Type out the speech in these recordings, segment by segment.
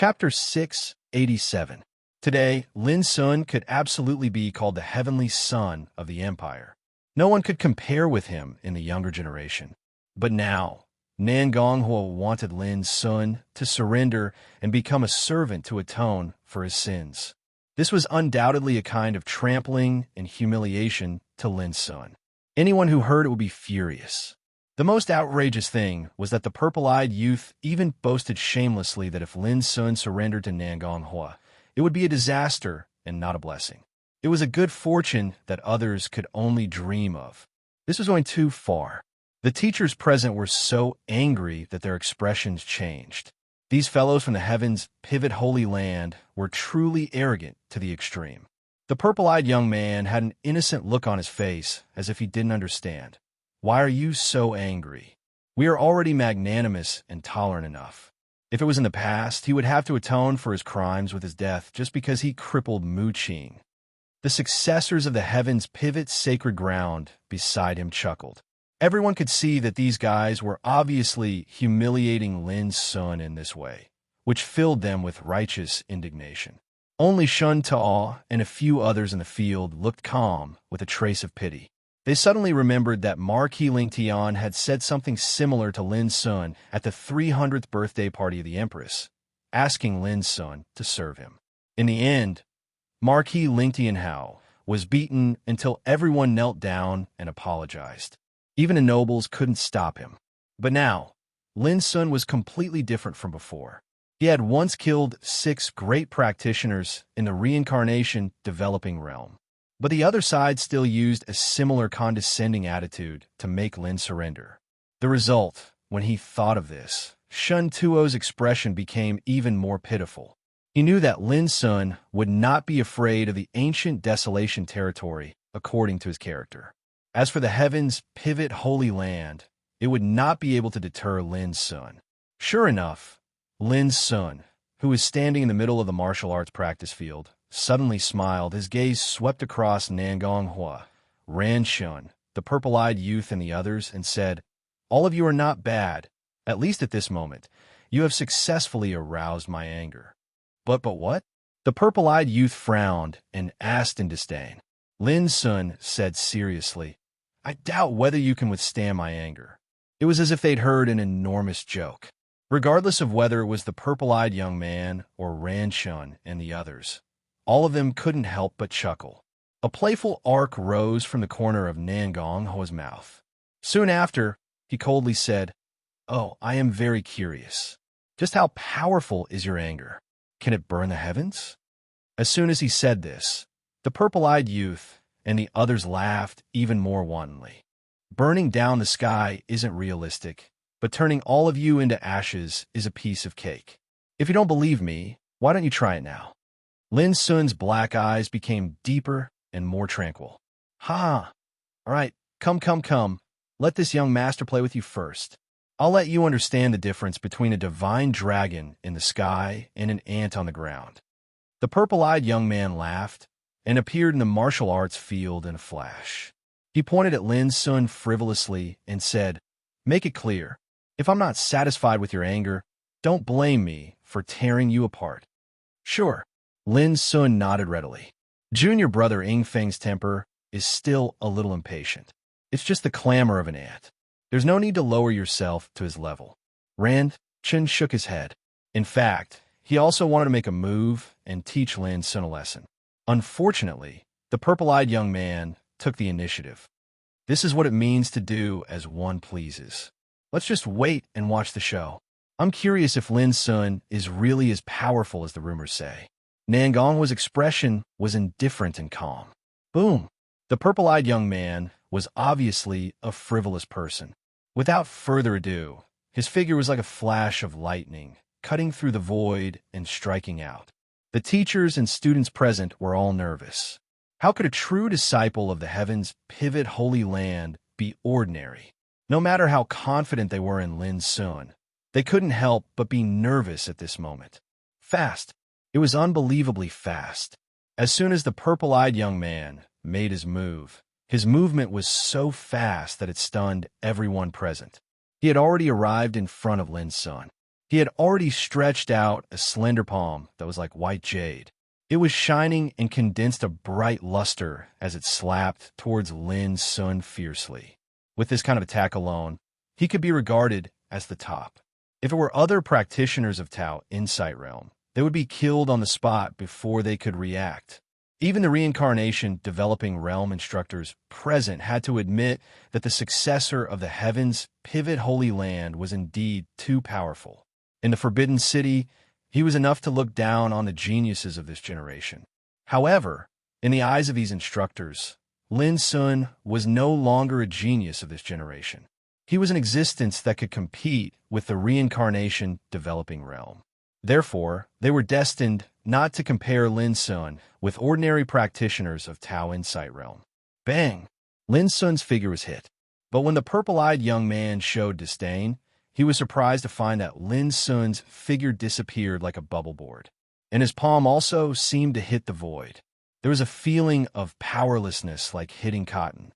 Chapter 687. Today, Lin Sun could absolutely be called the heavenly son of the empire. No one could compare with him in the younger generation. But now, Nan Gonghua wanted Lin Sun to surrender and become a servant to atone for his sins. This was undoubtedly a kind of trampling and humiliation to Lin Sun. Anyone who heard it would be furious. The most outrageous thing was that the purple-eyed youth even boasted shamelessly that if Lin Sun surrendered to Nan Gonghua, it would be a disaster and not a blessing. It was a good fortune that others could only dream of. This was going too far. The teachers present were so angry that their expressions changed. These fellows from the heavens' pivot holy land were truly arrogant to the extreme. The purple-eyed young man had an innocent look on his face, as if he didn't understand. Why are you so angry? We are already magnanimous and tolerant enough. If it was in the past, he would have to atone for his crimes with his death just because he crippled Mu Qing. The successors of the heavens' pivot sacred ground beside him chuckled. Everyone could see that these guys were obviously humiliating Lin Sun in this way, which filled them with righteous indignation. Only Shun Taw and a few others in the field looked calm with a trace of pity. They suddenly remembered that Marquis Ling Tian had said something similar to Lin Sun at the 300th birthday party of the Empress, asking Lin Sun to serve him. In the end, Marquis Ling Tianhao was beaten until everyone knelt down and apologized. Even the nobles couldn't stop him. But now, Lin Sun was completely different from before. He had once killed 6 great practitioners in the reincarnation developing realm. But the other side still used a similar condescending attitude to make Lin surrender. The result, when he thought of this, Shun Tuo's expression became even more pitiful. He knew that Lin Sun would not be afraid of the ancient desolation territory, according to his character. As for the heavens' pivot holy land, it would not be able to deter Lin Sun. Sure enough, Lin Sun, who was standing in the middle of the martial arts practice field, suddenly smiled. His gaze swept across Nan Gonghua, Ran Shun, the purple-eyed youth and the others, and said, "All of you are not bad, at least at this moment. You have successfully aroused my anger." But what? The purple-eyed youth frowned and asked in disdain. Lin Sun said seriously, "I doubt whether you can withstand my anger." It was as if they'd heard an enormous joke. Regardless of whether it was the purple-eyed young man or Ran Shun and the others, all of them couldn't help but chuckle. A playful arc rose from the corner of Nan Gonghua's mouth. Soon after, he coldly said, "Oh, I am very curious. Just how powerful is your anger? Can it burn the heavens?" As soon as he said this, the purple-eyed youth and the others laughed even more wantonly. Burning down the sky isn't realistic, but turning all of you into ashes is a piece of cake. If you don't believe me, why don't you try it now? Lin Sun's black eyes became deeper and more tranquil. "Ha! All right, come. Let this young master play with you first. I'll let you understand the difference between a divine dragon in the sky and an ant on the ground." The purple-eyed young man laughed and appeared in the martial arts field in a flash. He pointed at Lin Sun frivolously and said, "Make it clear. If I'm not satisfied with your anger, don't blame me for tearing you apart." "Sure." Lin Sun nodded readily. Junior brother Ing Feng's temper is still a little impatient. It's just the clamor of an ant. There's no need to lower yourself to his level. Ran Chen shook his head. In fact, he also wanted to make a move and teach Lin Sun a lesson. Unfortunately, the purple-eyed young man took the initiative. This is what it means to do as one pleases. Let's just wait and watch the show. I'm curious if Lin Sun is really as powerful as the rumors say. Nan Gonghua's expression was indifferent and calm. Boom! The purple-eyed young man was obviously a frivolous person. Without further ado, his figure was like a flash of lightning, cutting through the void and striking out. The teachers and students present were all nervous. How could a true disciple of the heavens' pivot holy land be ordinary? No matter how confident they were in Lin Sun, they couldn't help but be nervous at this moment. Fast. It was unbelievably fast. As soon as the purple-eyed young man made his movement was so fast that it stunned everyone present. He had already arrived in front of Lin Sun. He had already stretched out a slender palm that was like white jade. It was shining and condensed a bright luster as it slapped towards Lin Sun fiercely. With this kind of attack alone, he could be regarded as the top. If it were other practitioners of Tao Insight Realm, they would be killed on the spot before they could react. Even the reincarnation developing realm instructors present had to admit that the successor of the heavens' pivot holy land was indeed too powerful. In the Forbidden City, he was enough to look down on the geniuses of this generation. However, in the eyes of these instructors, Lin Sun was no longer a genius of this generation. He was an existence that could compete with the reincarnation developing realm. Therefore, they were destined not to compare Lin Sun with ordinary practitioners of Tao Insight Realm. Bang! Lin Sun's figure was hit. But when the purple-eyed young man showed disdain, he was surprised to find that Lin Sun's figure disappeared like a bubble board, and his palm also seemed to hit the void. There was a feeling of powerlessness like hitting cotton.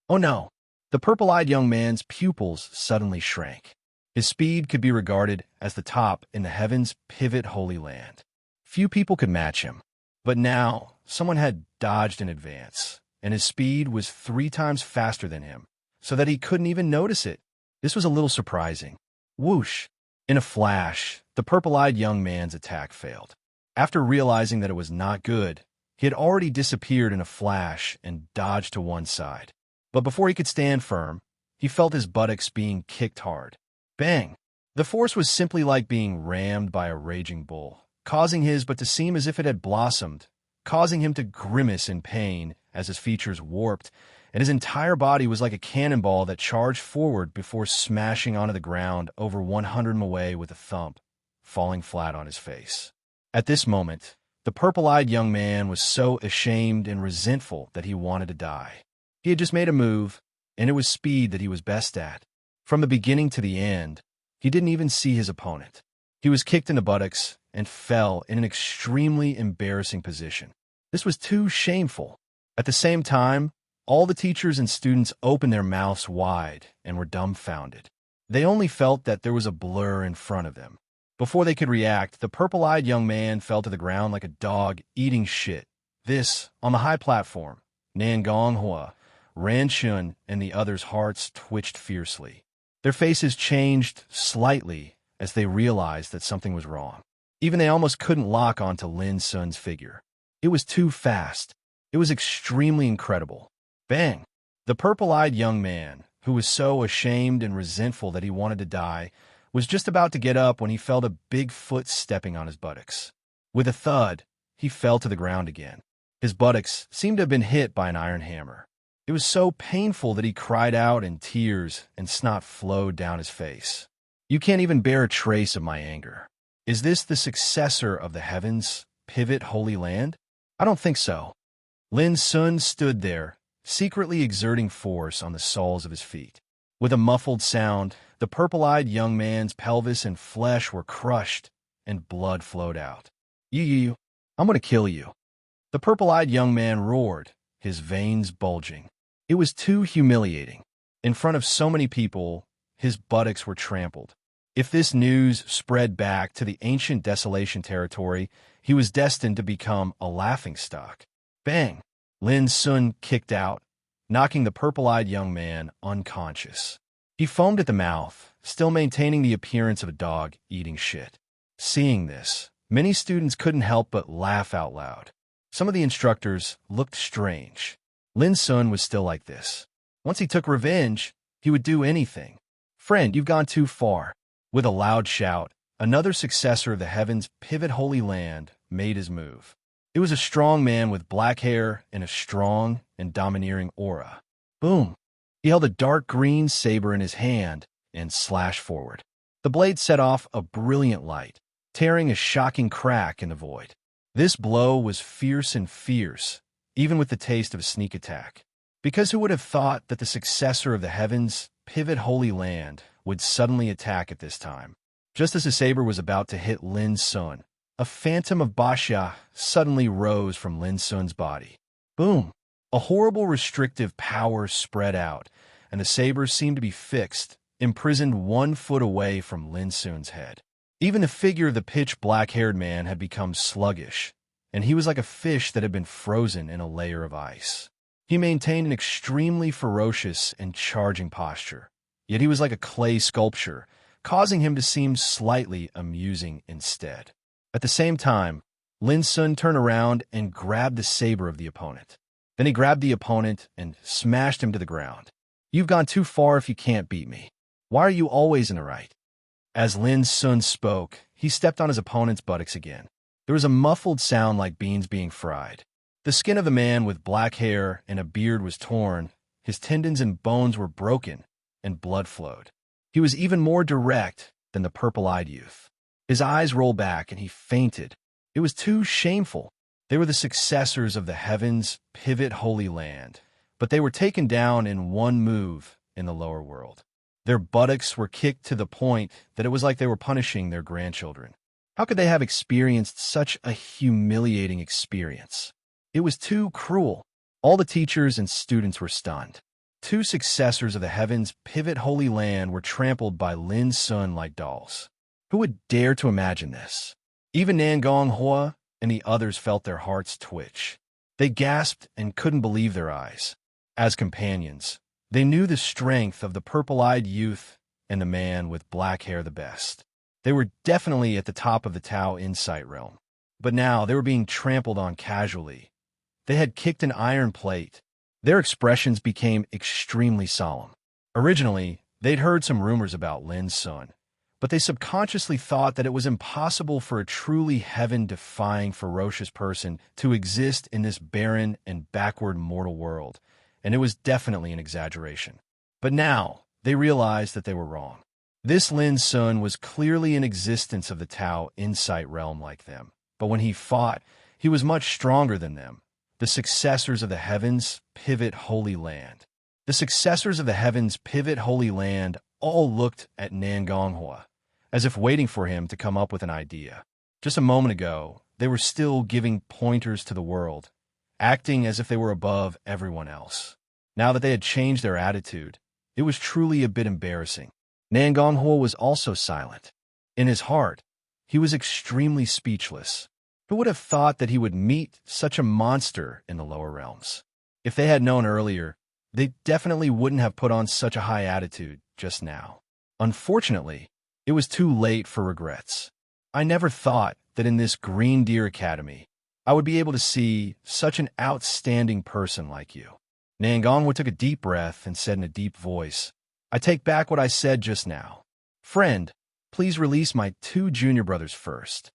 Oh no! The purple-eyed young man's pupils suddenly shrank. His speed could be regarded as the top in the heavens' pivot holy land. Few people could match him. But now, someone had dodged in advance, and his speed was 3 times faster than him, so that he couldn't even notice it. This was a little surprising. Whoosh! In a flash, the purple-eyed young man's attack failed. After realizing that it was not good, he had already disappeared in a flash and dodged to one side. But before he could stand firm, he felt his buttocks being kicked hard. Bang! The force was simply like being rammed by a raging bull, causing his butt to seem as if it had blossomed, causing him to grimace in pain as his features warped, and his entire body was like a cannonball that charged forward before smashing onto the ground over 100 away with a thump, falling flat on his face. At this moment, the purple-eyed young man was so ashamed and resentful that he wanted to die. He had just made a move, and it was speed that he was best at. From the beginning to the end, he didn't even see his opponent. He was kicked in the buttocks and fell in an extremely embarrassing position. This was too shameful. At the same time, all the teachers and students opened their mouths wide and were dumbfounded. They only felt that there was a blur in front of them. Before they could react, the purple-eyed young man fell to the ground like a dog eating shit. This, on the high platform, Nan Gonghua, Ran Chun, and the others' hearts twitched fiercely. Their faces changed slightly as they realized that something was wrong. Even they almost couldn't lock onto Lin Sun's figure. It was too fast. It was extremely incredible. Bang! The purple-eyed young man, who was so ashamed and resentful that he wanted to die, was just about to get up when he felt a big foot stepping on his buttocks. With a thud, he fell to the ground again. His buttocks seemed to have been hit by an iron hammer. It was so painful that he cried out in tears and snot flowed down his face. You can't even bear a trace of my anger. Is this the successor of the heavens' pivot holy land? I don't think so. Lin Sun stood there, secretly exerting force on the soles of his feet. With a muffled sound, the purple-eyed young man's pelvis and flesh were crushed, and blood flowed out. You, I'm going to kill you. The purple-eyed young man roared, his veins bulging. It was too humiliating. In front of so many people, his buttocks were trampled. If this news spread back to the ancient desolation territory, he was destined to become a laughingstock. Bang! Lin Sun kicked out, knocking the purple-eyed young man unconscious. He foamed at the mouth, still maintaining the appearance of a dog eating shit. Seeing this, many students couldn't help but laugh out loud. Some of the instructors looked strange. Lin Sun was still like this. Once he took revenge, he would do anything. Friend, you've gone too far. With a loud shout, another successor of the heavens' pivot holy land made his move. It was a strong man with black hair and a strong and domineering aura. Boom! He held a dark green saber in his hand and slashed forward. The blade set off a brilliant light, tearing a shocking crack in the void. This blow was fierce and fierce, even with the taste of a sneak attack. Because who would have thought that the successor of the heavens' pivot holy land would suddenly attack at this time? Just as the saber was about to hit Lin Sun, a phantom of Basha suddenly rose from Lin Sun's body. Boom! A horrible restrictive power spread out, and the saber seemed to be fixed, imprisoned 1 foot away from Lin Sun's head. Even the figure of the pitch-black-haired man had become sluggish, and he was like a fish that had been frozen in a layer of ice. He maintained an extremely ferocious and charging posture, yet he was like a clay sculpture, causing him to seem slightly amusing instead. At the same time, Lin Sun turned around and grabbed the saber of the opponent. Then he grabbed the opponent and smashed him to the ground. "You've gone too far if you can't beat me. Why are you always in the right?" As Lin Sun spoke, he stepped on his opponent's buttocks again. There was a muffled sound like beans being fried. The skin of the man with black hair and a beard was torn, his tendons and bones were broken, and blood flowed. He was even more direct than the purple-eyed youth. His eyes rolled back and he fainted. It was too shameful. They were the successors of the heavens' pivot holy land, but they were taken down in one move in the lower world. Their buttocks were kicked to the point that it was like they were punishing their grandchildren. How could they have experienced such a humiliating experience? It was too cruel. All the teachers and students were stunned. Two successors of the heavens' pivot holy land were trampled by Lin Sun like dolls. Who would dare to imagine this? Even Nangong Hua and the others felt their hearts twitch. They gasped and couldn't believe their eyes. As companions, they knew the strength of the purple-eyed youth and the man with black hair the best. They were definitely at the top of the Tao Insight realm. But now they were being trampled on casually. They had kicked an iron plate. Their expressions became extremely solemn. Originally, they'd heard some rumors about Lin Sun, but they subconsciously thought that it was impossible for a truly heaven-defying ferocious person to exist in this barren and backward mortal world, and it was definitely an exaggeration. But now, they realized that they were wrong. This Lin Sun was clearly in existence of the Tao Insight realm like them, but when he fought, he was much stronger than them. The successors of the heavens' pivot holy land. The successors of the heavens' pivot holy land all looked at Nangonghua, as if waiting for him to come up with an idea. Just a moment ago, they were still giving pointers to the world, acting as if they were above everyone else. Now that they had changed their attitude, it was truly a bit embarrassing. Nangonghua was also silent. In his heart, he was extremely speechless. Who would have thought that he would meet such a monster in the lower realms? If they had known earlier, they definitely wouldn't have put on such a high attitude just now. Unfortunately, it was too late for regrets. I never thought that in this Green Deer Academy, I would be able to see such an outstanding person like you. Nangonghua took a deep breath and said in a deep voice, "I take back what I said just now. Friend, please release my two junior brothers first."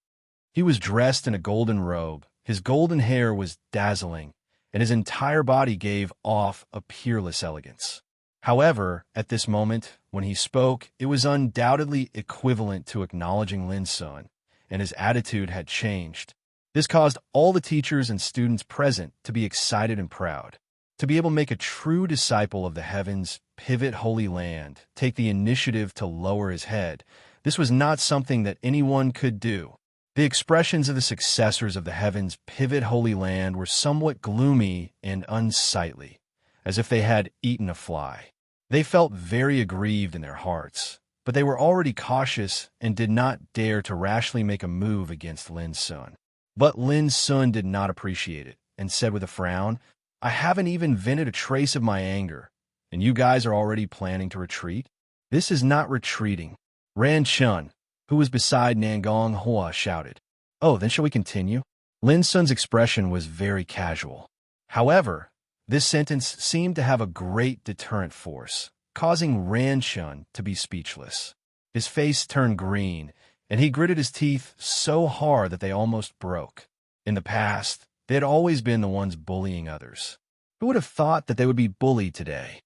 He was dressed in a golden robe, his golden hair was dazzling, and his entire body gave off a peerless elegance. However, at this moment, when he spoke, it was undoubtedly equivalent to acknowledging Lin Sun, and his attitude had changed. This caused all the teachers and students present to be excited and proud. To be able to make a true disciple of the heavens' pivot holy land take the initiative to lower his head, this was not something that anyone could do. The expressions of the successors of the heavens' pivot holy land were somewhat gloomy and unsightly, as if they had eaten a fly. They felt very aggrieved in their hearts, but they were already cautious and did not dare to rashly make a move against Lin Sun. But Lin Sun did not appreciate it and said with a frown, "I haven't even vented a trace of my anger, and you guys are already planning to retreat? This is not retreating." Ran Chun, who was beside Nangonghua, shouted, "Oh, then shall we continue?" Lin Sun's expression was very casual. However, this sentence seemed to have a great deterrent force, causing Ran Chun to be speechless. His face turned green, and he gritted his teeth so hard that they almost broke. In the past, they had always been the ones bullying others. Who would have thought that they would be bullied today?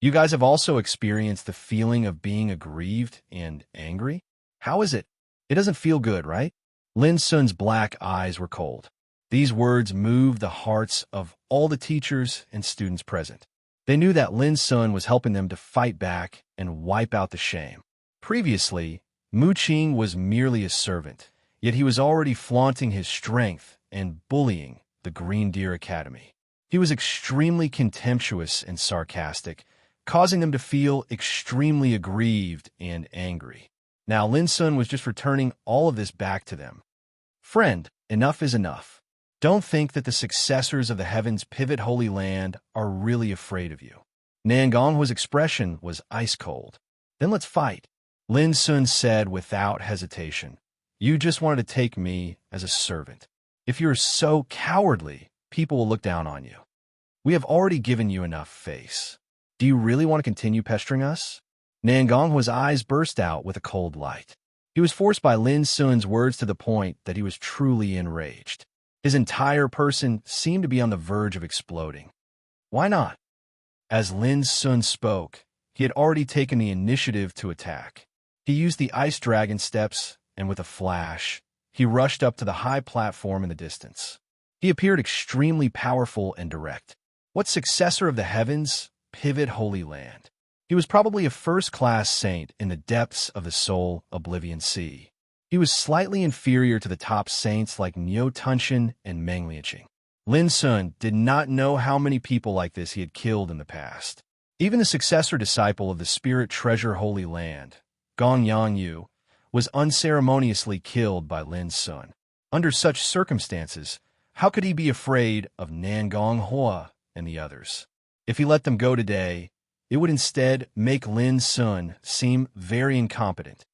You guys have also experienced the feeling of being aggrieved and angry? How is it? It doesn't feel good, right? Lin Sun's black eyes were cold. These words moved the hearts of all the teachers and students present. They knew that Lin Sun was helping them to fight back and wipe out the shame. Previously, Mu Qing was merely a servant, yet he was already flaunting his strength and bullying the Green Deer Academy. He was extremely contemptuous and sarcastic, causing them to feel extremely aggrieved and angry. Now Lin Sun was just returning all of this back to them. Friend, enough is enough. Don't think that the successors of the heavens pivot Holy Land are really afraid of you. Nangonghwa's expression was ice cold. Then let's fight, Lin Sun said without hesitation. You just wanted to take me as a servant. If you're so cowardly, people will look down on you. We have already given you enough face. Do you really want to continue pestering us? Nangonghwa's eyes burst out with a cold light. He was forced by Lin Sun's words to the point that he was truly enraged. His entire person seemed to be on the verge of exploding. Why not? As Lin Sun spoke, he had already taken the initiative to attack. He used the ice dragon steps, and with a flash, he rushed up to the high platform in the distance. He appeared extremely powerful and direct. What successor of the heavens pivot Holy Land? He was probably a first-class saint in the depths of the Soul Oblivion Sea. He was slightly inferior to the top saints like Niu Tunshin and Meng Lianqing. Lin Sun did not know how many people like this he had killed in the past. Even the successor disciple of the Spirit Treasure Holy Land, Gong Yangyu, was unceremoniously killed by Lin Sun. Under such circumstances, how could he be afraid of Nangonghwa and the others? If he let them go today, it would instead make Lin Sun seem very incompetent.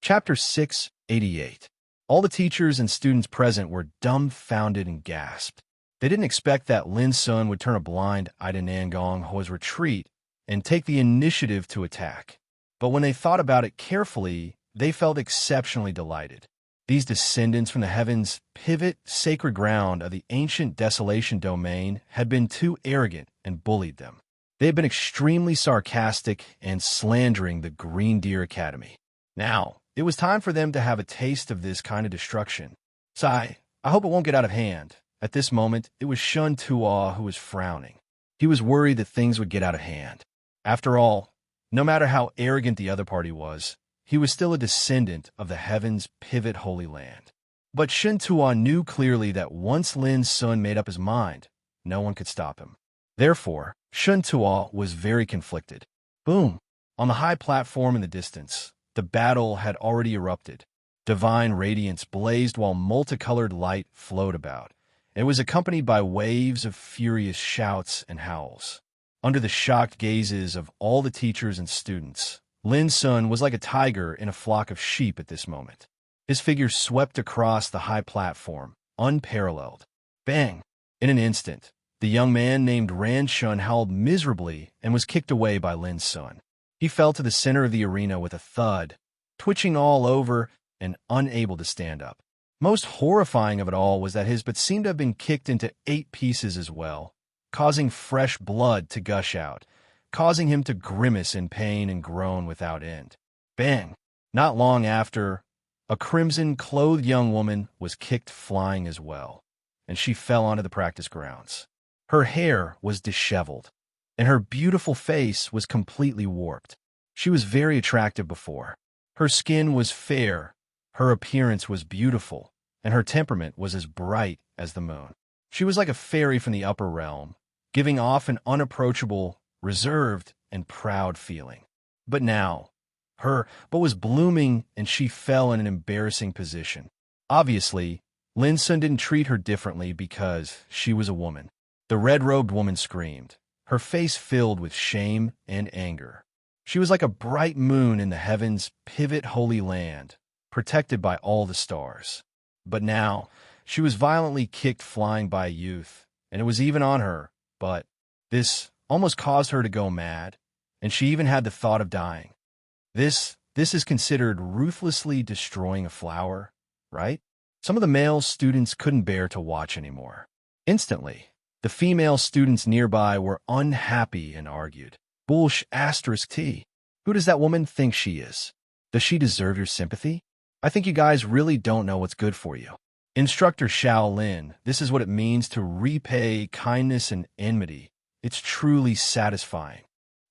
Chapter 688. All the teachers and students present were dumbfounded and gasped. They didn't expect that Lin Sun would turn a blind eye to Nangonghwa's retreat and take the initiative to attack. But when they thought about it carefully, they felt exceptionally delighted. These descendants from the heavens' pivot sacred ground of the ancient desolation domain had been too arrogant and bullied them. They had been extremely sarcastic and slandering the Green Deer Academy. Now, it was time for them to have a taste of this kind of destruction. Sigh, I hope it won't get out of hand. At this moment, it was Shun Tuo who was frowning. He was worried that things would get out of hand. After all, no matter how arrogant the other party was, he was still a descendant of the heavens' pivot Holy Land. But Shun Tuo knew clearly that once Lin Sun made up his mind, no one could stop him. Therefore, Shun Tuo was very conflicted. Boom! On the high platform in the distance, the battle had already erupted. Divine radiance blazed while multicolored light flowed about. It was accompanied by waves of furious shouts and howls. Under the shocked gazes of all the teachers and students, Lin Sun was like a tiger in a flock of sheep at this moment. His figure swept across the high platform, unparalleled. Bang! In an instant, the young man named Ran Shun howled miserably and was kicked away by Lin Sun. He fell to the center of the arena with a thud, twitching all over and unable to stand up. Most horrifying of it all was that his butt seemed to have been kicked into 8 pieces as well, causing fresh blood to gush out, causing him to grimace in pain and groan without end. Bang! Not long after, a crimson-clothed young woman was kicked flying as well, and she fell onto the practice grounds. Her hair was disheveled, and her beautiful face was completely warped. She was very attractive before. Her skin was fair, her appearance was beautiful, and her temperament was as bright as the moon. She was like a fairy from the upper realm, giving off an unapproachable, reserved, and proud feeling. But now, her butt was blooming and she fell in an embarrassing position. Obviously, Lin Sun didn't treat her differently because she was a woman. The red-robed woman screamed, her face filled with shame and anger. She was like a bright moon in the heavens' pivot Holy Land, protected by all the stars. But now, she was violently kicked flying by a youth, and it was even on her, but this almost caused her to go mad, and she even had the thought of dying. This is considered ruthlessly destroying a flower, right? Some of the male students couldn't bear to watch anymore. Instantly, the female students nearby were unhappy and argued. T. Who does that woman think she is? Does she deserve your sympathy? I think you guys really don't know what's good for you. Instructor Shaolin, this is what it means to repay kindness and enmity. It's truly satisfying.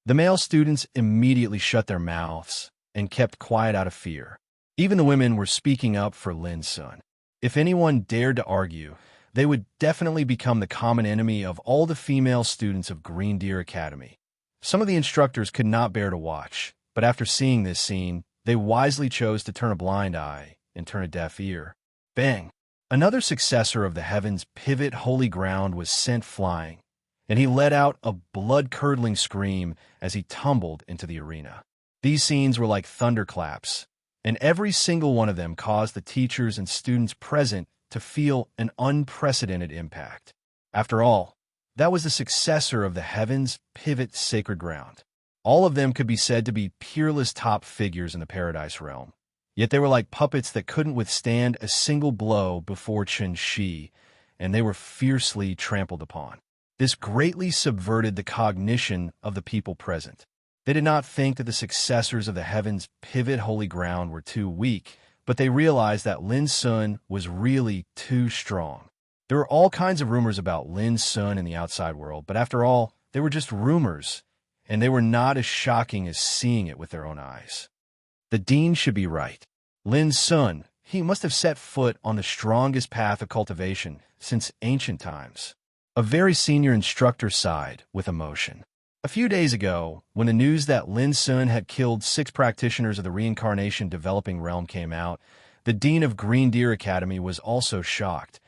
The male students immediately shut their mouths and kept quiet out of fear. Even the women were speaking up for Lin Sun. If anyone dared to argue, they would definitely become the common enemy of all the female students of Green Deer Academy. Some of the instructors could not bear to watch, but after seeing this scene, They wisely chose to turn a blind eye and turn a deaf ear. Bang! Another successor of the heavens' pivot holy ground was sent flying, and he let out a blood-curdling scream as he tumbled into the arena. These scenes were like thunderclaps, and every single one of them caused the teachers and students present to feel an unprecedented impact. After all, that was the successor of the heavens' pivot sacred ground. All of them could be said to be peerless top figures in the paradise realm. Yet they were like puppets that couldn't withstand a single blow before Chen-Shi, and they were fiercely trampled upon. This greatly subverted the cognition of the people present. They did not think that the successors of the heavens' pivot holy ground were too weak, but they realized that Lin Sun was really too strong. There were all kinds of rumors about Lin Sun in the outside world, but after all, they were just rumors, and they were not as shocking as seeing it with their own eyes. The dean should be right. Lin Sun, he must have set foot on the strongest path of cultivation since ancient times. A very senior instructor sighed with emotion. A few days ago, when the news that Lin Sun had killed 6 practitioners of the reincarnation developing realm came out, the dean of Green Deer Academy was also shocked,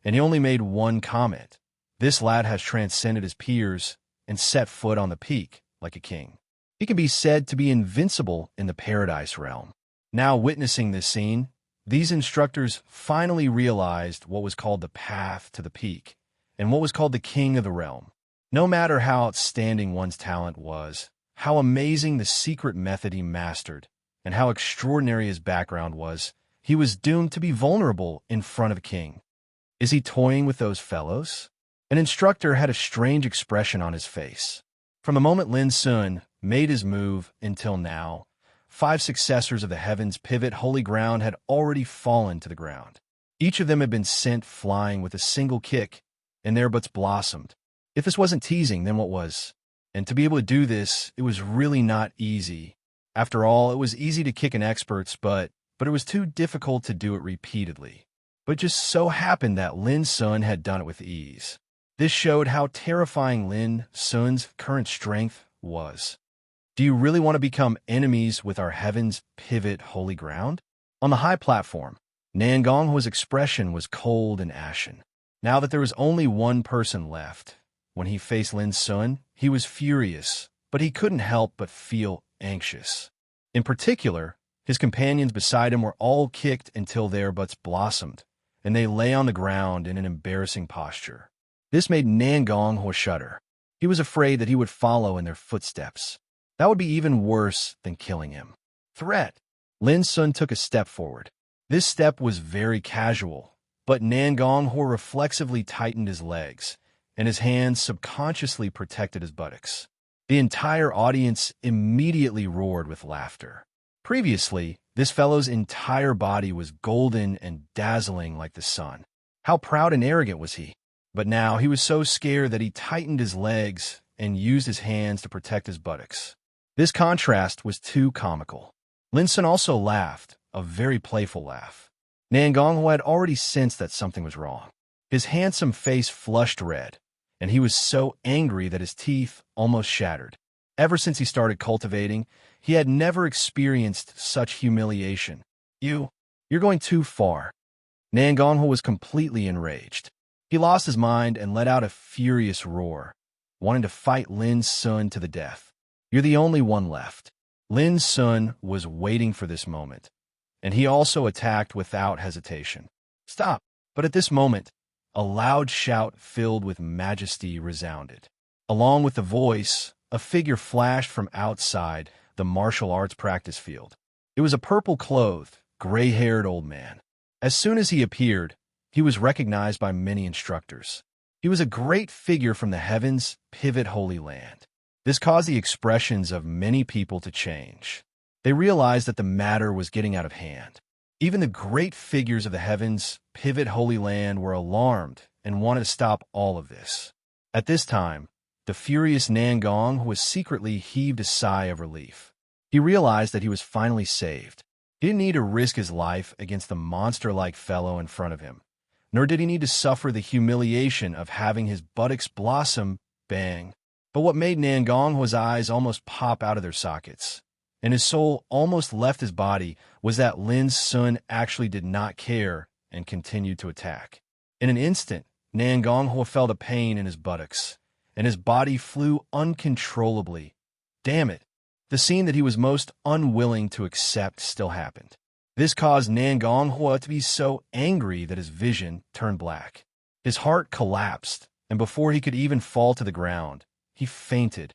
and he only made one comment. This lad has transcended his peers and set foot on the peak like a king. He can be said to be invincible in the paradise realm. Now witnessing this scene, these instructors finally realized what was called the path to the peak, and what was called the king of the realm. No matter how outstanding one's talent was, how amazing the secret method he mastered, and how extraordinary his background was, he was doomed to be vulnerable in front of a king. Is he toying with those fellows? An instructor had a strange expression on his face. From the moment Lin Sun made his move until now, 5 successors of the heavens' pivot holy ground had already fallen to the ground. Each of them had been sent flying with a single kick, and their butts blossomed. If this wasn't teasing, then what was? And to be able to do this, it was really not easy. After all, it was easy to kick an expert's butt, but it was too difficult to do it repeatedly. But it just so happened that Lin Sun had done it with ease. This showed how terrifying Lin Sun's current strength was. Do you really want to become enemies with our heavens' pivot holy ground? On the high platform, Nan Gonghua's expression was cold and ashen. Now that there was only one person left, when he faced Lin Sun, he was furious, but he couldn't help but feel anxious. In particular, his companions beside him were all kicked until their butts blossomed, and they lay on the ground in an embarrassing posture. This made Nan Gonghua shudder. He was afraid that he would follow in their footsteps. That would be even worse than killing him. Threat! Lin Sun took a step forward. This step was very casual, but Nan Gonghua reflexively tightened his legs, and his hands subconsciously protected his buttocks. The entire audience immediately roared with laughter. Previously, this fellow's entire body was golden and dazzling like the sun. How proud and arrogant was he? But now he was so scared that he tightened his legs and used his hands to protect his buttocks. This contrast was too comical. Lin Sun also laughed, a very playful laugh. Nan Gonghua had already sensed that something was wrong. His handsome face flushed red, and he was so angry that his teeth almost shattered. Ever since he started cultivating, he had never experienced such humiliation. You're going too far. Nan Gonghua was completely enraged. He lost his mind and let out a furious roar, wanting to fight Lin Sun to the death. You're the only one left. Lin Sun was waiting for this moment, and he also attacked without hesitation. Stop! But at this moment, a loud shout filled with majesty resounded. Along with the voice, a figure flashed from outside the martial arts practice field. It was a purple-clothed, gray-haired old man. As soon as he appeared, he was recognized by many instructors. He was a great figure from the heavens' pivot holy land. This caused the expressions of many people to change. They realized that the matter was getting out of hand. Even the great figures of the heavens' pivot holy land were alarmed and wanted to stop all of this. At this time, the furious Nan Gong secretly heaved a sigh of relief. He realized that he was finally saved. He didn't need to risk his life against the monster-like fellow in front of him, nor did he need to suffer the humiliation of having his buttocks blossom. Bang! But what made Nan Gonghua's eyes almost pop out of their sockets and his soul almost left his body was that Lin Sun actually did not care and continued to attack. In an instant, Nan Gonghua felt a pain in his buttocks, and his body flew uncontrollably. Damn it! The scene that he was most unwilling to accept still happened. This caused Nan Gonghua to be so angry that his vision turned black. His heart collapsed, and before he could even fall to the ground, he fainted.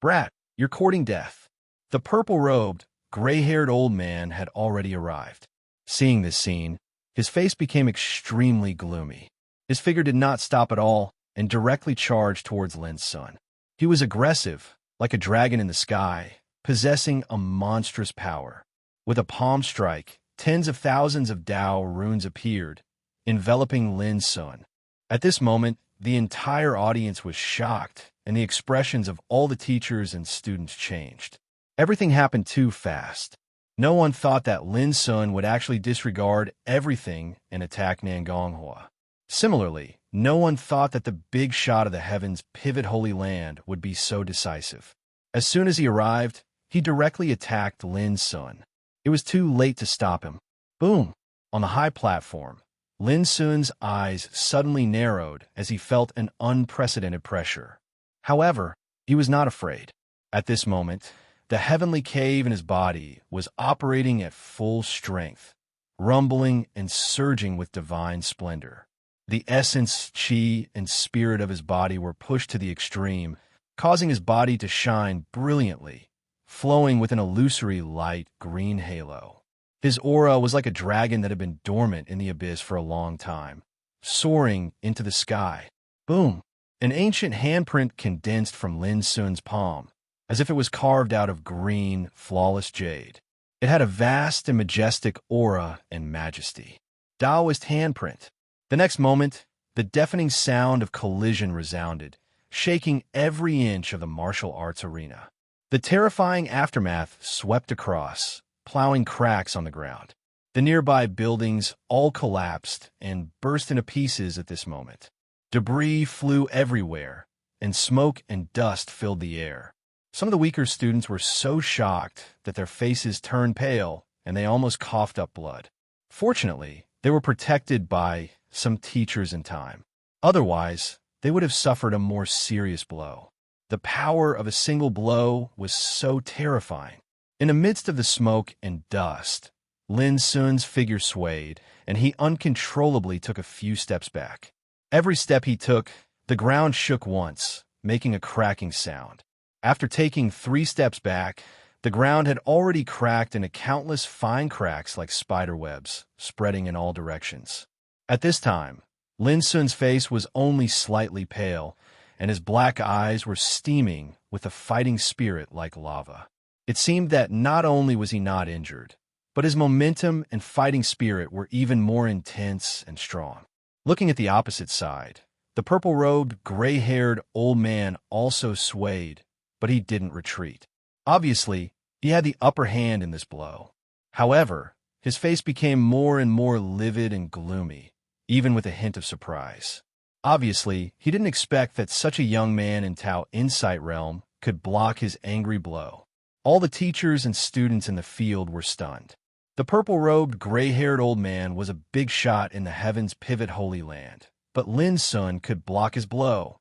"Brat, you're courting death." The purple-robed, gray-haired old man had already arrived. Seeing this scene, his face became extremely gloomy. His figure did not stop at all and directly charged towards Lin Sun. He was aggressive, like a dragon in the sky, possessing a monstrous power. With a palm strike, tens of thousands of Dao runes appeared, enveloping Lin Sun. At this moment, the entire audience was shocked, and the expressions of all the teachers and students changed. Everything happened too fast. No one thought that Lin Sun would actually disregard everything and attack Nan Gonghua. Similarly, no one thought that the big shot of the heavens pivot Holy Land would be so decisive. As soon as he arrived, he directly attacked Lin Sun. It was too late to stop him. Boom! On the high platform, Lin Sun's eyes suddenly narrowed as he felt an unprecedented pressure. However, he was not afraid. At this moment, the heavenly cave in his body was operating at full strength, rumbling and surging with divine splendor. The essence, chi, and spirit of his body were pushed to the extreme, causing his body to shine brilliantly, flowing with an illusory light green halo. His aura was like a dragon that had been dormant in the abyss for a long time, soaring into the sky. Boom! An ancient handprint condensed from Lin Sun's palm, as if it was carved out of green, flawless jade. It had a vast and majestic aura and majesty. Taoist handprint. The next moment, the deafening sound of collision resounded, shaking every inch of the martial arts arena. The terrifying aftermath swept across, plowing cracks on the ground. The nearby buildings all collapsed and burst into pieces at this moment. Debris flew everywhere, and smoke and dust filled the air. Some of the weaker students were so shocked that their faces turned pale and they almost coughed up blood. Fortunately, they were protected by some teachers in time. Otherwise, they would have suffered a more serious blow. The power of a single blow was so terrifying. In the midst of the smoke and dust, Lin Sun's figure swayed, and he uncontrollably took a few steps back. Every step he took, the ground shook once, making a cracking sound. After taking 3 steps back, the ground had already cracked into countless fine cracks like spider webs, spreading in all directions. At this time, Lin Sun's face was only slightly pale, and his black eyes were steaming with a fighting spirit like lava. It seemed that not only was he not injured, but his momentum and fighting spirit were even more intense and strong. Looking at the opposite side, the purple-robed, gray-haired old man also swayed, but he didn't retreat. Obviously, he had the upper hand in this blow. However, his face became more and more livid and gloomy, even with a hint of surprise. Obviously, he didn't expect that such a young man in Tao Insight Realm could block his angry blow. All the teachers and students in the field were stunned. The purple-robed, gray-haired old man was a big shot in the heavens pivot Holy Land, but Lin Sun could block his blow.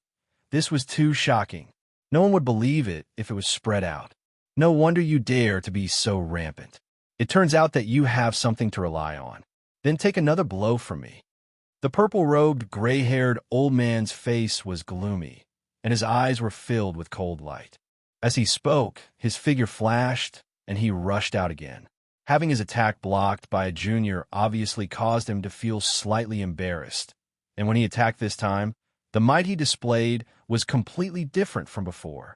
This was too shocking. No one would believe it if it was spread out. No wonder you dare to be so rampant. It turns out that you have something to rely on. Then take another blow from me. The purple-robed, gray-haired old man's face was gloomy, and his eyes were filled with cold light. As he spoke, his figure flashed, and he rushed out again. Having his attack blocked by a junior obviously caused him to feel slightly embarrassed, and when he attacked this time, the might he displayed was completely different from before.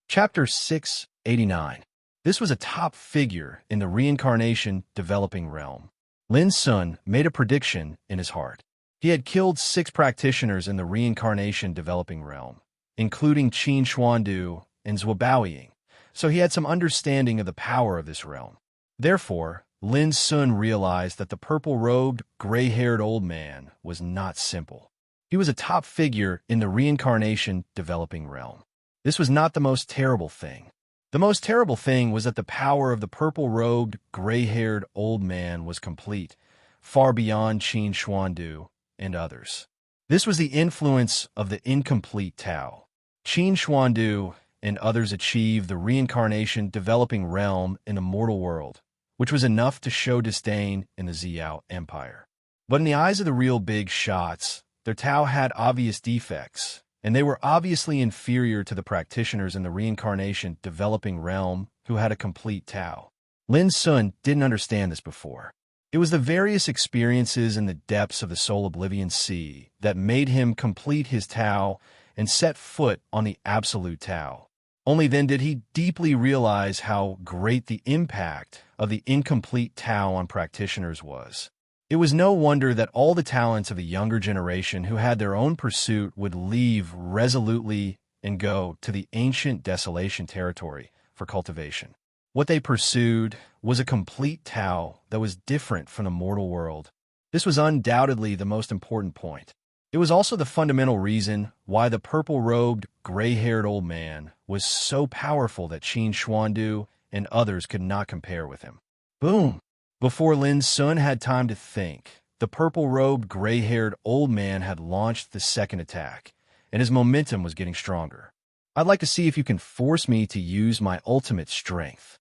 Chapter 689. This was a top figure in the reincarnation developing realm. Lin Sun made a prediction in his heart. He had killed 6 practitioners in the reincarnation developing realm, including Qin Xuandu and Zhuobaoying, so he had some understanding of the power of this realm. Therefore, Lin Sun realized that the purple-robed, gray-haired old man was not simple. He was a top figure in the reincarnation developing realm. This was not the most terrible thing. The most terrible thing was that the power of the purple-robed, gray-haired old man was complete, far beyond Qin Xuandu and others. This was the influence of the incomplete Tao. Qin Xuandu and others achieved the reincarnation developing realm in a mortal world, which was enough to show disdain in the Xiao Empire. But in the eyes of the real big shots, their Tao had obvious defects, and they were obviously inferior to the practitioners in the reincarnation developing realm who had a complete Tao. Lin Sun didn't understand this before. It was the various experiences in the depths of the soul oblivion sea that made him complete his Tao and set foot on the absolute Tao. Only then did he deeply realize how great the impact of the incomplete Tao on practitioners was. It was no wonder that all the talents of the younger generation who had their own pursuit would leave resolutely and go to the ancient desolation territory for cultivation. What they pursued was a complete Tao that was different from the mortal world. This was undoubtedly the most important point. It was also the fundamental reason why the purple-robed, gray-haired old man was so powerful that Qin Xuandu and others could not compare with him. Boom! Before Lin Sun had time to think, the purple-robed, gray-haired old man had launched the second attack, and his momentum was getting stronger. I'd like to see if you can force me to use my ultimate strength.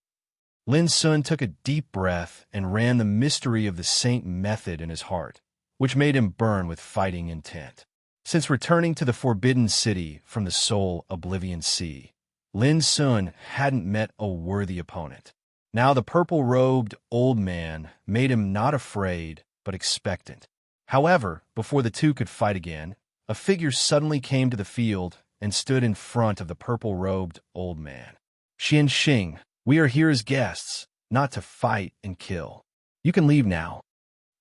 Lin Sun took a deep breath and ran the mystery of the saint method in his heart, which made him burn with fighting intent. Since returning to the Forbidden City from the soul Oblivion Sea, Lin Sun hadn't met a worthy opponent. Now the purple-robed old man made him not afraid, but expectant. However, before the two could fight again, a figure suddenly came to the field and stood in front of the purple-robed old man. Xian Xing, we are here as guests, not to fight and kill. You can leave now.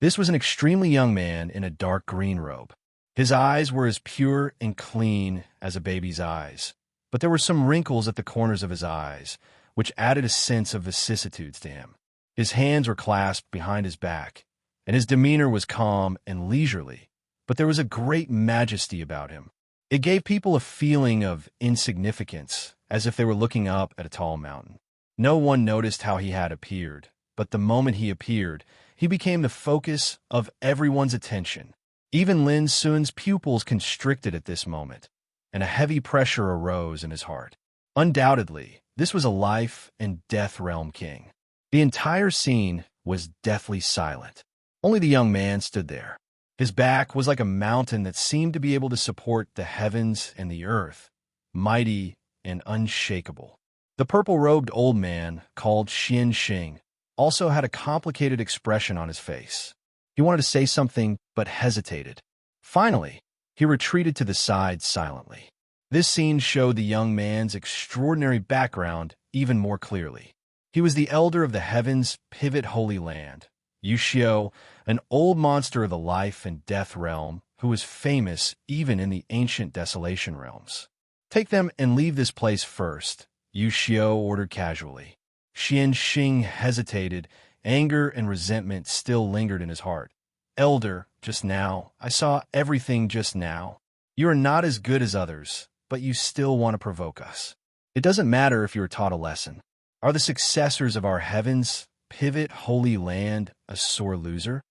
This was an extremely young man in a dark green robe. His eyes were as pure and clean as a baby's eyes, but there were some wrinkles at the corners of his eyes, which added a sense of vicissitudes to him. His hands were clasped behind his back, and his demeanor was calm and leisurely, but there was a great majesty about him. It gave people a feeling of insignificance, as if they were looking up at a tall mountain. No one noticed how he had appeared, but the moment he appeared, he became the focus of everyone's attention. Even Lin Sun's pupils constricted at this moment, and a heavy pressure arose in his heart. Undoubtedly, this was a life and death realm king. The entire scene was deathly silent. Only the young man stood there. His back was like a mountain that seemed to be able to support the heavens and the earth, mighty and unshakable. The purple-robed old man, called Xian Xing, also had a complicated expression on his face. He wanted to say something, but hesitated. Finally, he retreated to the side silently. This scene showed the young man's extraordinary background even more clearly. He was the elder of the heavens' pivot holy land, Yuxiu, an old monster of the life and death realm who was famous even in the ancient desolation realms. Take them and leave this place first, Yuxiu ordered casually. Xian Xing hesitated. Anger and resentment still lingered in his heart. Elder, just now, I saw everything just now. You are not as good as others, but you still want to provoke us. It doesn't matter if you were taught a lesson. Are the successors of our heavens, pivot holy land, a sore loser?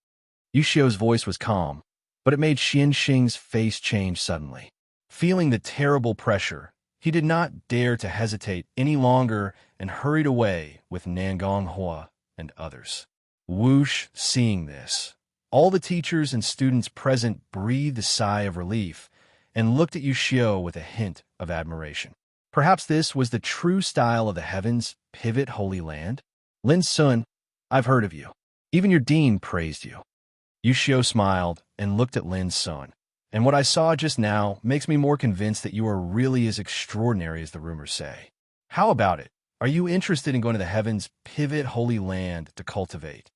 Yuxiu's voice was calm, but it made Xian Xing's face change suddenly. Feeling the terrible pressure, he did not dare to hesitate any longer and hurried away with Nangong Hua and others. Whoosh, seeing this, all the teachers and students present breathed a sigh of relief and looked at Yuxiu with a hint of admiration. Perhaps this was the true style of the heavens' pivot holy land? Lin Sun, I've heard of you. Even your dean praised you. Yuxiu smiled and looked at Lin Sun. And what I saw just now makes me more convinced that you are really as extraordinary as the rumors say. How about it? Are you interested in going to the heavens' pivot holy land to cultivate?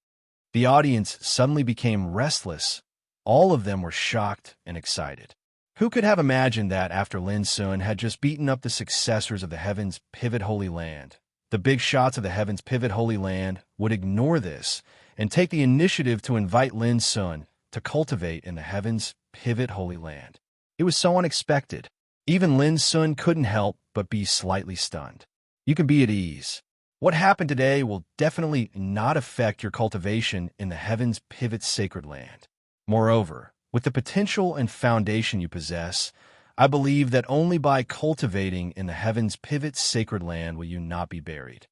The audience suddenly became restless. All of them were shocked and excited. Who could have imagined that after Lin Sun had just beaten up the successors of the heavens' pivot holy land, the big shots of the heavens' pivot holy land would ignore this and take the initiative to invite Lin Sun to cultivate in the heavens' pivot holy land? It was so unexpected. Even Lin Sun couldn't help but be slightly stunned. You can be at ease. What happened today will definitely not affect your cultivation in the heavens' pivot sacred land. Moreover, with the potential and foundation you possess, I believe that only by cultivating in the heavens' pivot sacred land will you not be buried.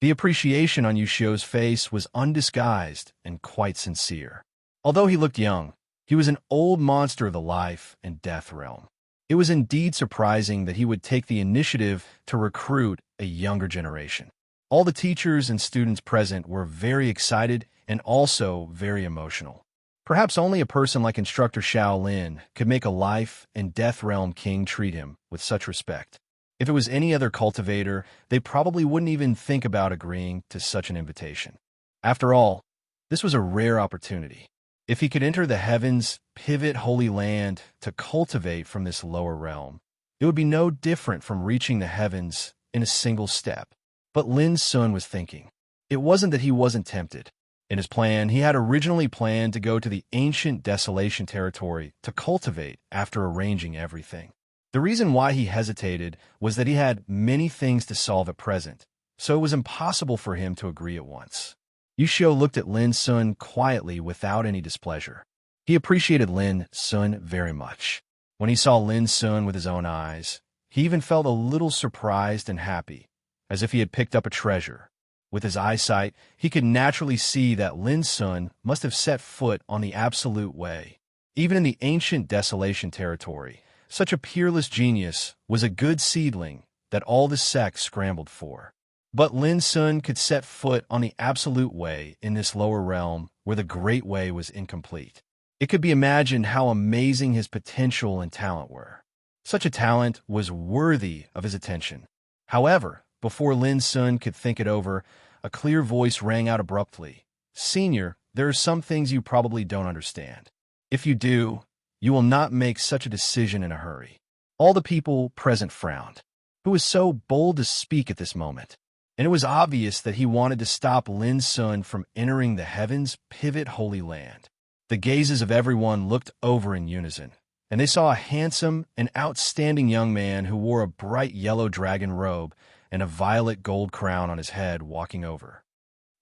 The appreciation on Yushio's face was undisguised and quite sincere. Although he looked young, he was an old monster of the life and death realm. It was indeed surprising that he would take the initiative to recruit a younger generation. All the teachers and students present were very excited and also very emotional. Perhaps only a person like Instructor Shaolin could make a life and death realm king treat him with such respect. If it was any other cultivator, they probably wouldn't even think about agreeing to such an invitation. After all, this was a rare opportunity. If he could enter the heavens' pivot holy land to cultivate from this lower realm, it would be no different from reaching the heavens in a single step. But Lin Sun was thinking. It wasn't that he wasn't tempted. In his plan, he had originally planned to go to the ancient desolation territory to cultivate after arranging everything. The reason why he hesitated was that he had many things to solve at present, so it was impossible for him to agree at once. Yushio looked at Lin Sun quietly without any displeasure. He appreciated Lin Sun very much. When he saw Lin Sun with his own eyes, he even felt a little surprised and happy, as if he had picked up a treasure. With his eyesight, he could naturally see that Lin Sun must have set foot on the absolute way. Even in the ancient desolation territory, such a peerless genius was a good seedling that all the sect scrambled for. But Lin Sun could set foot on the absolute way in this lower realm where the great way was incomplete. It could be imagined how amazing his potential and talent were. Such a talent was worthy of his attention. However, before Lin Sun could think it over, a clear voice rang out abruptly. "Senior, there are some things you probably don't understand. If you do, you will not make such a decision in a hurry." All the people present frowned. Who was so bold to speak at this moment? And it was obvious that he wanted to stop Lin Sun from entering the heavens' pivot holy land. The gazes of everyone looked over in unison, and they saw a handsome and outstanding young man who wore a bright yellow dragon robe and a violet gold crown on his head walking over.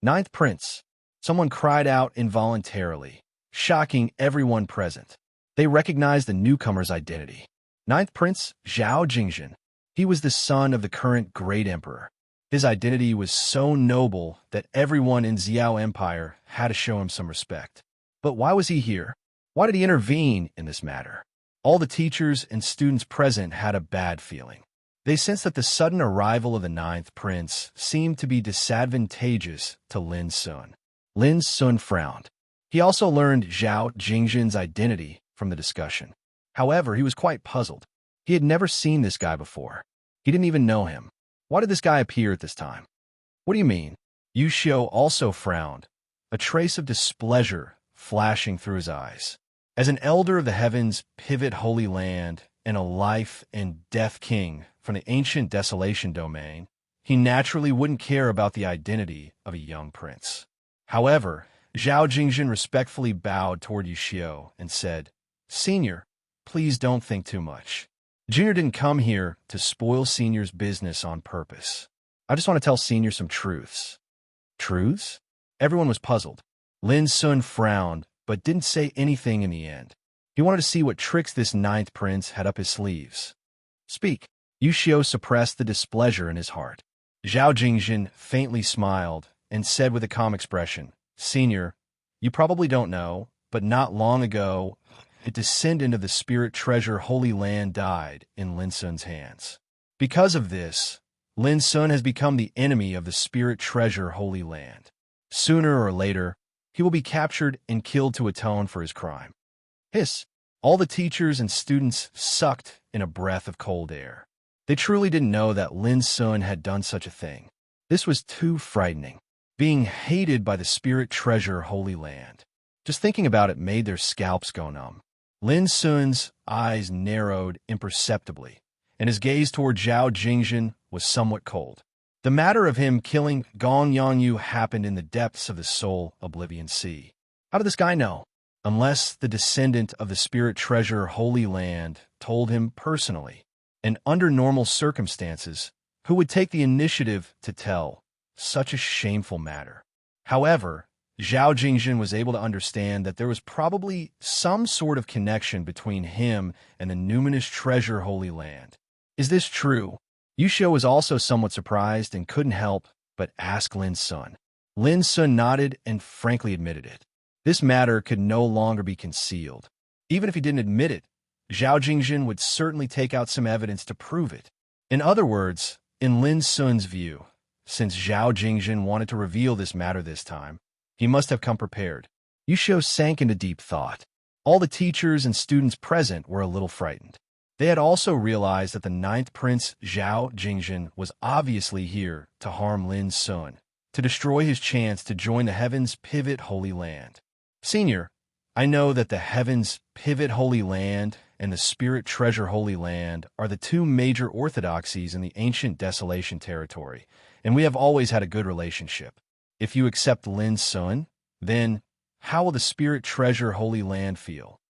"Ninth Prince," someone cried out involuntarily, shocking everyone present. They recognized the newcomer's identity. Ninth Prince Zhao Jingzhen. He was the son of the current great emperor. His identity was so noble that everyone in Xiao Empire had to show him some respect. But why was he here? Why did he intervene in this matter? All the teachers and students present had a bad feeling. They sensed that the sudden arrival of the ninth prince seemed to be disadvantageous to Lin Sun. Lin Sun frowned. He also learned Zhao Jingzhen's identity from the discussion. However, he was quite puzzled. He had never seen this guy before. He didn't even know him. Why did this guy appear at this time? "What do you mean?" Yushio also frowned, a trace of displeasure flashing through his eyes. As an elder of the heavens' pivot holy land and a life and death king from the ancient desolation domain, he naturally wouldn't care about the identity of a young prince. However, Zhao Jingzhen respectfully bowed toward Yushio and said, "Senior, please don't think too much. Junior didn't come here to spoil Senior's business on purpose. I just want to tell Senior some truths." "Truths?" Everyone was puzzled. Lin Sun frowned, but didn't say anything in the end. He wanted to see what tricks this ninth prince had up his sleeves. "Speak." Yushio suppressed the displeasure in his heart. Zhao Jingzhen faintly smiled and said with a calm expression, "Senior, you probably don't know, but not long ago, a descendant of the spirit treasure Holy Land died in Lin Sun's hands. Because of this, Lin Sun has become the enemy of the spirit treasure Holy Land. Sooner or later, he will be captured and killed to atone for his crime." Hiss! All the teachers and students sucked in a breath of cold air. They truly didn't know that Lin Sun had done such a thing. This was too frightening. Being hated by the spirit treasure Holy Land. Just thinking about it made their scalps go numb. Lin Sun's eyes narrowed imperceptibly, and his gaze toward Zhao Jingzhen was somewhat cold. The matter of him killing Gong Yongyu happened in the depths of the Soul Oblivion Sea. How did this guy know? Unless the descendant of the spirit treasure Holy Land told him personally. And under normal circumstances, who would take the initiative to tell such a shameful matter. However, Zhao Jingzhen was able to understand that there was probably some sort of connection between him and the numinous treasure Holy Land. Is this true? Yu Xiu was also somewhat surprised and couldn't help but ask Lin Sun. Lin Sun nodded and frankly admitted it. This matter could no longer be concealed. Even if he didn't admit it, Zhao Jingzhen would certainly take out some evidence to prove it. In other words, in Lin Sun's view, since Zhao Jingzhen wanted to reveal this matter this time, he must have come prepared. Yu Xiu sank into deep thought. All the teachers and students present were a little frightened. They had also realized that the ninth prince, Zhao Jingzhen, was obviously here to harm Lin Sun, to destroy his chance to join the Heaven's Pivot Holy Land. Senior, I know that the Heaven's Pivot Holy Land and the Spirit Treasure Holy Land are the two major orthodoxies in the ancient Desolation territory, and we have always had a good relationship. If you accept Lin Sun, then how will the Spirit Treasure Holy Land feel?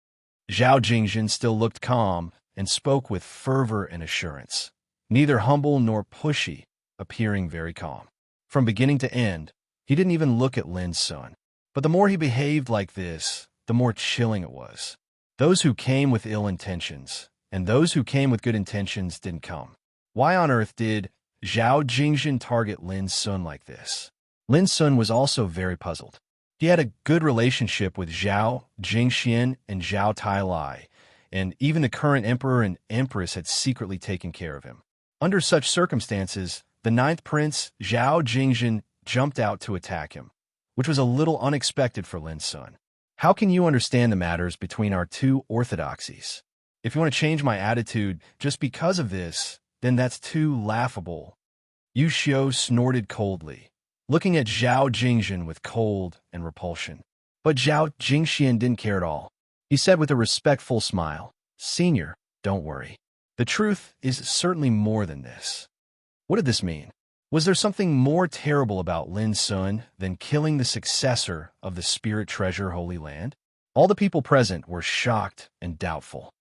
Zhao Jingzhen still looked calm and spoke with fervor and assurance, neither humble nor pushy, appearing very calm. From beginning to end, he didn't even look at Lin Sun. But the more he behaved like this, the more chilling it was. Those who came with ill intentions, and those who came with good intentions didn't come. Why on earth did Zhao Jingzhen target Lin Sun like this? Lin Sun was also very puzzled. He had a good relationship with Zhao Jingxian and Zhao Tailai, and even the current emperor and empress had secretly taken care of him. Under such circumstances, the ninth prince, Zhao Jingzhen, jumped out to attack him, which was a little unexpected for Lin Sun. How can you understand the matters between our two orthodoxies? If you want to change my attitude just because of this, then that's too laughable. Yu Xiu snorted coldly, looking at Zhao Jingzhen with cold and repulsion. But Zhao Jingxian didn't care at all. He said with a respectful smile, Senior, don't worry. The truth is certainly more than this. What did this mean? Was there something more terrible about Lin Sun than killing the successor of the Spirit Treasure Holy Land? All the people present were shocked and doubtful.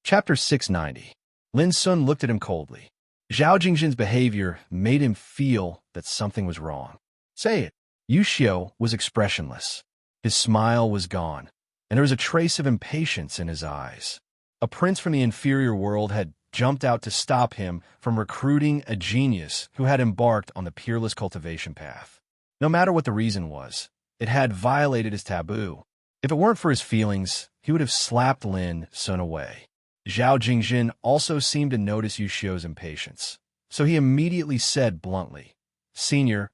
Chapter 690. Lin Sun looked at him coldly. Zhao Jingzhen's behavior made him feel that something was wrong. Say it. Yu Xiu was expressionless. His smile was gone, and there was a trace of impatience in his eyes. A prince from the inferior world had jumped out to stop him from recruiting a genius who had embarked on the peerless cultivation path. No matter what the reason was, it had violated his taboo. If it weren't for his feelings, he would have slapped Lin Sun away. Zhao Jingzhen also seemed to notice Yu Xiu's impatience, so he immediately said bluntly, Senior,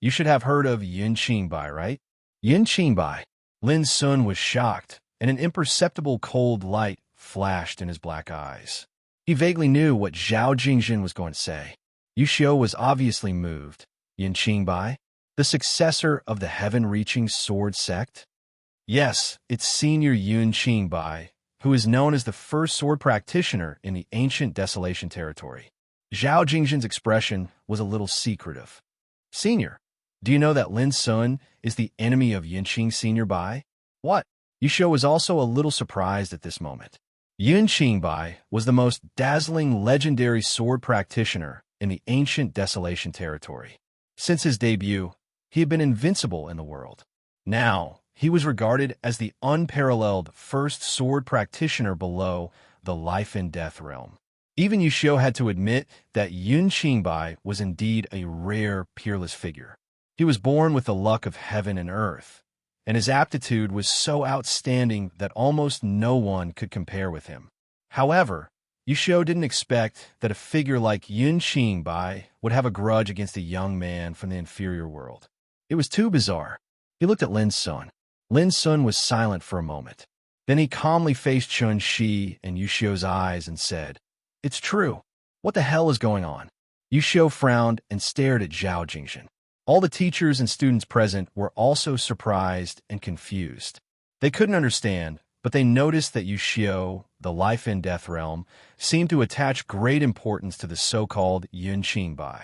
you should have heard of Yun Qingbai, right? Yun Qingbai. Lin Sun was shocked, and an imperceptible cold light flashed in his black eyes. He vaguely knew what Zhao Jingzhen was going to say. Yu Xiu was obviously moved. Yun Qingbai? The successor of the heaven-reaching sword sect? Yes, it's Senior Yun Qingbai, who is known as the first sword practitioner in the ancient Desolation territory. Zhao Jingzhen's expression was a little secretive. Senior, do you know that Lin Sun is the enemy of Yun Qing Senior Bai? What? Yu Xiu was also a little surprised at this moment. Yun Qingbai was the most dazzling legendary sword practitioner in the ancient Desolation territory. Since his debut, he had been invincible in the world. Now, he was regarded as the unparalleled first sword practitioner below the life and death realm. Even Yu Xiu had to admit that Yun Qingbai was indeed a rare, peerless figure. He was born with the luck of heaven and earth, and his aptitude was so outstanding that almost no one could compare with him. However, Yu Xiu didn't expect that a figure like Yun Qingbai would have a grudge against a young man from the inferior world. It was too bizarre. He looked at Lin Sun. Lin Sun was silent for a moment. Then he calmly faced Chun Shi in Yu Xiu's eyes and said, It's true. What the hell is going on? Yu Xiu frowned and stared at Zhao Jingzhen. All the teachers and students present were also surprised and confused. They couldn't understand, but they noticed that Yu Xiu, the life and death realm, seemed to attach great importance to the so-called Yun Qingbai.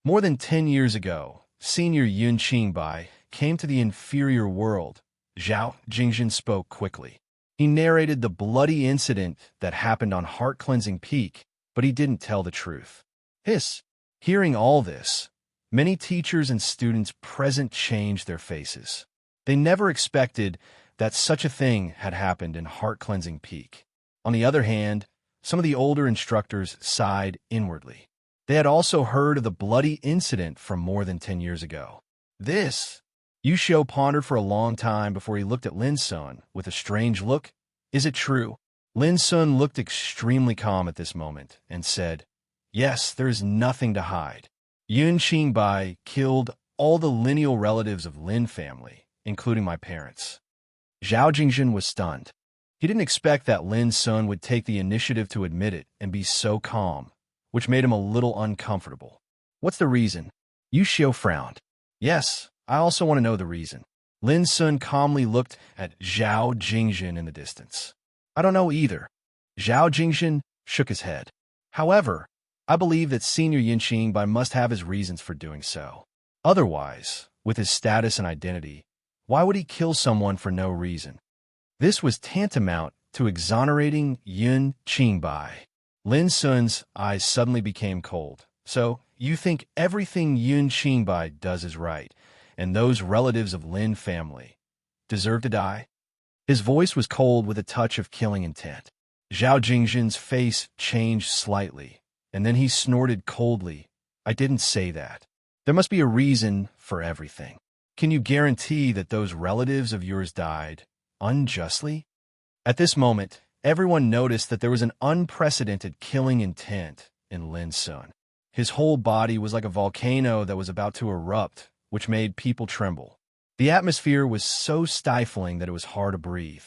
More than 10 years ago, Senior Yun Qingbai came to the inferior world. Zhao Jingzhen spoke quickly. He narrated the bloody incident that happened on Heart Cleansing Peak, but he didn't tell the truth. Hiss! Hearing all this, many teachers and students present changed their faces. They never expected that such a thing had happened in heart-cleansing Peak. On the other hand, some of the older instructors sighed inwardly. They had also heard of the bloody incident from more than 10 years ago. This, Yushio pondered for a long time before he looked at Lin Sun with a strange look. Is it true? Lin Sun looked extremely calm at this moment and said, yes, there is nothing to hide. Yun Qingbai killed all the lineal relatives of Lin family, including my parents. Zhao Jingjin was stunned. He didn't expect that Lin Sun would take the initiative to admit it and be so calm, which made him a little uncomfortable. What's the reason? Yushio frowned. Yes, I also want to know the reason. Lin Sun calmly looked at Zhao Jingjin in the distance. I don't know either. Zhao Jingjin shook his head. However, I believe that Senior Yin Qingbai must have his reasons for doing so. Otherwise, with his status and identity, why would he kill someone for no reason? This was tantamount to exonerating Yun Qingbai. Lin Sun's eyes suddenly became cold. So, you think everything Yun Qingbai does is right, and those relatives of Lin family deserve to die? His voice was cold with a touch of killing intent. Zhao Jingjin's face changed slightly, and then he snorted coldly. I didn't say that. There must be a reason for everything. Can you guarantee that those relatives of yours died unjustly? At this moment, everyone noticed that there was an unprecedented killing intent in Lin Sun. His whole body was like a volcano that was about to erupt, which made people tremble. The atmosphere was so stifling that it was hard to breathe.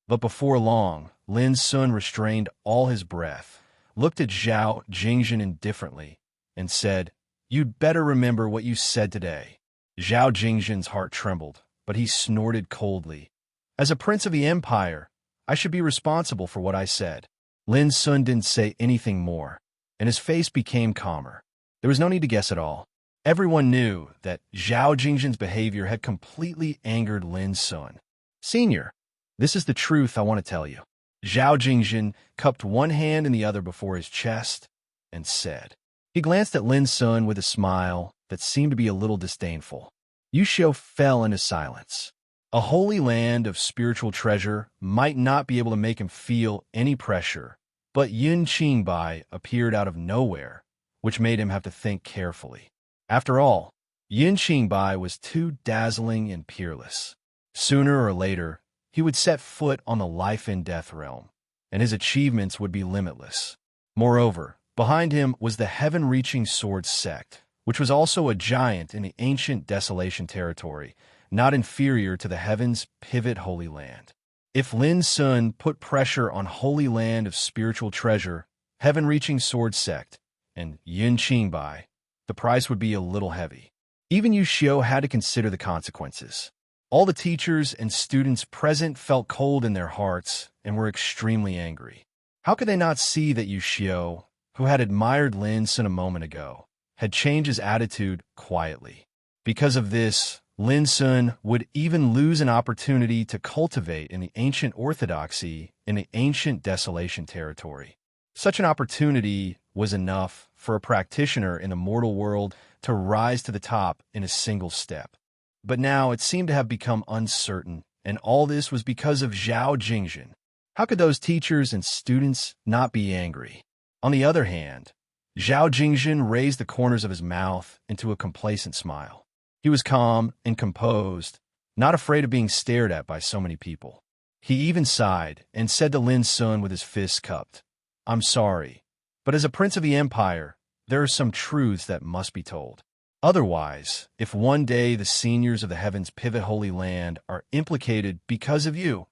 But before long, Lin Sun restrained all his breath, looked at Zhao Jingjin indifferently, and said, You'd better remember what you said today. Zhao Jingjin's heart trembled, but he snorted coldly. As a prince of the empire, I should be responsible for what I said. Lin Sun didn't say anything more, and his face became calmer. There was no need to guess at all. Everyone knew that Zhao Jingjin's behavior had completely angered Lin Sun. Senior, this is the truth I want to tell you. Zhao Jingjin cupped one hand in the other before his chest and said. He glanced at Lin Sun with a smile that seemed to be a little disdainful. Yushio fell into silence. A holy land of spiritual treasure might not be able to make him feel any pressure, but Yun Qingbai appeared out of nowhere, which made him have to think carefully. After all, Yun Qingbai was too dazzling and peerless. Sooner or later, he would set foot on the life-and-death realm, and his achievements would be limitless. Moreover, behind him was the heaven-reaching sword sect, which was also a giant in the ancient Desolation territory, not inferior to the heavens' pivot Holy Land. If Lin Sun put pressure on Holy Land of spiritual treasure, heaven-reaching sword sect, and Yun Qingbai, the price would be a little heavy. Even Yushio had to consider the consequences. All the teachers and students present felt cold in their hearts and were extremely angry. How could they not see that Yushio, who had admired Lin Sun a moment ago, had changed his attitude quietly? Because of this, Lin Sun would even lose an opportunity to cultivate in the ancient orthodoxy in the ancient Desolation territory. Such an opportunity was enough for a practitioner in the mortal world to rise to the top in a single step. But now it seemed to have become uncertain, and all this was because of Zhao Jingjin. How could those teachers and students not be angry? On the other hand, Zhao Jingjin raised the corners of his mouth into a complacent smile. He was calm and composed, not afraid of being stared at by so many people. He even sighed and said to Lin Sun with his fists cupped, I'm sorry, but as a prince of the empire, there are some truths that must be told. Otherwise, if one day the seniors of the heavens pivot Holy Land are implicated because of you,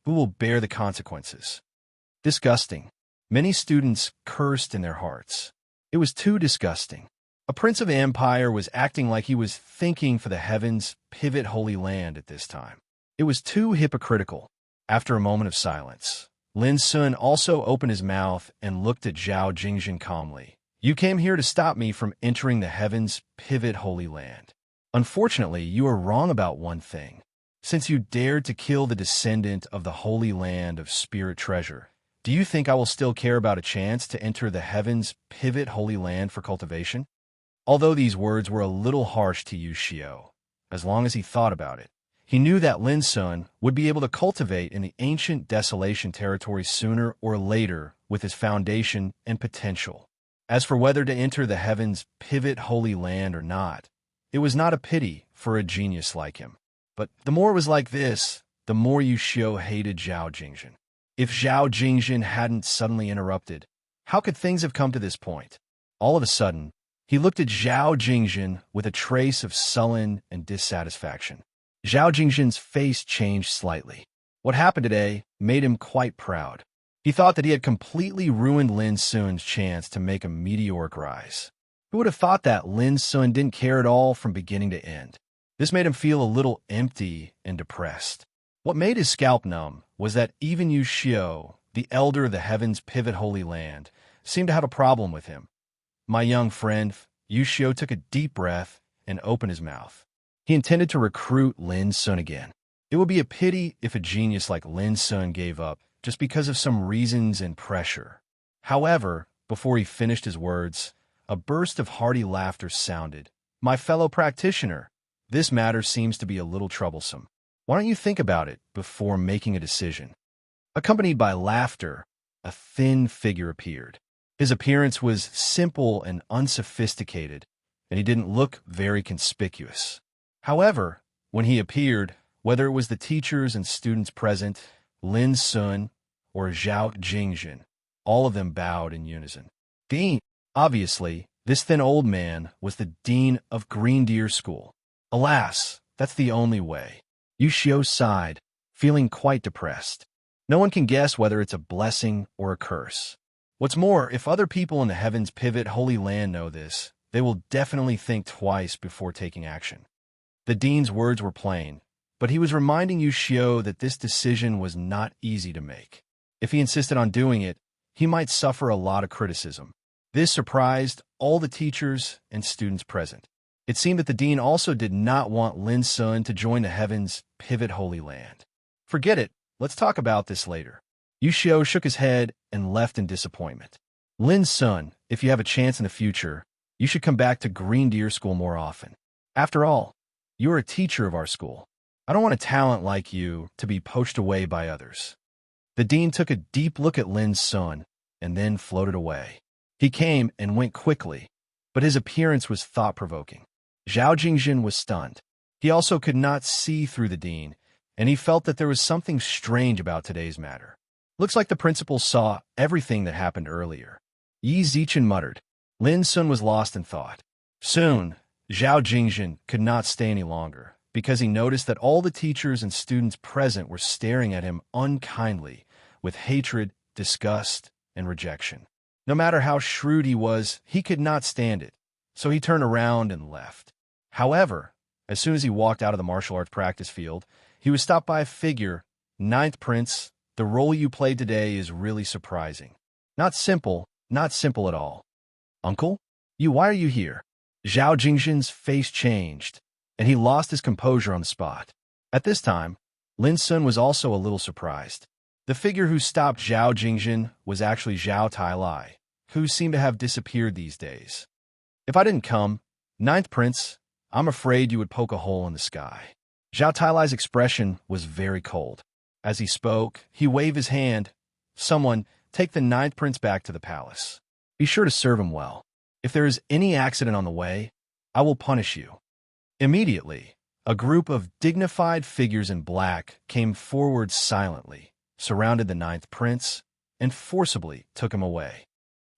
who will bear the consequences? Disgusting. Many students cursed in their hearts. It was too disgusting. A prince of the empire was acting like he was thinking for the heavens pivot Holy Land at this time. It was too hypocritical. After a moment of silence, Lin Sun also opened his mouth and looked at Zhao Jingjin calmly. You came here to stop me from entering the heavens pivot Holy Land. Unfortunately, you are wrong about one thing. Since you dared to kill the descendant of the Holy Land of spirit treasure, do you think I will still care about a chance to enter the heavens pivot Holy Land for cultivation? Although these words were a little harsh to Yu Xiao, as long as he thought about it, he knew that Lin Sun would be able to cultivate in the ancient desolation territory sooner or later with his foundation and potential. As for whether to enter the heavens' pivot holy land or not, it was not a pity for a genius like him. But the more it was like this, the more Yu Xiao hated Zhao Jingjin. If Zhao Jingjin hadn't suddenly interrupted, how could things have come to this point? All of a sudden, he looked at Zhao Jingjin with a trace of sullen and dissatisfaction. Zhao Jingjin's face changed slightly. What happened today made him quite proud. He thought that he had completely ruined Lin Sun's chance to make a meteoric rise. Who would have thought that Lin Sun didn't care at all from beginning to end? This made him feel a little empty and depressed. What made his scalp numb was that even Yu Xiao, the elder of the heavens' pivot holy land, seemed to have a problem with him. My young friend, Yu Xiao took a deep breath and opened his mouth. He intended to recruit Lin Sun again. It would be a pity if a genius like Lin Sun gave up just because of some reasons and pressure. However, before he finished his words, a burst of hearty laughter sounded. My fellow practitioner, this matter seems to be a little troublesome. Why don't you think about it before making a decision? Accompanied by laughter, a thin figure appeared. His appearance was simple and unsophisticated, and he didn't look very conspicuous. However, when he appeared, whether it was the teachers and students present, Lin Sun, or Zhao Jingjin, all of them bowed in unison. Dean, obviously, this thin old man was the dean of Green Deer School. Alas, that's the only way. Yu Xiao sighed, feeling quite depressed. No one can guess whether it's a blessing or a curse. What's more, if other people in the heavens pivot holy land know this, they will definitely think twice before taking action. The dean's words were plain, but he was reminding Yu Xiao that this decision was not easy to make. If he insisted on doing it, he might suffer a lot of criticism. This surprised all the teachers and students present. It seemed that the dean also did not want Lin Sun to join the heavens' pivot holy land. Forget it, let's talk about this later. Yu Xiao shook his head and left in disappointment. Lin Sun, if you have a chance in the future, you should come back to Green Deer School more often. After all, you are a teacher of our school. I don't want a talent like you to be poached away by others. The dean took a deep look at Lin Sun and then floated away. He came and went quickly, but his appearance was thought-provoking. Zhao Jingjin was stunned. He also could not see through the dean, and he felt that there was something strange about today's matter. Looks like the principal saw everything that happened earlier. Yi Zichen muttered. Lin Sun was lost in thought. Soon, Zhao Jingjin could not stay any longer, because he noticed that all the teachers and students present were staring at him unkindly, with hatred, disgust, and rejection. No matter how shrewd he was, he could not stand it, so he turned around and left. However, as soon as he walked out of the martial arts practice field, he was stopped by a figure. Ninth Prince, the role you played today is really surprising. Not simple at all. Uncle? Why are you here? Zhao Jingjin's face changed, and he lost his composure on the spot. At this time, Lin Sun was also a little surprised. The figure who stopped Zhao Jingjin was actually Zhao Tailai, who seemed to have disappeared these days. If I didn't come, Ninth Prince, I'm afraid you would poke a hole in the sky. Zhao Tailai's expression was very cold. As he spoke, he waved his hand. Someone, take the Ninth Prince back to the palace. Be sure to serve him well. If there is any accident on the way, I will punish you. Immediately, a group of dignified figures in black came forward silently, surrounded the Ninth Prince, and forcibly took him away.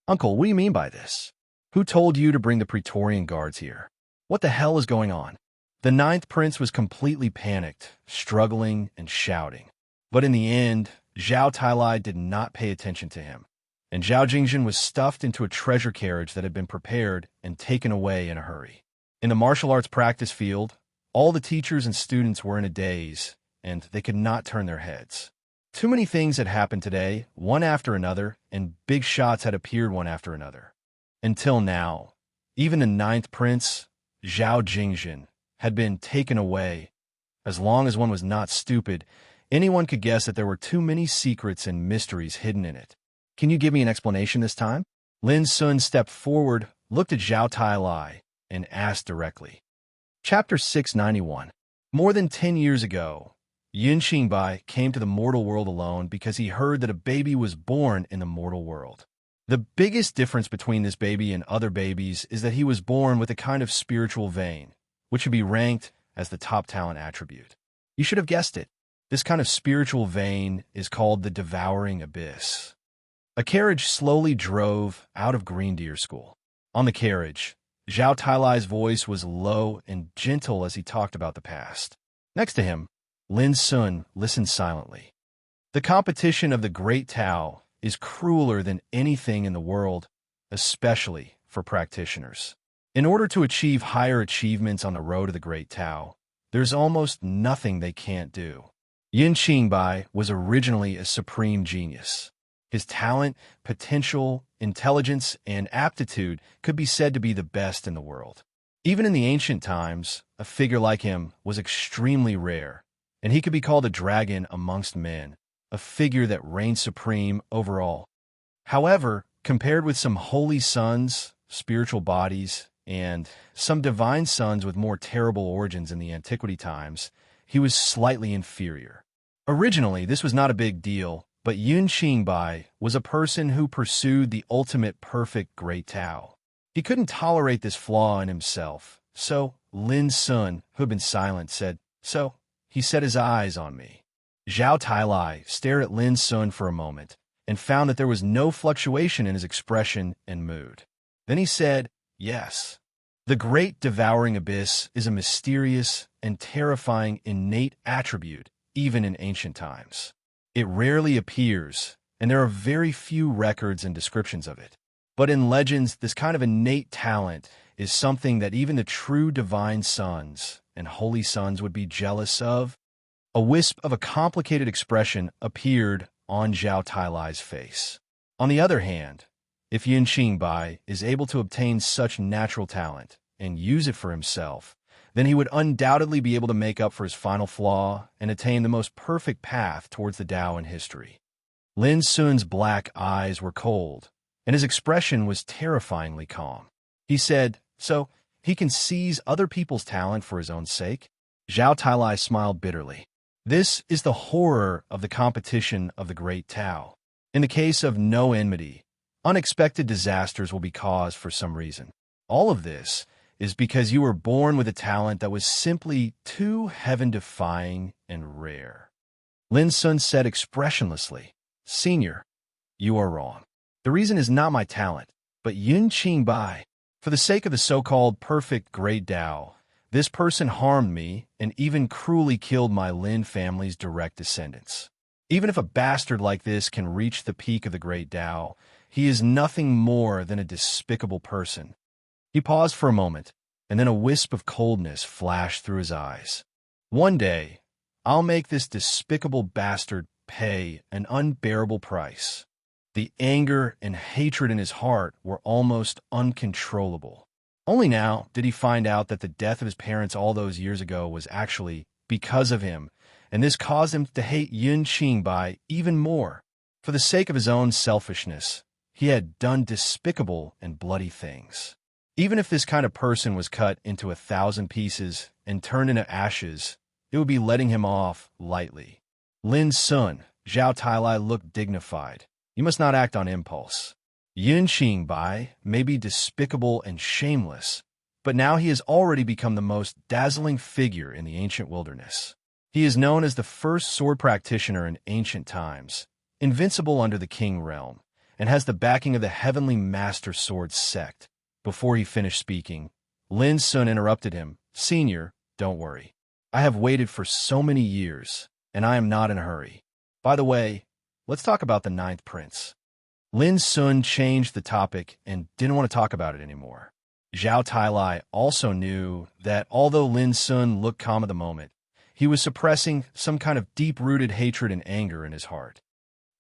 Uncle, what do you mean by this? Who told you to bring the Praetorian Guards here? What the hell is going on? The Ninth Prince was completely panicked, struggling and shouting. But in the end, Zhao Tailai did not pay attention to him, and Zhao Jingjin was stuffed into a treasure carriage that had been prepared and taken away in a hurry. In the martial arts practice field, all the teachers and students were in a daze, and they could not turn their heads. Too many things had happened today, one after another, and big shots had appeared one after another. Until now, even the Ninth Prince, Zhao Jingjin, had been taken away. As long as one was not stupid, anyone could guess that there were too many secrets and mysteries hidden in it. Can you give me an explanation this time? Lin Sun stepped forward, looked at Zhao Tailai, and asked directly. Chapter 691. More than 10 years ago, Yun Xingbai came to the mortal world alone because he heard that a baby was born in the mortal world. The biggest difference between this baby and other babies is that he was born with a kind of spiritual vein, which should be ranked as the top talent attribute. You should have guessed it. This kind of spiritual vein is called the devouring abyss. A carriage slowly drove out of Green Deer School. On the carriage, Zhao Tailai's voice was low and gentle as he talked about the past. Next to him, Lin Sun listened silently. The competition of the Great Tao is crueler than anything in the world, especially for practitioners. In order to achieve higher achievements on the road to the Great Tao, there's almost nothing they can't do. Yin Qingbai was originally a supreme genius. His talent, potential, intelligence, and aptitude could be said to be the best in the world. Even in the ancient times, a figure like him was extremely rare, and he could be called a dragon amongst men, a figure that reigned supreme over all. However, compared with some holy sons, spiritual bodies, and some divine sons with more terrible origins in the antiquity times, he was slightly inferior. Originally, this was not a big deal, but Yun Qingbai was a person who pursued the ultimate perfect Great Tao. He couldn't tolerate this flaw in himself, so Lin Sun, who had been silent, said, "So, he set his eyes on me." Zhao Tailai stared at Lin Sun for a moment and found that there was no fluctuation in his expression and mood. Then he said, "Yes. The great devouring abyss is a mysterious and terrifying innate attribute even in ancient times. It rarely appears, and there are very few records and descriptions of it. But in legends, this kind of innate talent is something that even the true divine sons and holy sons would be jealous of." A wisp of a complicated expression appeared on Zhao Tailai's face. On the other hand, if Yin Qingbai is able to obtain such natural talent and use it for himself, then he would undoubtedly be able to make up for his final flaw and attain the most perfect path towards the Tao in history. Lin Sun's black eyes were cold, and his expression was terrifyingly calm. He said, "So, he can seize other people's talent for his own sake?" Zhao Tailai smiled bitterly. This is the horror of the competition of the Great Tao. In the case of no enmity, unexpected disasters will be caused for some reason. All of this is because you were born with a talent that was simply too heaven-defying and rare. Lin Sun said expressionlessly, "Senior, you are wrong. The reason is not my talent, but Yun Qingbai. For the sake of the so-called perfect Great Tao, this person harmed me and even cruelly killed my Lin family's direct descendants. Even if a bastard like this can reach the peak of the Great Tao, he is nothing more than a despicable person." He paused for a moment, and then a wisp of coldness flashed through his eyes. "One day, I'll make this despicable bastard pay an unbearable price." The anger and hatred in his heart were almost uncontrollable. Only now did he find out that the death of his parents all those years ago was actually because of him, and this caused him to hate Yun Qingbai even more. For the sake of his own selfishness, he had done despicable and bloody things. Even if this kind of person was cut into 1,000 pieces and turned into ashes, it would be letting him off lightly. Lin Sun, Zhao Tailai looked dignified. "You must not act on impulse. Yun Qingbai may be despicable and shameless, but now he has already become the most dazzling figure in the ancient wilderness. He is known as the first sword practitioner in ancient times, invincible under the King realm, and has the backing of the heavenly master sword sect." Before he finished speaking, Lin Sun interrupted him, "Senior, don't worry. I have waited for so many years, and I am not in a hurry. By the way, let's talk about the ninth prince." Lin Sun changed the topic and didn't want to talk about it anymore. Zhao Tailai also knew that although Lin Sun looked calm at the moment, he was suppressing some kind of deep-rooted hatred and anger in his heart.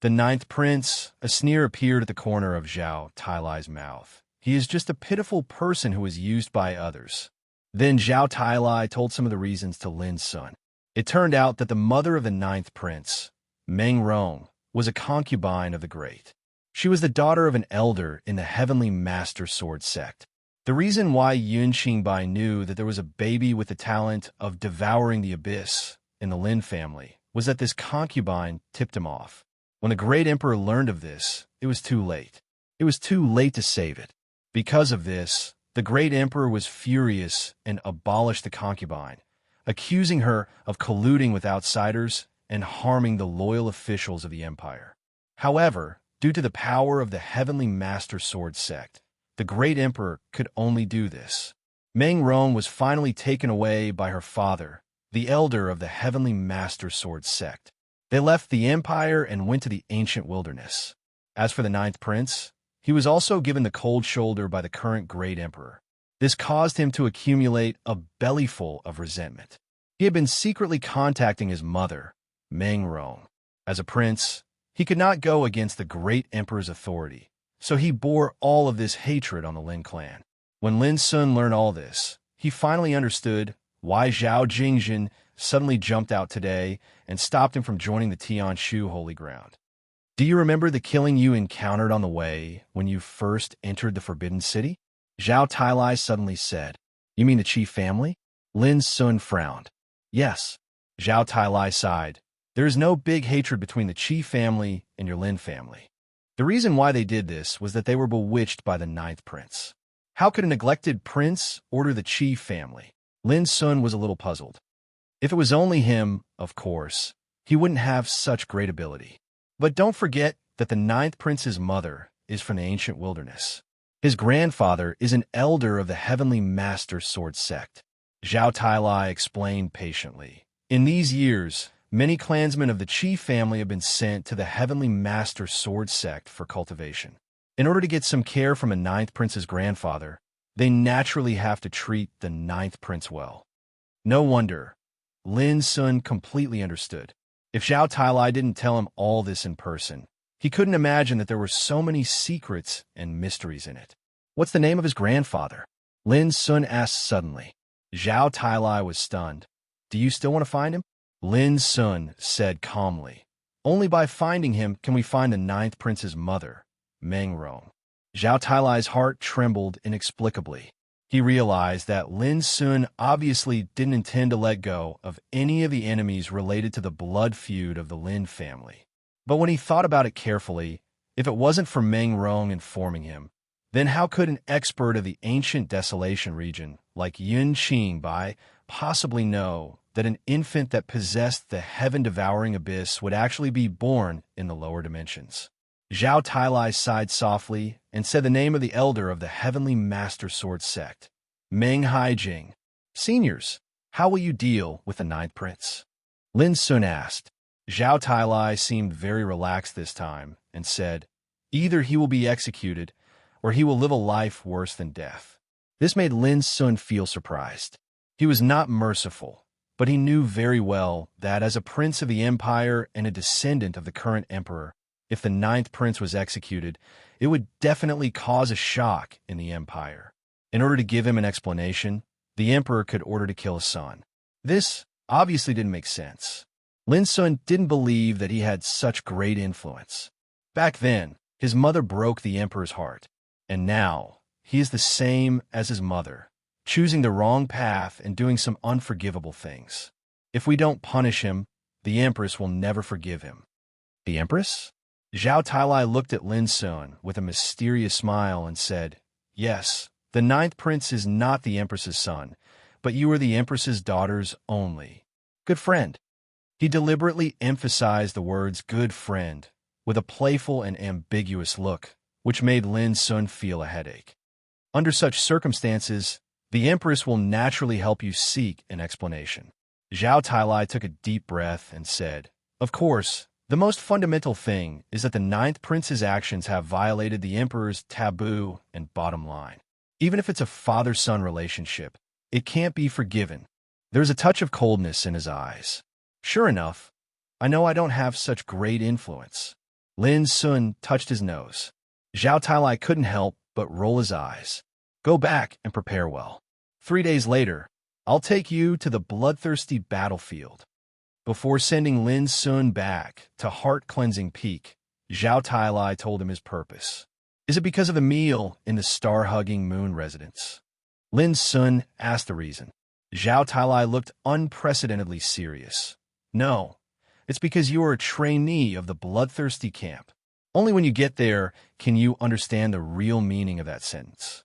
"The ninth prince," a sneer appeared at the corner of Zhao Tailai's mouth. "He is just a pitiful person who is used by others." Then Zhao Tailai told some of the reasons to Lin Sun. It turned out that the mother of the ninth prince, Meng Rong, was a concubine of the great. She was the daughter of an elder in the heavenly master sword sect. The reason why Yun Qingbai knew that there was a baby with the talent of devouring the abyss in the Lin family was that this concubine tipped him off. When the great emperor learned of this, it was too late. It was too late to save it. Because of this, the great emperor was furious and abolished the concubine, accusing her of colluding with outsiders and harming the loyal officials of the empire. However, due to the power of the Heavenly Master Sword sect, the great emperor could only do this. Meng Rong was finally taken away by her father, the elder of the Heavenly Master Sword sect. They left the empire and went to the ancient wilderness. As for the ninth prince, he was also given the cold shoulder by the current great emperor. This caused him to accumulate a bellyful of resentment. He had been secretly contacting his mother, Meng Rong. As a prince, he could not go against the great emperor's authority, so he bore all of this hatred on the Lin clan. When Lin Sun learned all this, he finally understood why Zhao Jingjin suddenly jumped out today and stopped him from joining the Tianshu Holy Ground. Do you remember the killing you encountered on the way when you first entered the Forbidden City? Zhao Tailai suddenly said. You mean the chief family? Lin Sun frowned. Yes. Zhao Tailai sighed. There is no big hatred between the chief family and your Lin family. The reason why they did this was that they were bewitched by the ninth prince. How could a neglected prince order the chief family? Lin Sun was a little puzzled. If it was only him, of course, he wouldn't have such great ability. But don't forget that the ninth prince's mother is from the ancient wilderness. His grandfather is an elder of the Heavenly Master Sword sect. Zhao Tailai explained patiently. In these years, many clansmen of the chief family have been sent to the Heavenly Master Sword sect for cultivation. In order to get some care from a ninth prince's grandfather, they naturally have to treat the ninth prince well. No wonder. Lin Sun completely understood. If Zhao Tailai didn't tell him all this in person, he couldn't imagine that there were so many secrets and mysteries in it. What's the name of his grandfather? Lin Sun asked suddenly. Zhao Tailai was stunned. Do you still want to find him? Lin Sun said calmly. Only by finding him can we find the ninth prince's mother, Meng Rong. Zhao Tailai's heart trembled inexplicably. He realized that Lin Sun obviously didn't intend to let go of any of the enemies related to the blood feud of the Lin family. But when he thought about it carefully, if it wasn't for Meng Rong informing him, then how could an expert of the ancient desolation region like Yun Qingbai possibly know that an infant that possessed the heaven-devouring abyss would actually be born in the lower dimensions? Zhao Tailai sighed softly and said the name of the elder of the Heavenly Master Sword sect, Meng Haijing. Seniors, how will you deal with the ninth prince? Lin Sun asked. Zhao Tailai seemed very relaxed this time and said, either he will be executed or he will live a life worse than death. This made Lin Sun feel surprised. He was not merciful, but he knew very well that as a prince of the empire and a descendant of the current emperor, if the ninth prince was executed, it would definitely cause a shock in the empire. In order to give him an explanation, the emperor could order to kill his son. This obviously didn't make sense. Lin Sun didn't believe that he had such great influence. Back then, his mother broke the emperor's heart, and now he is the same as his mother, choosing the wrong path and doing some unforgivable things. If we don't punish him, the empress will never forgive him. The empress? Zhao Tailai looked at Lin Sun with a mysterious smile and said, yes, the ninth prince is not the empress's son, but you are the empress's daughter's only good friend. He deliberately emphasized the words good friend with a playful and ambiguous look, which made Lin Sun feel a headache. Under such circumstances, the empress will naturally help you seek an explanation. Zhao Tailai took a deep breath and said, of course, the most fundamental thing is that the ninth prince's actions have violated the emperor's taboo and bottom line. Even if it's a father-son relationship, it can't be forgiven. There's a touch of coldness in his eyes. Sure enough, I know I don't have such great influence. Lin Sun touched his nose. Zhao Tailai couldn't help but roll his eyes. Go back and prepare well. 3 days later, I'll take you to the bloodthirsty battlefield. Before sending Lin Sun back to Heart Cleansing Peak, Zhao Tailai told him his purpose. Is it because of the meal in the star-hugging moon residence? Lin Sun asked the reason. Zhao Tailai looked unprecedentedly serious. No, it's because you are a trainee of the bloodthirsty camp. Only when you get there can you understand the real meaning of that sentence.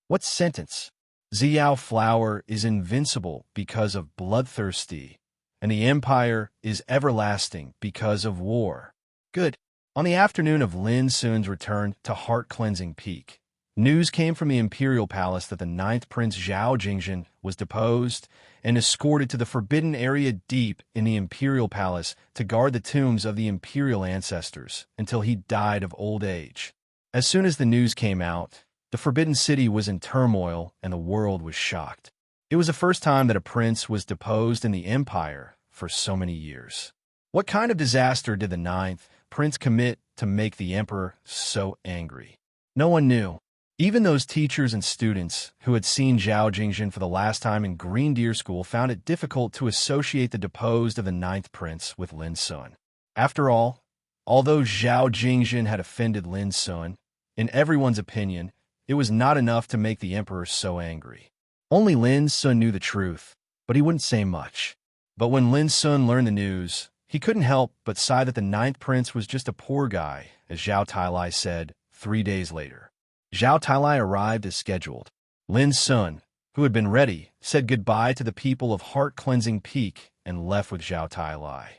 What sentence? Xiao flower is invincible because of bloodthirsty, and the empire is everlasting because of war. Good. On the afternoon of Lin Sun's return to heart-cleansing peak, news came from the imperial palace that the ninth prince Zhao Jingjin was deposed and escorted to the forbidden area deep in the imperial palace to guard the tombs of the imperial ancestors until he died of old age. As soon as the news came out, the Forbidden City was in turmoil and the world was shocked. It was the first time that a prince was deposed in the empire for so many years. What kind of disaster did the ninth prince commit to make the emperor so angry? No one knew. Even those teachers and students who had seen Zhao Jingjin for the last time in Green Deer School found it difficult to associate the deposed of the ninth prince with Lin Sun. After all, although Zhao Jingjin had offended Lin Sun, in everyone's opinion, it was not enough to make the emperor so angry. Only Lin Sun knew the truth, but he wouldn't say much. But when Lin Sun learned the news, he couldn't help but sigh that the ninth prince was just a poor guy, as Zhao Tailai said 3 days later. Zhao Tailai arrived as scheduled. Lin Sun, who had been ready, said goodbye to the people of Heart-Cleansing Peak and left with Zhao Tailai.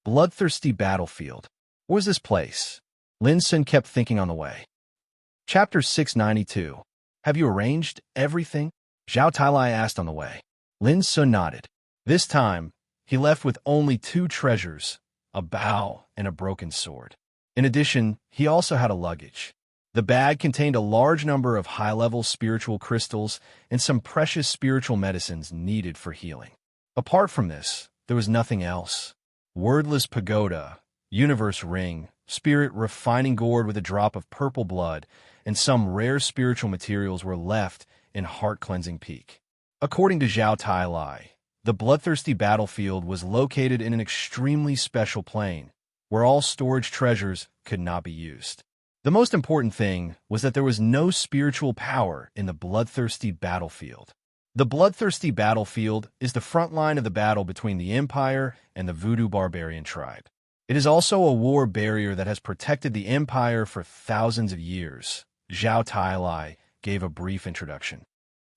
Bloodthirsty battlefield. What was this place? Lin Sun kept thinking on the way. Chapter 692. Have you arranged everything? Zhao Tailai asked on the way. Lin Sun nodded. This time, he left with only 2 treasures, a bow and a broken sword. In addition, he also had a luggage. The bag contained a large number of high-level spiritual crystals and some precious spiritual medicines needed for healing. Apart from this, there was nothing else. Wordless pagoda, universe ring, spirit refining gourd with a drop of purple blood, and some rare spiritual materials were left in Heart-Cleansing Peak. According to Zhao Tailai, the bloodthirsty battlefield was located in an extremely special plane, where all storage treasures could not be used. The most important thing was that there was no spiritual power in the bloodthirsty battlefield. The bloodthirsty battlefield is the front line of the battle between the Empire and the Voodoo barbarian tribe. It is also a war barrier that has protected the Empire for thousands of years. Zhao Tailai gave a brief introduction.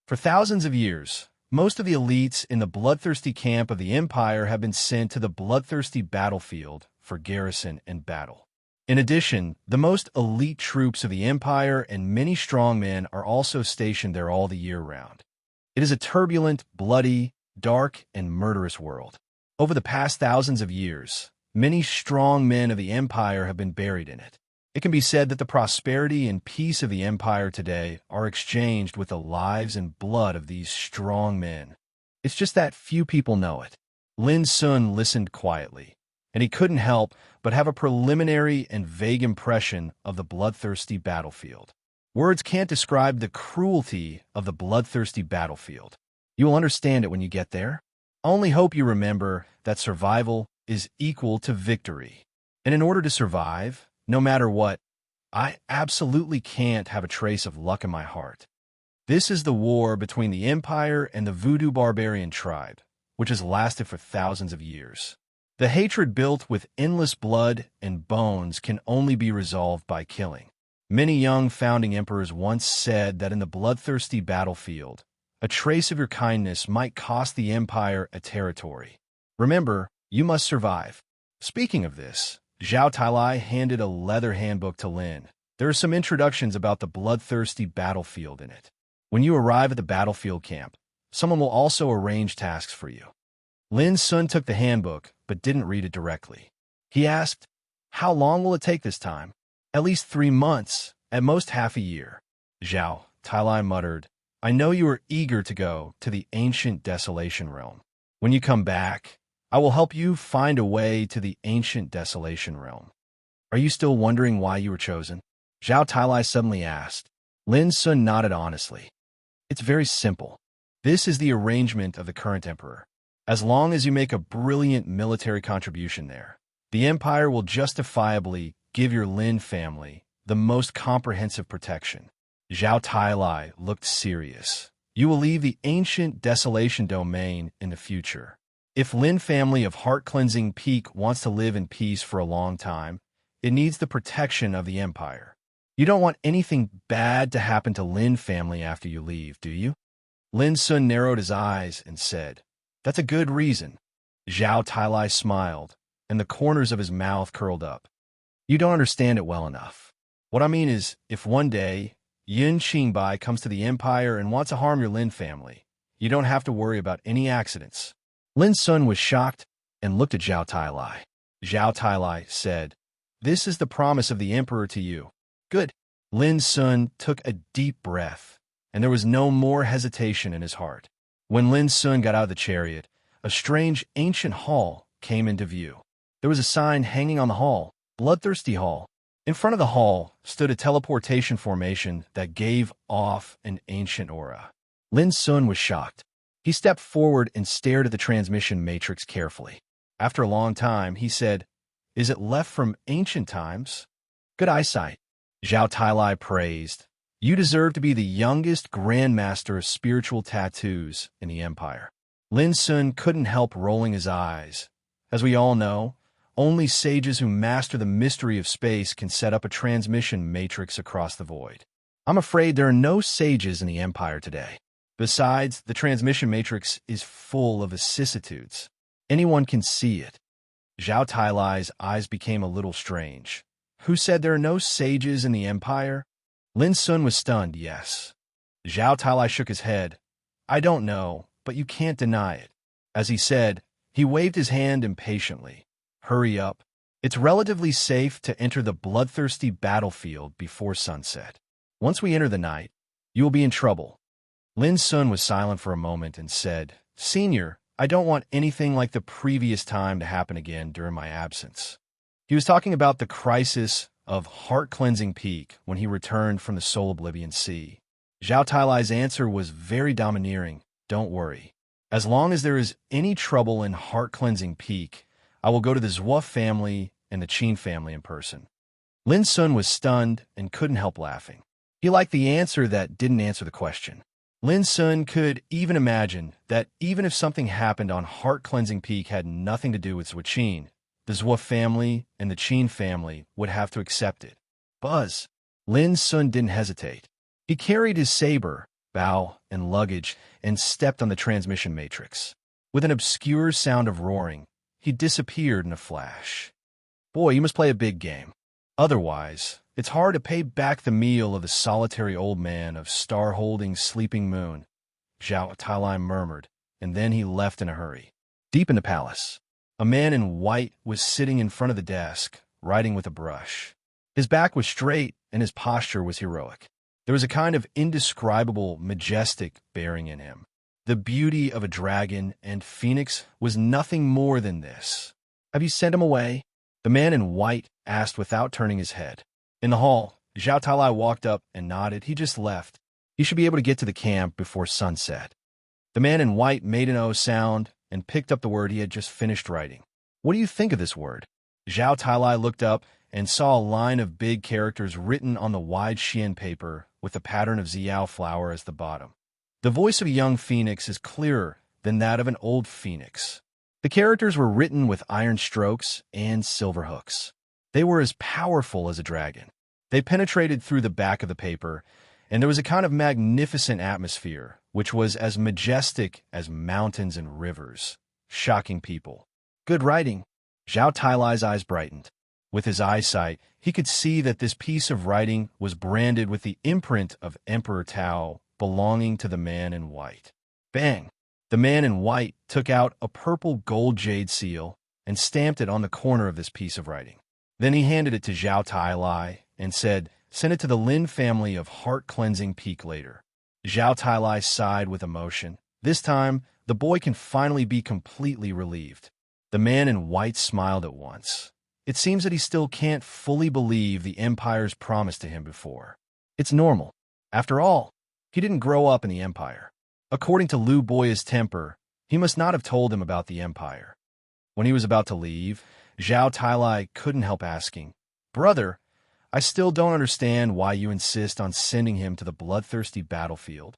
For thousands of years, most of the elites in the bloodthirsty camp of the Empire have been sent to the bloodthirsty battlefield for garrison and battle. In addition, the most elite troops of the Empire and many strong men are also stationed there all the year round. It is a turbulent, bloody, dark, and murderous world. Over the past thousands of years, many strong men of the Empire have been buried in it. It can be said that the prosperity and peace of the Empire today are exchanged with the lives and blood of these strong men. It's just that few people know it. Lin Sun listened quietly, and he couldn't help but have a preliminary and vague impression of the bloodthirsty battlefield. Words can't describe the cruelty of the bloodthirsty battlefield. You will understand it when you get there. I only hope you remember that survival is equal to victory. And in order to survive, no matter what, I absolutely can't have a trace of luck in my heart. This is the war between the Empire and the Voodoo barbarian tribe, which has lasted for thousands of years. The hatred built with endless blood and bones can only be resolved by killing. Many young founding emperors once said that in the bloodthirsty battlefield, a trace of your kindness might cost the Empire a territory. Remember, you must survive. Speaking of this, Zhao Tailai handed a leather handbook to Lin. There are some introductions about the bloodthirsty battlefield in it. When you arrive at the battlefield camp, someone will also arrange tasks for you. Lin Sun took the handbook, but didn't read it directly. He asked, "How long will it take this time?" "At least 3 months, at most half a year." Zhao Tailai muttered, "I know you are eager to go to the ancient desolation realm. When you come back, I will help you find a way to the ancient desolation realm." "Are you still wondering why you were chosen?" Zhao Tailai suddenly asked. Lin Sun nodded honestly. "It's very simple. This is the arrangement of the current emperor. As long as you make a brilliant military contribution there, the Empire will justifiably give your Lin family the most comprehensive protection. Zhao Tailai looked serious. You will leave the ancient desolation domain in the future. If Lin family of heart-cleansing peak wants to live in peace for a long time, it needs the protection of the empire. You don't want anything bad to happen to Lin family after you leave, do you? Lin Sun narrowed his eyes and said, "That's a good reason." Zhao Tailai smiled, and the corners of his mouth curled up. "You don't understand it well enough. What I mean is, if one day Yin Qingbai comes to the empire and wants to harm your Lin family, you don't have to worry about any accidents." Lin Sun was shocked and looked at Zhao Tailai. Zhao Tailai said, "This is the promise of the emperor to you." "Good." Lin Sun took a deep breath, and there was no more hesitation in his heart. When Lin Sun got out of the chariot, a strange ancient hall came into view. There was a sign hanging on the hall, Bloodthirsty Hall. In front of the hall stood a teleportation formation that gave off an ancient aura. Lin Sun was shocked. He stepped forward and stared at the transmission matrix carefully. After a long time, he said, "Is it left from ancient times?" "Good eyesight." Zhao Tailai praised. "You deserve to be the youngest grandmaster of spiritual tattoos in the empire." Lin Sun couldn't help rolling his eyes. As we all know, only sages who master the mystery of space can set up a transmission matrix across the void. I'm afraid there are no sages in the empire today. Besides, the transmission matrix is full of vicissitudes. Anyone can see it. Zhao Tailai's eyes became a little strange. Who said there are no sages in the empire? Lin Sun was stunned, yes. Zhao Tailai shook his head. "I don't know, but you can't deny it." As he said, he waved his hand impatiently. "Hurry up. It's relatively safe to enter the bloodthirsty battlefield before sunset. Once we enter the night, you will be in trouble." Lin Sun was silent for a moment and said, "Senior, I don't want anything like the previous time to happen again during my absence." He was talking about the crisis of heart-cleansing peak when he returned from the Soul Oblivion Sea. Zhao Tailai's answer was very domineering. "Don't worry. As long as there is any trouble in heart-cleansing peak, I will go to the Zhuo family and the Qin family in person." Lin Sun was stunned and couldn't help laughing. He liked the answer that didn't answer the question. Lin Sun could even imagine that even if something happened on heart-cleansing peak had nothing to do with Zhuo, the Zhuo family and the Qin family would have to accept it. Buzz. Lin Sun didn't hesitate. He carried his saber, bow, and luggage and stepped on the transmission matrix. With an obscure sound of roaring, he disappeared in a flash. Boy, you must play a big game. Otherwise, it's hard to pay back the meal of the solitary old man of star-holding sleeping moon, Zhao Tailai murmured, and then he left in a hurry. Deep in the palace, a man in white was sitting in front of the desk, writing with a brush. His back was straight and his posture was heroic. There was a kind of indescribable, majestic bearing in him. The beauty of a dragon and phoenix was nothing more than this. "Have you sent him away?" the man in white asked without turning his head. In the hall, Zhao Tailai walked up and nodded. "He just left. He should be able to get to the camp before sunset." The man in white made an O sound and picked up the word he had just finished writing. "What do you think of this word?" Zhao Tailai looked up and saw a line of big characters written on the wide Xian paper with the pattern of Xiao flower as the bottom. The voice of a young phoenix is clearer than that of an old phoenix. The characters were written with iron strokes and silver hooks. They were as powerful as a dragon. They penetrated through the back of the paper, and there was a kind of magnificent atmosphere, which was as majestic as mountains and rivers, shocking people. "Good writing." Zhao Tailai's eyes brightened. With his eyesight, he could see that this piece of writing was branded with the imprint of Emperor Tao belonging to the man in white. Bang! The man in white took out a purple gold jade seal and stamped it on the corner of this piece of writing. Then he handed it to Zhao Tailai and said, "Send it to the Lin family of heart-cleansing peak later." Zhao Tailai sighed with emotion. This time, the boy can finally be completely relieved. The man in white smiled at once. It seems that he still can't fully believe the Empire's promise to him before. It's normal. After all, he didn't grow up in the Empire. According to Lu Boya's temper, he must not have told him about the Empire. When he was about to leave, Zhao Tailai couldn't help asking, "Brother, I still don't understand why you insist on sending him to the bloodthirsty battlefield.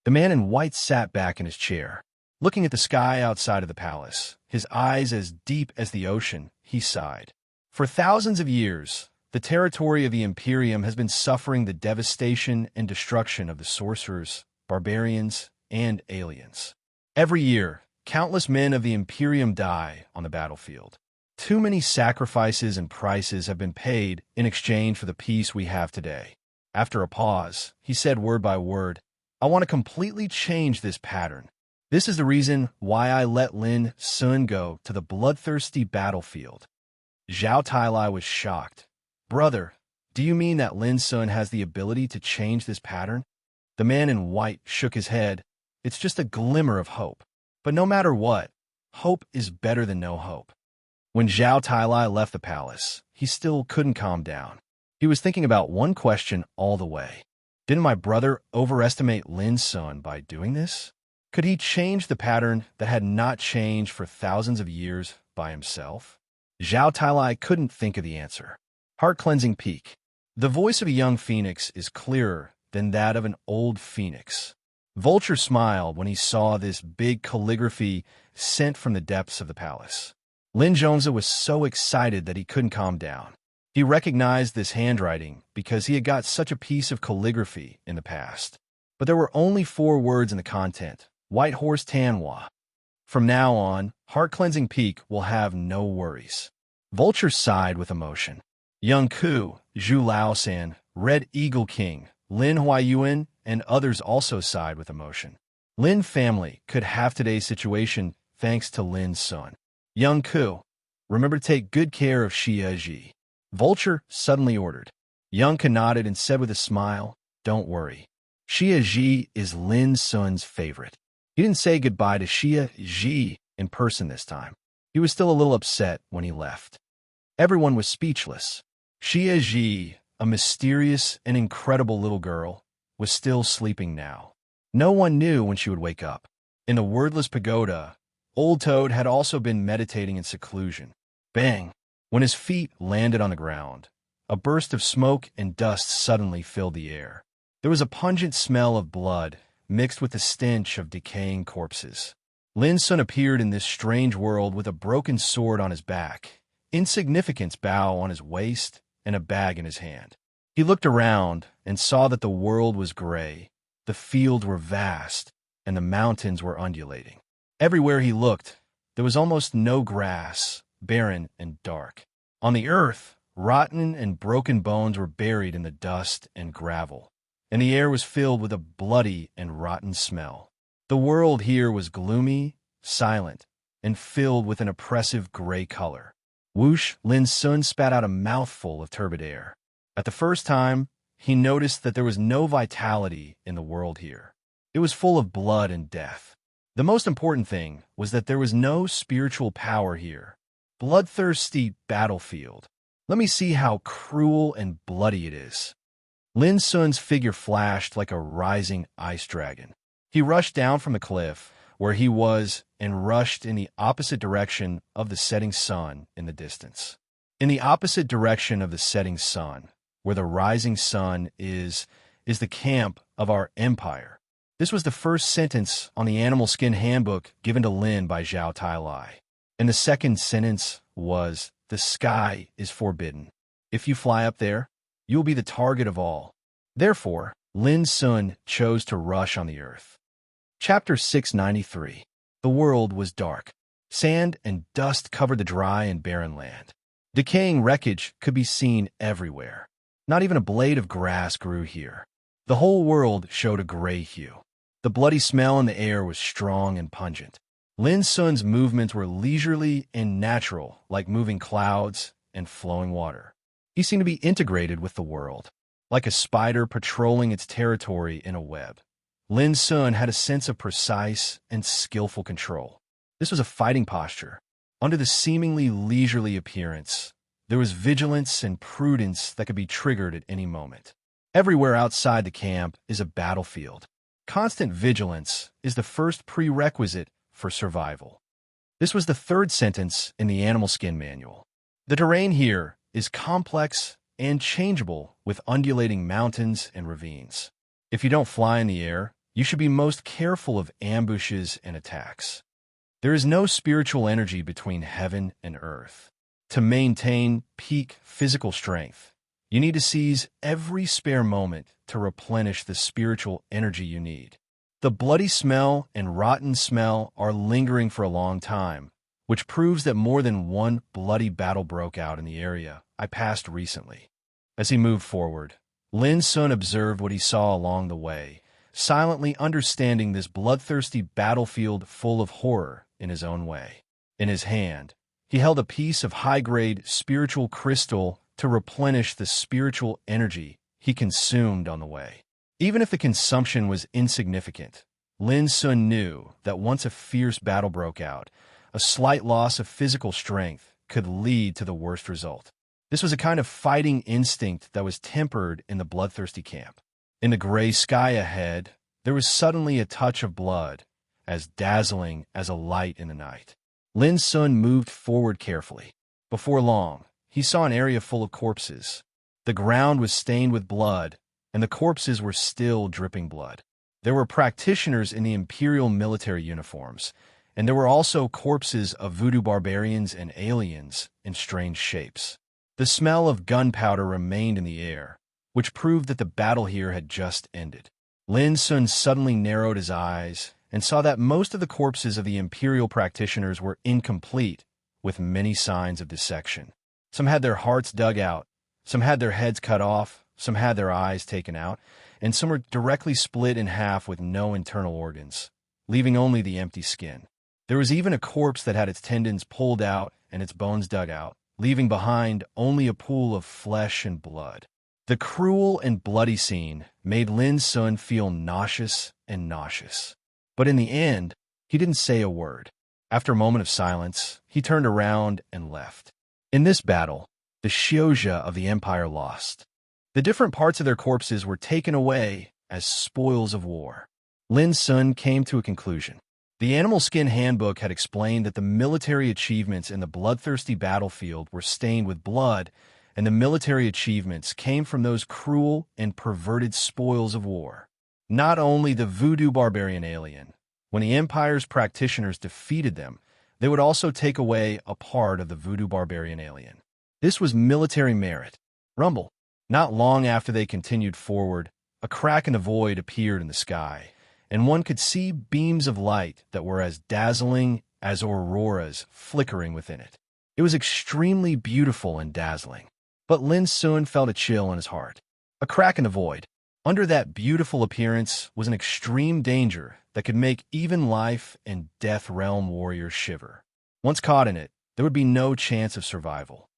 The man in white sat back in his chair, looking at the sky outside of the palace, his eyes as deep as the ocean. He sighed. For thousands of years, the territory of the Imperium has been suffering the devastation and destruction of the sorcerers, barbarians, and aliens. Every year, countless men of the Imperium die on the battlefield. Too many sacrifices and prices have been paid in exchange for the peace we have today. After a pause, he said word by word, I want to completely change this pattern. This is the reason why I let Lin Sun go to the bloodthirsty battlefield. Zhao Tailai was shocked. Brother, do you mean that Lin Sun has the ability to change this pattern? The man in white shook his head. It's just a glimmer of hope. But no matter what, hope is better than no hope. When Zhao Tailai left the palace, he still couldn't calm down. He was thinking about one question all the way. Didn't my brother overestimate Lin Sun by doing this? Could he change the pattern that had not changed for thousands of years by himself? Zhao Tailai couldn't think of the answer. Heart-cleansing peak. The voice of a young phoenix is clearer than that of an old phoenix. Vulture smiled when he saw this big calligraphy sent from the depths of the palace. Lin Zhongzi was so excited that he couldn't calm down. He recognized this handwriting because he had got such a piece of calligraphy in the past. But there were only 4 words in the content. White Horse Tanhua. From now on, Heart-Cleansing Peak will have no worries. Vulture sighed with emotion. Young Ku, Zhu Laosan, Red Eagle King, Lin Huayuan, and others also sighed with emotion. Lin family could have today's situation thanks to Lin Sun. Young Ku, remember to take good care of Xia Ji. Vulture suddenly ordered. Young Ku nodded and said with a smile, Don't worry. Xia Ji is Lin Sun's favorite. He didn't say goodbye to Xia Ji in person this time. He was still a little upset when he left. Everyone was speechless. Xia Ji, a mysterious and incredible little girl, was still sleeping now. No one knew when she would wake up. In the wordless pagoda, Old Toad had also been meditating in seclusion. Bang! When his feet landed on the ground, a burst of smoke and dust suddenly filled the air. There was a pungent smell of blood mixed with the stench of decaying corpses. Lin Sun appeared in this strange world with a broken sword on his back, insignificant bow on his waist, and a bag in his hand. He looked around and saw that the world was gray, the fields were vast, and the mountains were undulating. Everywhere he looked, there was almost no grass, barren and dark. On the earth, rotten and broken bones were buried in the dust and gravel, and the air was filled with a bloody and rotten smell. The world here was gloomy, silent, and filled with an oppressive gray color. Whoosh! Lin Sun spat out a mouthful of turbid air. At the first time, he noticed that there was no vitality in the world here. It was full of blood and death. The most important thing was that there was no spiritual power here. Bloodthirsty battlefield. Let me see how cruel and bloody it is. Lin Sun's figure flashed like a rising ice dragon. He rushed down from the cliff where he was and rushed in the opposite direction of the setting sun in the distance. In the opposite direction of the setting sun, where the rising sun is the camp of our empire. This was the first sentence on the animal skin handbook given to Lin by Zhao Tailai. And the second sentence was, the sky is forbidden. If you fly up there, you will be the target of all. Therefore, Lin Sun chose to rush on the earth. Chapter 693. The world was dark. Sand and dust covered the dry and barren land. Decaying wreckage could be seen everywhere. Not even a blade of grass grew here. The whole world showed a gray hue. The bloody smell in the air was strong and pungent. Lin Sun's movements were leisurely and natural, like moving clouds and flowing water. He seemed to be integrated with the world, like a spider patrolling its territory in a web. Lin Sun had a sense of precise and skillful control. This was a fighting posture. Under the seemingly leisurely appearance, there was vigilance and prudence that could be triggered at any moment. Everywhere outside the camp is a battlefield. Constant vigilance is the first prerequisite for survival. This was the third sentence in the animal skin manual. The terrain here is complex and changeable with undulating mountains and ravines. If you don't fly in the air, you should be most careful of ambushes and attacks. There is no spiritual energy between heaven and earth. To maintain peak physical strength, you need to seize every spare moment to replenish the spiritual energy you need. The bloody smell and rotten smell are lingering for a long time, which proves that more than one bloody battle broke out in the area I passed recently. As he moved forward, Lin Sun observed what he saw along the way, silently understanding this bloodthirsty battlefield full of horror in his own way. In his hand, he held a piece of high-grade spiritual crystal to replenish the spiritual energy he consumed on the way. Even if the consumption was insignificant, Lin Sun knew that once a fierce battle broke out, a slight loss of physical strength could lead to the worst result. This was a kind of fighting instinct that was tempered in the bloodthirsty camp. In the gray sky ahead, there was suddenly a touch of blood, as dazzling as a light in the night. Lin Sun moved forward carefully. Before long, he saw an area full of corpses. The ground was stained with blood, and the corpses were still dripping blood. There were practitioners in the imperial military uniforms, and there were also corpses of voodoo barbarians and aliens in strange shapes. The smell of gunpowder remained in the air, which proved that the battle here had just ended. Lin Sun suddenly narrowed his eyes and saw that most of the corpses of the imperial practitioners were incomplete, with many signs of dissection. Some had their hearts dug out, some had their heads cut off, some had their eyes taken out, and some were directly split in half with no internal organs, leaving only the empty skin. There was even a corpse that had its tendons pulled out and its bones dug out, leaving behind only a pool of flesh and blood. The cruel and bloody scene made Lin Sun feel nauseous and nauseous. But in the end, he didn't say a word. After a moment of silence, he turned around and left. In this battle, the Xiozha of the Empire lost. The different parts of their corpses were taken away as spoils of war. Lin Sun came to a conclusion. The Animal Skin Handbook had explained that the military achievements in the bloodthirsty battlefield were stained with blood, and the military achievements came from those cruel and perverted spoils of war. Not only the voodoo barbarian alien. When the Empire's practitioners defeated them, they would also take away a part of the voodoo barbarian alien. This was military merit. Rumble. Not long after they continued forward, a crack in the void appeared in the sky, and one could see beams of light that were as dazzling as auroras flickering within it. It was extremely beautiful and dazzling. But Lin Sun felt a chill in his heart. A crack in the void. Under that beautiful appearance was an extreme danger that could make even life and death realm warriors shiver. Once caught in it, there would be no chance of survival.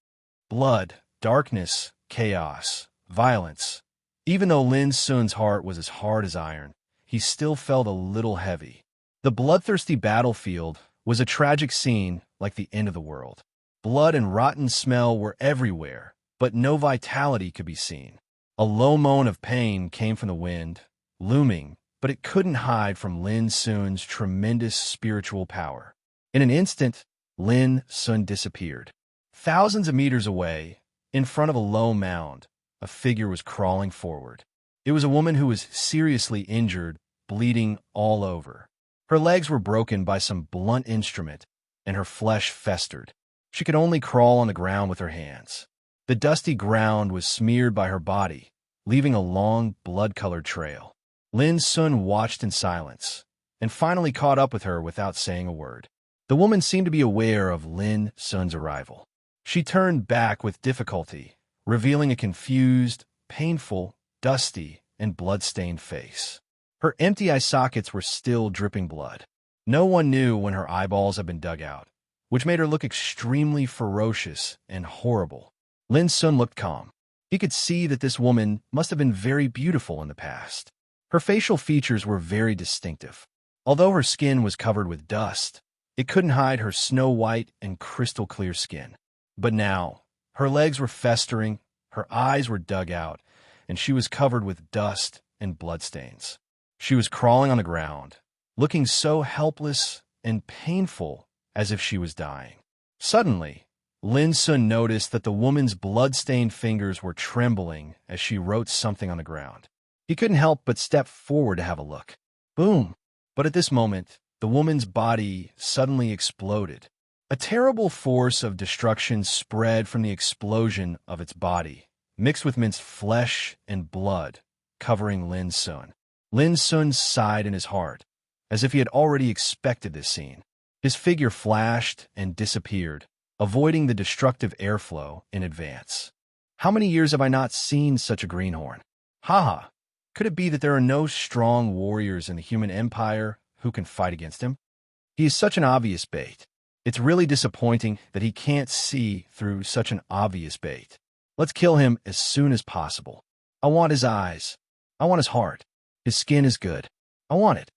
Blood, darkness, chaos, violence. Even though Lin Sun's heart was as hard as iron, he still felt a little heavy. The bloodthirsty battlefield was a tragic scene like the end of the world. Blood and rotten smell were everywhere, but no vitality could be seen. A low moan of pain came from the wind, looming, but it couldn't hide from Lin Sun's tremendous spiritual power. In an instant, Lin Sun disappeared. Thousands of meters away, in front of a low mound, a figure was crawling forward. It was a woman who was seriously injured, bleeding all over. Her legs were broken by some blunt instrument, and her flesh festered. She could only crawl on the ground with her hands. The dusty ground was smeared by her body, leaving a long, blood-colored trail. Lin Sun watched in silence, and finally caught up with her without saying a word. The woman seemed to be aware of Lin Sun's arrival. She turned back with difficulty, revealing a confused, painful, dusty, and blood-stained face. Her empty eye sockets were still dripping blood. No one knew when her eyeballs had been dug out, which made her look extremely ferocious and horrible. Lin Sun looked calm. He could see that this woman must have been very beautiful in the past. Her facial features were very distinctive. Although her skin was covered with dust, it couldn't hide her snow-white and crystal-clear skin. But now, her legs were festering, her eyes were dug out, and she was covered with dust and bloodstains. She was crawling on the ground, looking so helpless and painful as if she was dying. Suddenly, Lin Sun noticed that the woman's blood-stained fingers were trembling as she wrote something on the ground. He couldn't help but step forward to have a look. Boom! But at this moment, the woman's body suddenly exploded. A terrible force of destruction spread from the explosion of its body, mixed with minced flesh and blood, covering Lin Sun. Lin Sun sighed in his heart, as if he had already expected this scene. His figure flashed and disappeared, avoiding the destructive airflow in advance. How many years have I not seen such a greenhorn? Ha! Could it be that there are no strong warriors in the human empire who can fight against him? He is such an obvious bait. It's really disappointing that he can't see through such an obvious bait. Let's kill him as soon as possible. I want his eyes. I want his heart. His skin is good. I want it.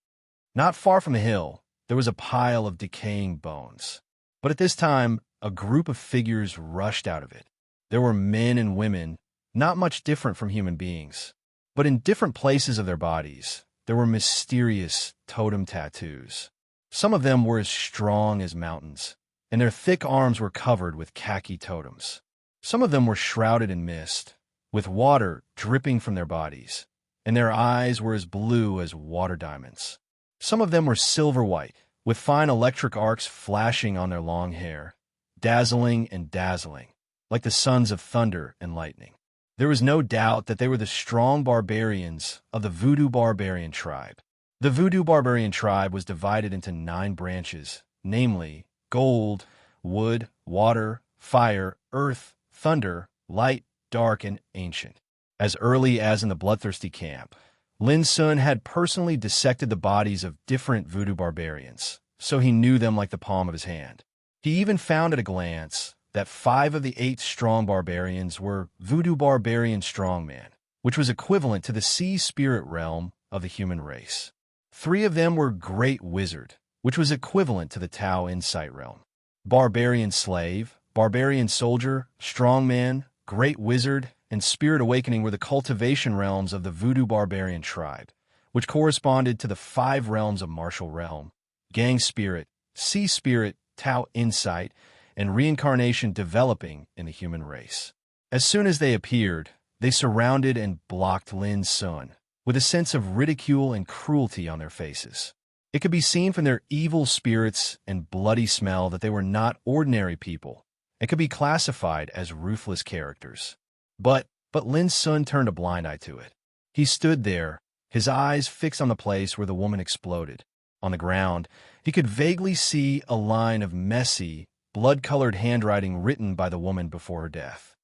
Not far from the hill, there was a pile of decaying bones. But at this time, a group of figures rushed out of it. There were men and women, not much different from human beings. But in different places of their bodies, there were mysterious totem tattoos. Some of them were as strong as mountains, and their thick arms were covered with khaki totems. Some of them were shrouded in mist, with water dripping from their bodies, and their eyes were as blue as water diamonds. Some of them were silver-white, with fine electric arcs flashing on their long hair, dazzling and dazzling, like the sons of thunder and lightning. There was no doubt that they were the strong barbarians of the Voodoo barbarian tribe. The Voodoo barbarian tribe was divided into 9 branches, namely gold, wood, water, fire, earth, thunder, light, dark, and ancient. As early as in the bloodthirsty camp, Lin Sun had personally dissected the bodies of different Voodoo barbarians, so he knew them like the palm of his hand. He even found at a glance that 5 of the 8 strong barbarians were Voodoo barbarian strongman, which was equivalent to the sea spirit realm of the human race. 3 of them were Great Wizard, which was equivalent to the Tao Insight realm. Barbarian Slave, Barbarian Soldier, Strongman, Great Wizard, and Spirit Awakening were the cultivation realms of the Voodoo barbarian tribe, which corresponded to the 5 realms of Martial Realm, Gang Spirit, Sea Spirit, Tao Insight, and reincarnation developing in the human race. As soon as they appeared, they surrounded and blocked Lin Sun, with a sense of ridicule and cruelty on their faces. It could be seen from their evil spirits and bloody smell that they were not ordinary people and could be classified as ruthless characters. But Lin Sun turned a blind eye to it. He stood there, his eyes fixed on the place where the woman exploded. On the ground, he could vaguely see a line of messy, blood-colored handwriting written by the woman before her death.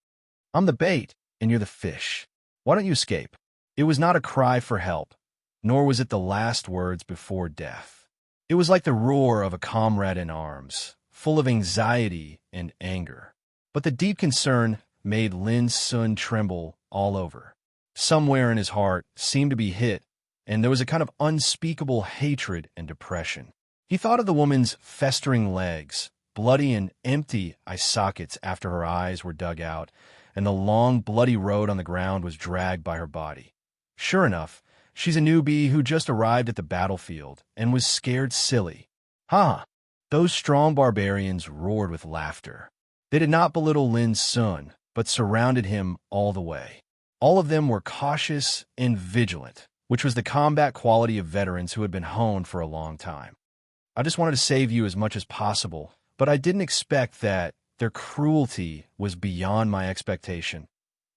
"I'm the bait, and you're the fish. Why don't you escape?" It was not a cry for help, nor was it the last words before death. It was like the roar of a comrade in arms, full of anxiety and anger. But the deep concern made Lin Sun tremble all over. Somewhere in his heart seemed to be hit, and there was a kind of unspeakable hatred and depression. He thought of the woman's festering legs, bloody and empty eye sockets after her eyes were dug out, and the long, bloody road on the ground was dragged by her body. Sure enough, she's a newbie who just arrived at the battlefield and was scared silly. Ha! Those strong barbarians roared with laughter. They did not belittle Lin Sun, but surrounded him all the way. All of them were cautious and vigilant, which was the combat quality of veterans who had been honed for a long time. I just wanted to save you as much as possible, but I didn't expect that their cruelty was beyond my expectation,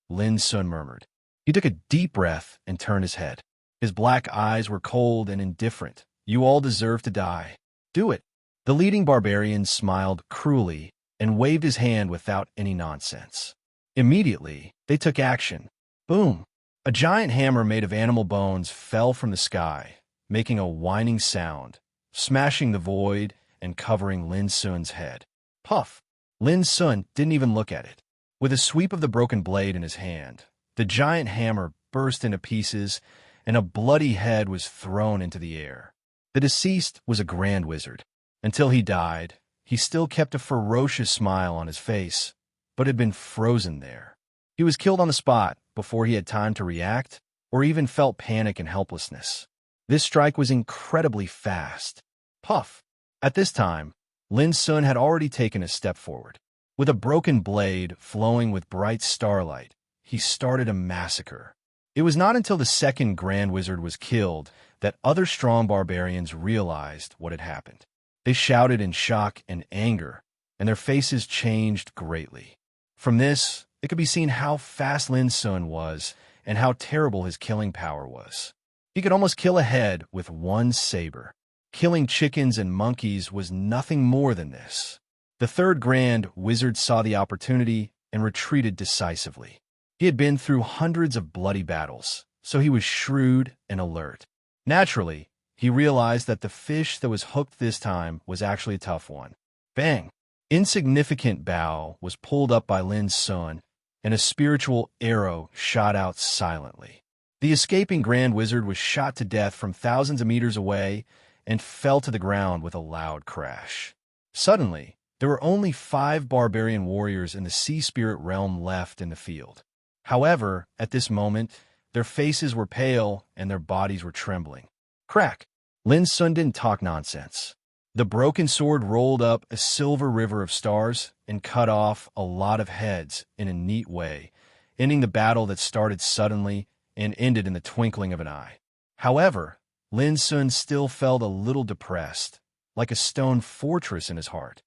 Lin Sun murmured. He took a deep breath and turned his head. His black eyes were cold and indifferent. You all deserve to die. Do it. The leading barbarian smiled cruelly and waved his hand without any nonsense. Immediately, they took action. Boom! A giant hammer made of animal bones fell from the sky, making a whining sound, smashing the void and covering Lin Sun's head. Puff! Lin Sun didn't even look at it. With a sweep of the broken blade in his hand, the giant hammer burst into pieces, and a bloody head was thrown into the air. The deceased was a grand wizard. Until he died, he still kept a ferocious smile on his face, but had been frozen there. He was killed on the spot before he had time to react or even felt panic and helplessness. This strike was incredibly fast. Puff! At this time, Lin Sun had already taken a step forward. With a broken blade flowing with bright starlight, he started a massacre. It was not until the second Grand Wizard was killed that other strong barbarians realized what had happened. They shouted in shock and anger, and their faces changed greatly. From this, it could be seen how fast Lin Sun was and how terrible his killing power was. He could almost kill a head with one saber. Killing chickens and monkeys was nothing more than this. The third Grand Wizard saw the opportunity and retreated decisively. He had been through hundreds of bloody battles, so he was shrewd and alert. Naturally, he realized that the fish that was hooked this time was actually a tough one. Bang! Insignificant bow was pulled up by Lin Sun, and a spiritual arrow shot out silently. The escaping Grand Wizard was shot to death from thousands of meters away and fell to the ground with a loud crash. Suddenly, there were only 5 barbarian warriors in the sea spirit realm left in the field. However, at this moment, their faces were pale and their bodies were trembling. Crack! Lin Sun didn't talk nonsense. The broken sword rolled up a silver river of stars and cut off a lot of heads in a neat way, ending the battle that started suddenly and ended in the twinkling of an eye. However, Lin Sun still felt a little depressed, like a stone fortress in his heart.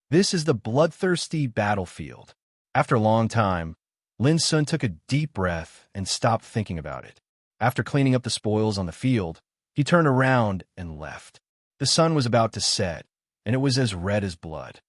This is the bloodthirsty battlefield. After a long time, Lin Sun took a deep breath and stopped thinking about it. After cleaning up the spoils on the field, he turned around and left. The sun was about to set, and it was as red as blood.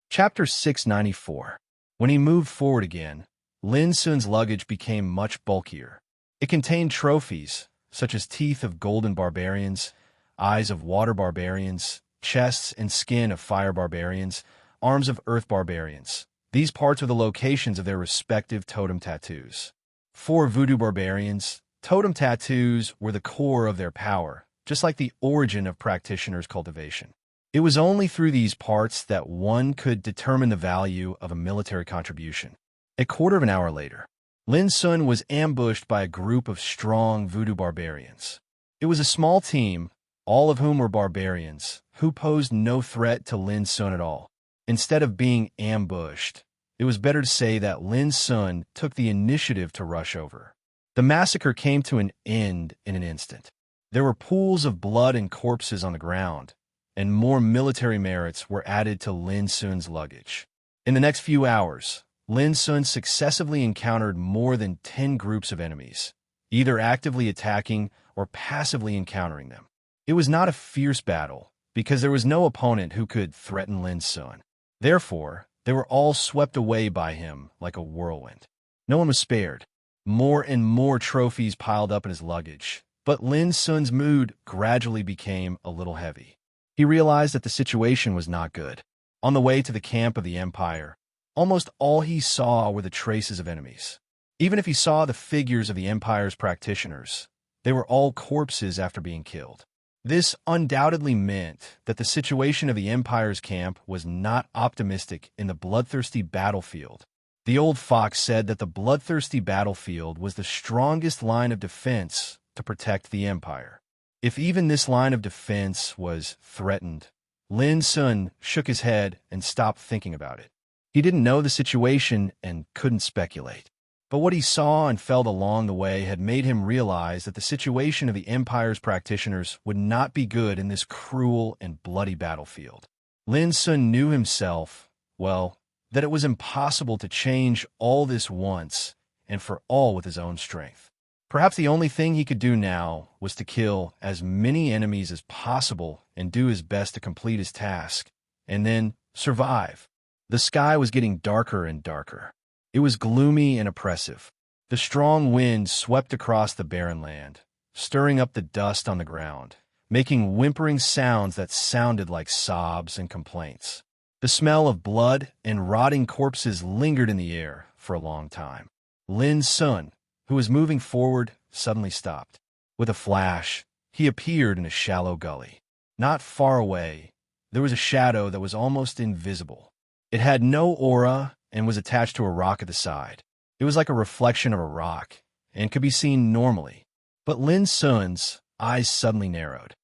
Chapter 694. When he moved forward again, Lin Sun's luggage became much bulkier. It contained trophies, such as teeth of golden barbarians, eyes of water barbarians, chests and skin of fire barbarians, arms of earth barbarians. These parts were the locations of their respective totem tattoos. For voodoo barbarians, totem tattoos were the core of their power, just like the origin of practitioners' cultivation. It was only through these parts that one could determine the value of a military contribution. A quarter of an hour later, Lin Sun was ambushed by a group of strong voodoo barbarians. It was a small team, all of whom were barbarians, who posed no threat to Lin Sun at all. Instead of being ambushed, it was better to say that Lin Sun took the initiative to rush over. The massacre came to an end in an instant. There were pools of blood and corpses on the ground, and more military merits were added to Lin Sun's luggage. In the next few hours, Lin Sun successively encountered more than 10 groups of enemies, either actively attacking or passively encountering them. It was not a fierce battle, because there was no opponent who could threaten Lin Sun. Therefore, they were all swept away by him like a whirlwind. No one was spared. More and more trophies piled up in his luggage, but Lin Sun's mood gradually became a little heavy. He realized that the situation was not good. On the way to the camp of the Empire, almost all he saw were the traces of enemies. Even if he saw the figures of the Empire's practitioners, they were all corpses after being killed. This undoubtedly meant that the situation of the Empire's camp was not optimistic in the bloodthirsty battlefield. The old fox said that the bloodthirsty battlefield was the strongest line of defense to protect the Empire. If even this line of defense was threatened, Lin Sun shook his head and stopped thinking about it. He didn't know the situation and couldn't speculate. But what he saw and felt along the way had made him realize that the situation of the Empire's practitioners would not be good in this cruel and bloody battlefield. Lin Sun knew himself, well, that it was impossible to change all this once and for all with his own strength. Perhaps the only thing he could do now was to kill as many enemies as possible and do his best to complete his task, and then survive. The sky was getting darker and darker. It was gloomy and oppressive. The strong wind swept across the barren land, stirring up the dust on the ground, making whimpering sounds that sounded like sobs and complaints. The smell of blood and rotting corpses lingered in the air for a long time. Lin Sun, who was moving forward, suddenly stopped. With a flash, he appeared in a shallow gully. Not far away, there was a shadow that was almost invisible. It had no aura and was attached to a rock at the side. It was like a reflection of a rock and could be seen normally. But Lin Sun's eyes suddenly narrowed.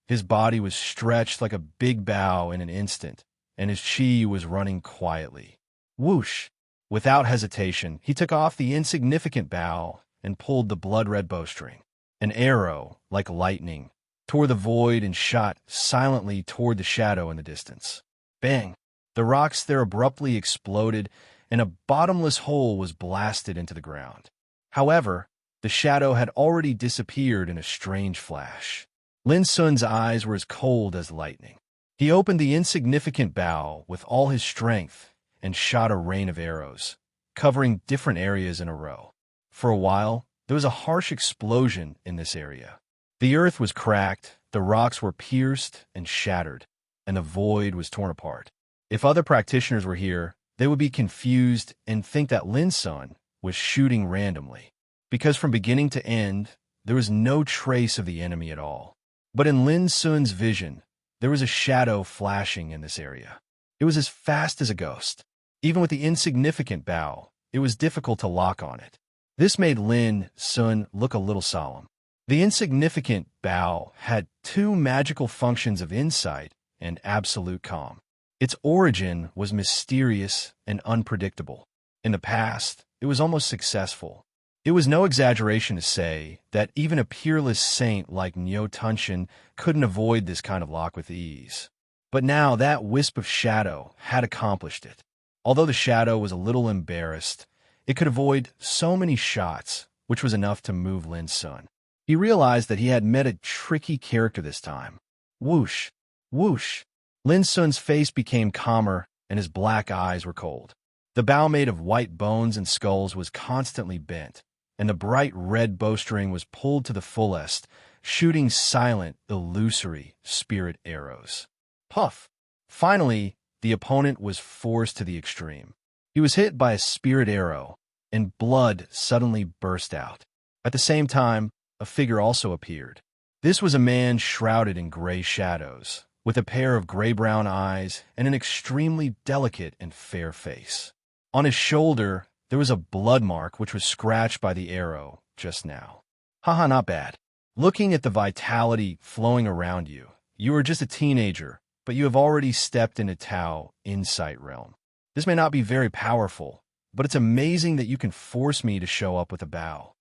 His body was stretched like a big bow in an instant, and his chi was running quietly. Whoosh! Without hesitation, he took off the insignificant bow and pulled the blood-red bowstring. An arrow, like lightning, tore the void and shot silently toward the shadow in the distance. Bang! The rocks there abruptly exploded, and a bottomless hole was blasted into the ground. However, the shadow had already disappeared in a strange flash. Lin Sun's eyes were as cold as lightning. He opened the insignificant bow with all his strength and shot a rain of arrows, covering different areas in a row. For a while, there was a harsh explosion in this area. The earth was cracked, the rocks were pierced and shattered, and the void was torn apart. If other practitioners were here, they would be confused and think that Lin Sun was shooting randomly, because from beginning to end, there was no trace of the enemy at all. But in Lin Sun's vision, there was a shadow flashing in this area. It was as fast as a ghost. Even with the insignificant bow, it was difficult to lock on it. This made Lin Sun look a little solemn. The insignificant bow had two magical functions of insight and absolute calm. Its origin was mysterious and unpredictable. In the past, it was almost successful. It was no exaggeration to say that even a peerless saint like Nyo Tunshin couldn't avoid this kind of lock with ease. But now that wisp of shadow had accomplished it. Although the shadow was a little embarrassed, it could avoid so many shots, which was enough to move Lin Sun. He realized that he had met a tricky character this time. Whoosh! Whoosh! Lin Sun's face became calmer, and his black eyes were cold. The bow made of white bones and skulls was constantly bent, and the bright red bowstring was pulled to the fullest, shooting silent, illusory spirit arrows. Puff! Finally, the opponent was forced to the extreme. He was hit by a spirit arrow, and blood suddenly burst out. At the same time, a figure also appeared. This was a man shrouded in gray shadows, with a pair of gray-brown eyes and an extremely delicate and fair face. On his shoulder, there was a blood mark which was scratched by the arrow just now. Haha, not bad. Looking at the vitality flowing around you, you are just a teenager, but you have already stepped into Tao Insight Realm. This may not be very powerful, but it's amazing that you can force me to show up with a bow.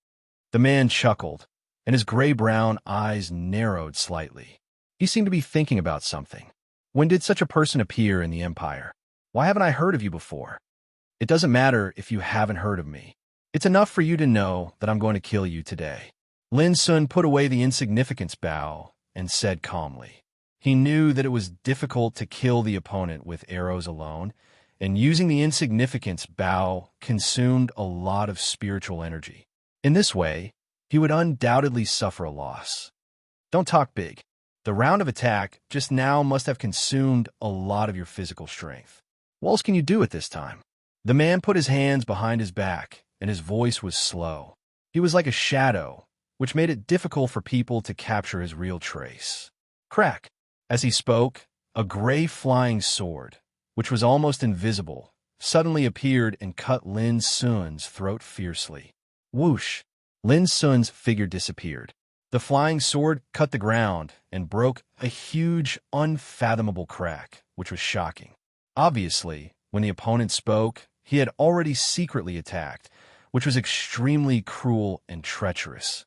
The man chuckled, and his gray-brown eyes narrowed slightly. He seemed to be thinking about something. When did such a person appear in the Empire? Why haven't I heard of you before? It doesn't matter if you haven't heard of me. It's enough for you to know that I'm going to kill you today. Lin Sun put away the insignificance bow and said calmly. He knew that it was difficult to kill the opponent with arrows alone, and using the insignificance bow consumed a lot of spiritual energy. In this way, he would undoubtedly suffer a loss. Don't talk big. The round of attack just now must have consumed a lot of your physical strength. What else can you do at this time? The man put his hands behind his back, and his voice was slow. He was like a shadow, which made it difficult for people to capture his real trace. Crack! As he spoke, a gray flying sword, which was almost invisible, suddenly appeared and cut Lin Sun's throat fiercely. Whoosh! Lin Sun's figure disappeared. The flying sword cut the ground and broke a huge, unfathomable crack, which was shocking. Obviously, when the opponent spoke, he had already secretly attacked, which was extremely cruel and treacherous.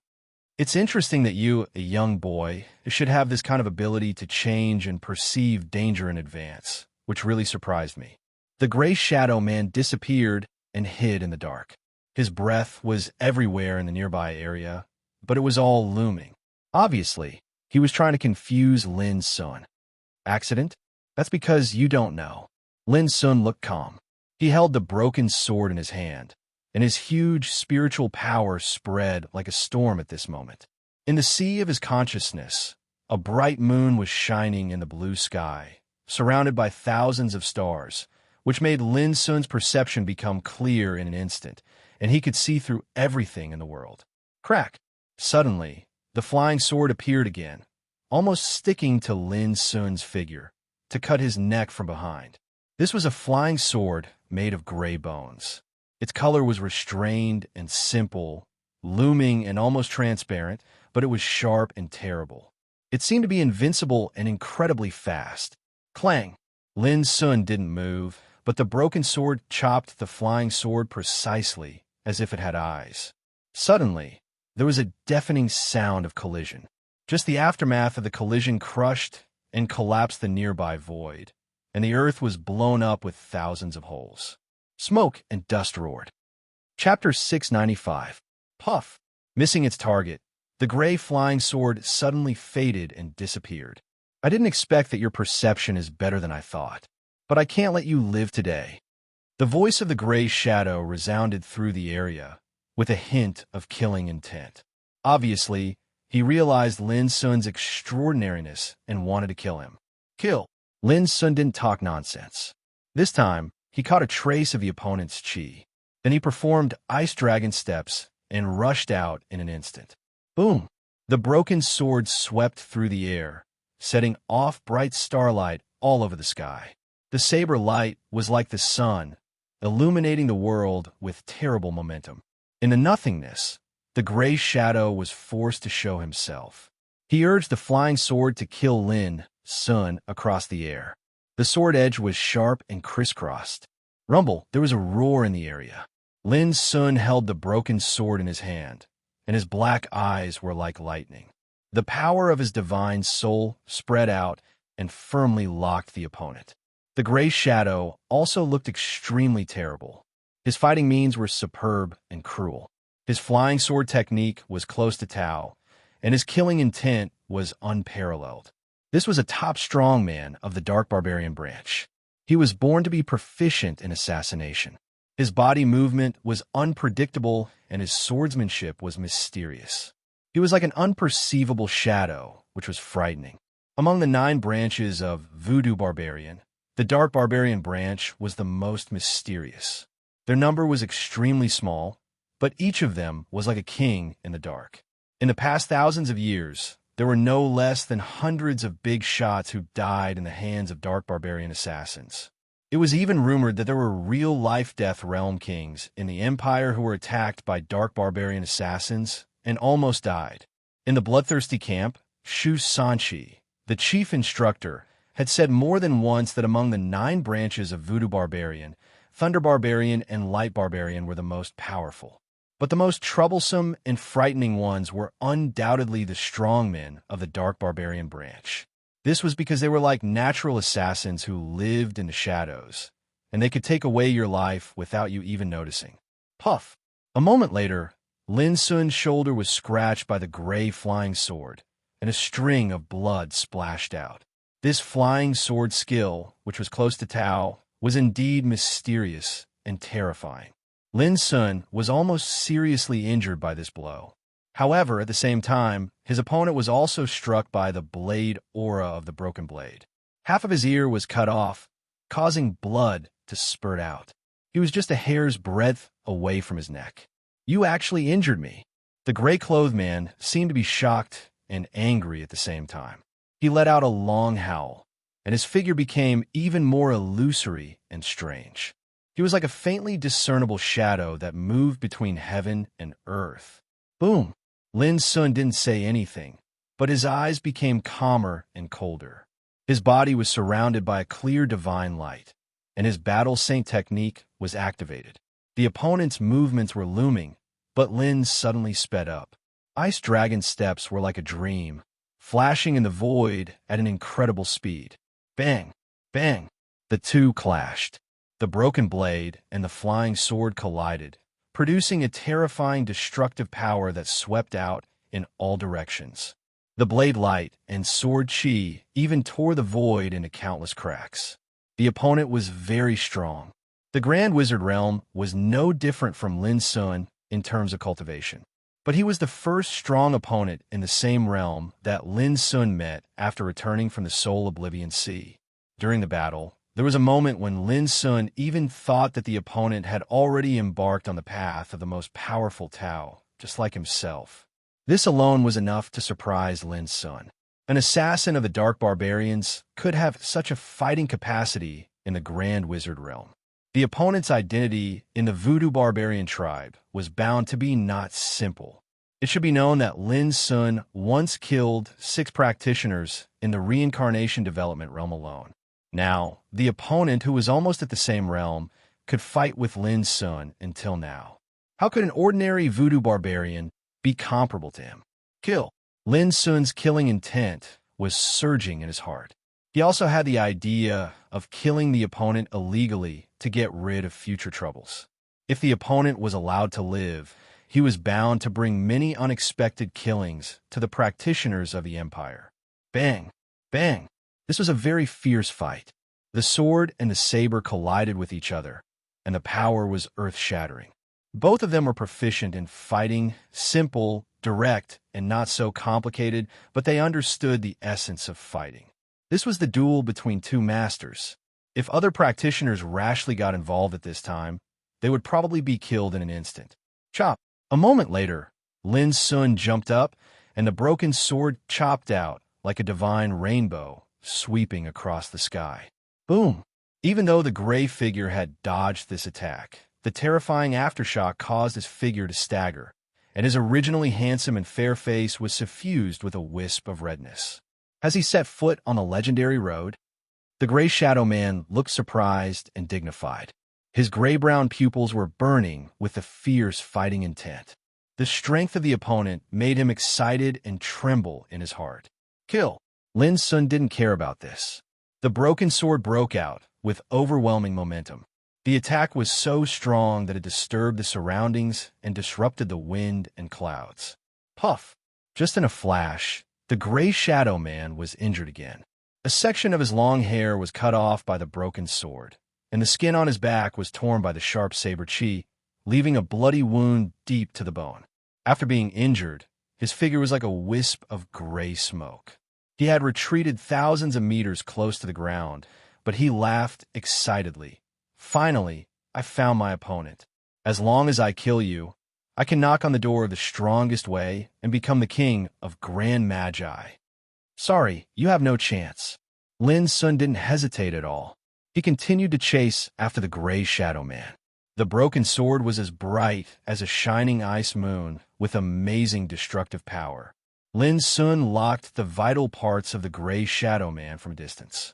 It's interesting that you, a young boy, should have this kind of ability to change and perceive danger in advance, which really surprised me. The gray shadow man disappeared and hid in the dark. His breath was everywhere in the nearby area, but it was all looming. Obviously, he was trying to confuse Lin Sun. Accident? That's because you don't know. Lin Sun looked calm. He held the broken sword in his hand, and his huge spiritual power spread like a storm at this moment. In the sea of his consciousness, a bright moon was shining in the blue sky, surrounded by thousands of stars, which made Lin Sun's perception become clear in an instant, and he could see through everything in the world. Crack! Suddenly, the flying sword appeared again, almost sticking to Lin Sun's figure, to cut his neck from behind. This was a flying sword made of gray bones. Its color was restrained and simple, looming and almost transparent, but it was sharp and terrible. It seemed to be invincible and incredibly fast. Clang! Lin Sun didn't move, but the broken sword chopped the flying sword precisely as if it had eyes. Suddenly, there was a deafening sound of collision. Just the aftermath of the collision crushed and collapsed the nearby void, and the earth was blown up with thousands of holes. Smoke and dust roared. Chapter 695. Puff. Missing its target, the gray flying sword suddenly faded and disappeared. I didn't expect that your perception is better than I thought, but I can't let you live today. The voice of the gray shadow resounded through the area, with a hint of killing intent. Obviously, he realized Lin Sun's extraordinariness and wanted to kill him. Kill. Lin Sun didn't talk nonsense. This time, he caught a trace of the opponent's chi. Then he performed ice dragon steps and rushed out in an instant. Boom! The broken sword swept through the air, setting off bright starlight all over the sky. The saber light was like the sun, illuminating the world with terrible momentum. In the nothingness, the gray shadow was forced to show himself. He urged the flying sword to kill Lin Sun across the air. The sword edge was sharp and crisscrossed. Rumble, there was a roar in the area. Lin Sun held the broken sword in his hand, and his black eyes were like lightning. The power of his divine soul spread out and firmly locked the opponent. The gray shadow also looked extremely terrible. His fighting means were superb and cruel. His flying sword technique was close to Tao, and his killing intent was unparalleled. This was a top strongman of the Dark Barbarian branch. He was born to be proficient in assassination. His body movement was unpredictable, and his swordsmanship was mysterious. He was like an unperceivable shadow, which was frightening. Among the 9 branches of Voodoo Barbarian, the Dark Barbarian branch was the most mysterious. Their number was extremely small, but each of them was like a king in the dark. In the past thousands of years, there were no less than hundreds of big shots who died in the hands of Dark Barbarian assassins. It was even rumored that there were real life-death realm kings in the Empire who were attacked by Dark Barbarian assassins and almost died. In the bloodthirsty camp, Shu Sanchi, the chief instructor, had said more than once that among the 9 branches of Voodoo Barbarian, Thunder Barbarian and Light Barbarian were the most powerful. But the most troublesome and frightening ones were undoubtedly the strongmen of the Dark Barbarian branch. This was because they were like natural assassins who lived in the shadows, and they could take away your life without you even noticing. Puff! A moment later, Lin Sun's shoulder was scratched by the gray flying sword, and a string of blood splashed out. This flying sword skill, which was close to Tao, was indeed mysterious and terrifying. Lin Sun was almost seriously injured by this blow. However, at the same time, his opponent was also struck by the blade aura of the broken blade. Half of his ear was cut off, causing blood to spurt out. He was just a hair's breadth away from his neck. You actually injured me. The gray-clothed man seemed to be shocked and angry at the same time. He let out a long howl, and his figure became even more illusory and strange. He was like a faintly discernible shadow that moved between heaven and earth. Boom! Lin Sun didn't say anything, but his eyes became calmer and colder. His body was surrounded by a clear divine light, and his battle saint technique was activated. The opponent's movements were looming, but Lin suddenly sped up. Ice dragon steps were like a dream, flashing in the void at an incredible speed. Bang! Bang! The two clashed. The broken blade and the flying sword collided, producing a terrifying destructive power that swept out in all directions. The blade light and sword chi even tore the void into countless cracks. The opponent was very strong. The Grand Wizard realm was no different from Lin Sun in terms of cultivation, but he was the first strong opponent in the same realm that Lin Sun met after returning from the Soul Oblivion Sea. During the battle, there was a moment when Lin Sun even thought that the opponent had already embarked on the path of the most powerful Tao, just like himself. This alone was enough to surprise Lin Sun. An assassin of the Dark Barbarians could have such a fighting capacity in the Grand Wizard realm. The opponent's identity in the Voodoo Barbarian tribe was bound to be not simple. It should be known that Lin Sun once killed 6 practitioners in the Reincarnation Development realm alone. Now, the opponent, who was almost at the same realm, could fight with Lin Sun until now. How could an ordinary voodoo barbarian be comparable to him? Kill. Lin Sun's killing intent was surging in his heart. He also had the idea of killing the opponent illegally to get rid of future troubles. If the opponent was allowed to live, he was bound to bring many unexpected killings to the practitioners of the empire. Bang! Bang! This was a very fierce fight. The sword and the saber collided with each other, and the power was earth-shattering. Both of them were proficient in fighting, simple, direct, and not so complicated, but they understood the essence of fighting. This was the duel between two masters. If other practitioners rashly got involved at this time, they would probably be killed in an instant. Chop! A moment later, Lin Sun jumped up, and the broken sword chopped out like a divine rainbow sweeping across the sky. Boom! Even though the gray figure had dodged this attack, the terrifying aftershock caused his figure to stagger, and his originally handsome and fair face was suffused with a wisp of redness. As he set foot on the legendary road, the gray shadow man looked surprised and dignified. His gray-brown pupils were burning with a fierce fighting intent. The strength of the opponent made him excited and tremble in his heart. Kill! Lin Sun didn't care about this. The broken sword broke out with overwhelming momentum. The attack was so strong that it disturbed the surroundings and disrupted the wind and clouds. Puff! Just in a flash, the gray shadow man was injured again. A section of his long hair was cut off by the broken sword, and the skin on his back was torn by the sharp saber chi, leaving a bloody wound deep to the bone. After being injured, his figure was like a wisp of gray smoke. He had retreated thousands of meters close to the ground, but he laughed excitedly. Finally, I found my opponent. As long as I kill you, I can knock on the door of the strongest way and become the king of Grand Magi. Sorry, you have no chance. Lin Sun didn't hesitate at all. He continued to chase after the gray shadow man. The broken sword was as bright as a shining ice moon with amazing destructive power. Lin Sun locked the vital parts of the gray shadow man from a distance.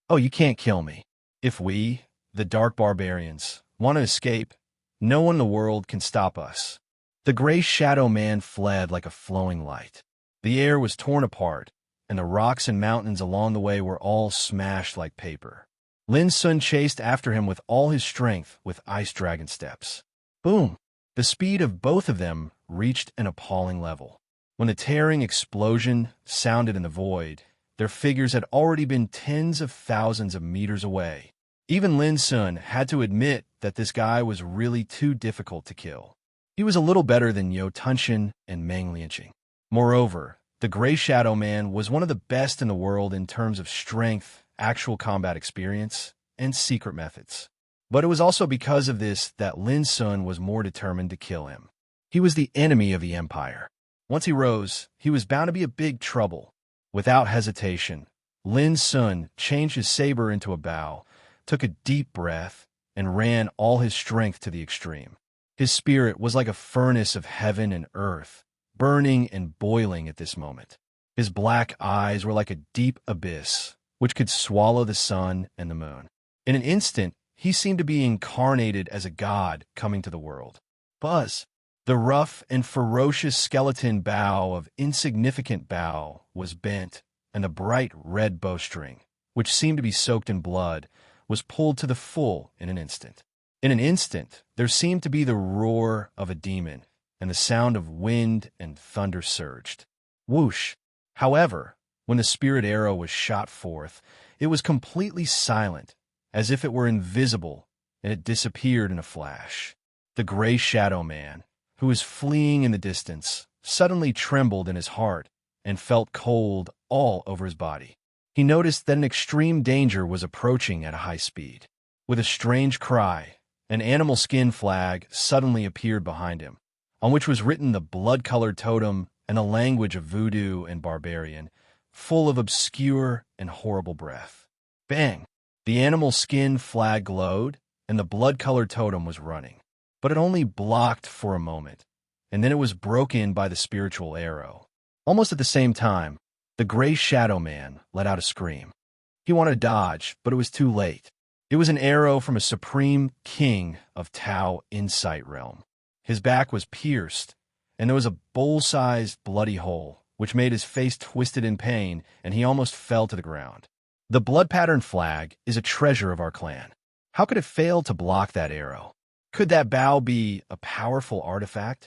Oh, you can't kill me. If we, the dark barbarians, want to escape, no one in the world can stop us. The gray shadow man fled like a flowing light. The air was torn apart, and the rocks and mountains along the way were all smashed like paper. Lin Sun chased after him with all his strength with ice dragon steps. Boom! The speed of both of them reached an appalling level. When the tearing explosion sounded in the void, their figures had already been tens of thousands of meters away. Even Lin Sun had to admit that this guy was really too difficult to kill. He was a little better than Yo Tunshin and Meng Lianqing. Moreover, the Gray Shadow Man was one of the best in the world in terms of strength, actual combat experience, and secret methods. But it was also because of this that Lin Sun was more determined to kill him. He was the enemy of the Empire. Once he rose, he was bound to be a big trouble. Without hesitation, Lin Sun changed his saber into a bow, took a deep breath, and ran all his strength to the extreme. His spirit was like a furnace of heaven and earth, burning and boiling at this moment. His black eyes were like a deep abyss, which could swallow the sun and the moon. In an instant, he seemed to be incarnated as a god coming to the world. Buzz! The rough and ferocious skeleton bow of insignificant bow was bent, and the bright red bowstring, which seemed to be soaked in blood, was pulled to the full in an instant. In an instant, there seemed to be the roar of a demon, and the sound of wind and thunder surged. Whoosh! However, when the spirit arrow was shot forth, it was completely silent, as if it were invisible, and it disappeared in a flash. The Gray Shadow Man, who was fleeing in the distance, suddenly trembled in his heart and felt cold all over his body. He noticed that an extreme danger was approaching at a high speed. With a strange cry, an animal skin flag suddenly appeared behind him, on which was written the blood-colored totem and a language of voodoo and barbarian, full of obscure and horrible breath. Bang! The animal skin flag glowed, and the blood-colored totem was running. But it only blocked for a moment, and then it was broken by the spiritual arrow. Almost at the same time, the Gray Shadow Man let out a scream. He wanted to dodge, but it was too late. It was an arrow from a supreme king of Tao Insight Realm. His back was pierced, and there was a bowl-sized bloody hole, which made his face twisted in pain, and he almost fell to the ground. The blood-patterned flag is a treasure of our clan. How could it fail to block that arrow? Could that bow be a powerful artifact?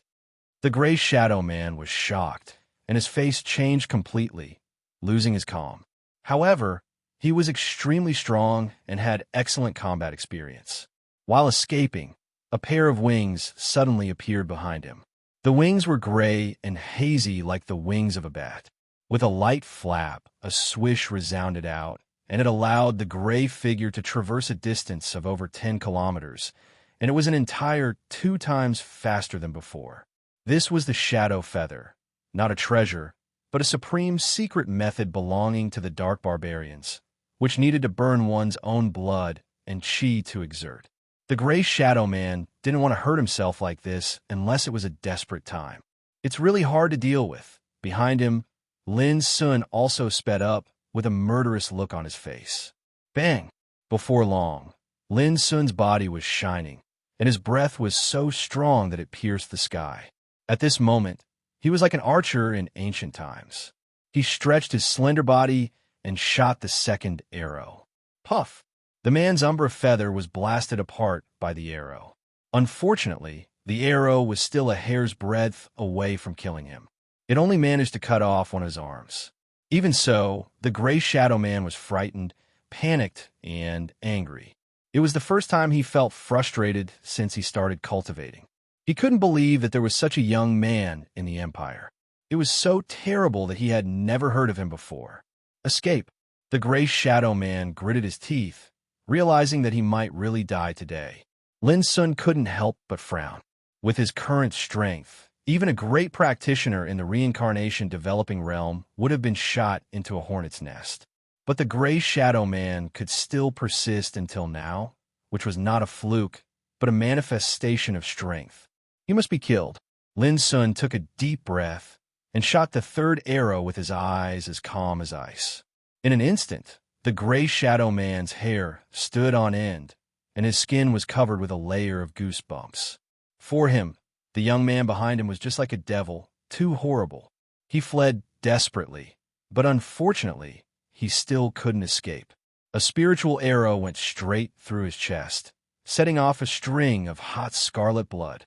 The gray shadow man was shocked, and his face changed completely, losing his calm. However, he was extremely strong and had excellent combat experience. While escaping, a pair of wings suddenly appeared behind him. The wings were gray and hazy like the wings of a bat. With a light flap, a swish resounded out, and it allowed the gray figure to traverse a distance of over 10 kilometers, and it was an entire 2 times faster than before. This was the shadow feather, not a treasure, but a supreme secret method belonging to the dark barbarians, which needed to burn one's own blood and chi to exert. The gray shadow man didn't want to hurt himself like this unless it was a desperate time. It's really hard to deal with. Behind him, Lin Sun also sped up with a murderous look on his face. Bang! Before long, Lin Sun's body was shining, and his breath was so strong that it pierced the sky. At this moment, he was like an archer in ancient times. He stretched his slender body and shot the second arrow. Puff! The man's umbra feather was blasted apart by the arrow. Unfortunately, the arrow was still a hair's breadth away from killing him. It only managed to cut off one of his arms. Even so, the gray shadow man was frightened, panicked, and angry. It was the first time he felt frustrated since he started cultivating. He couldn't believe that there was such a young man in the Empire. It was so terrible that he had never heard of him before. Escape. The gray shadow man gritted his teeth, realizing that he might really die today. Lin Sun couldn't help but frown. With his current strength, even a great practitioner in the reincarnation developing realm would have been shot into a hornet's nest. But the gray shadow man could still persist until now, which was not a fluke, but a manifestation of strength. He must be killed. Lin Sun took a deep breath and shot the third arrow with his eyes as calm as ice. In an instant, the gray shadow man's hair stood on end, and his skin was covered with a layer of goosebumps. For him, the young man behind him was just like a devil, too horrible. He fled desperately, but unfortunately, he still couldn't escape. A spiritual arrow went straight through his chest, setting off a string of hot scarlet blood.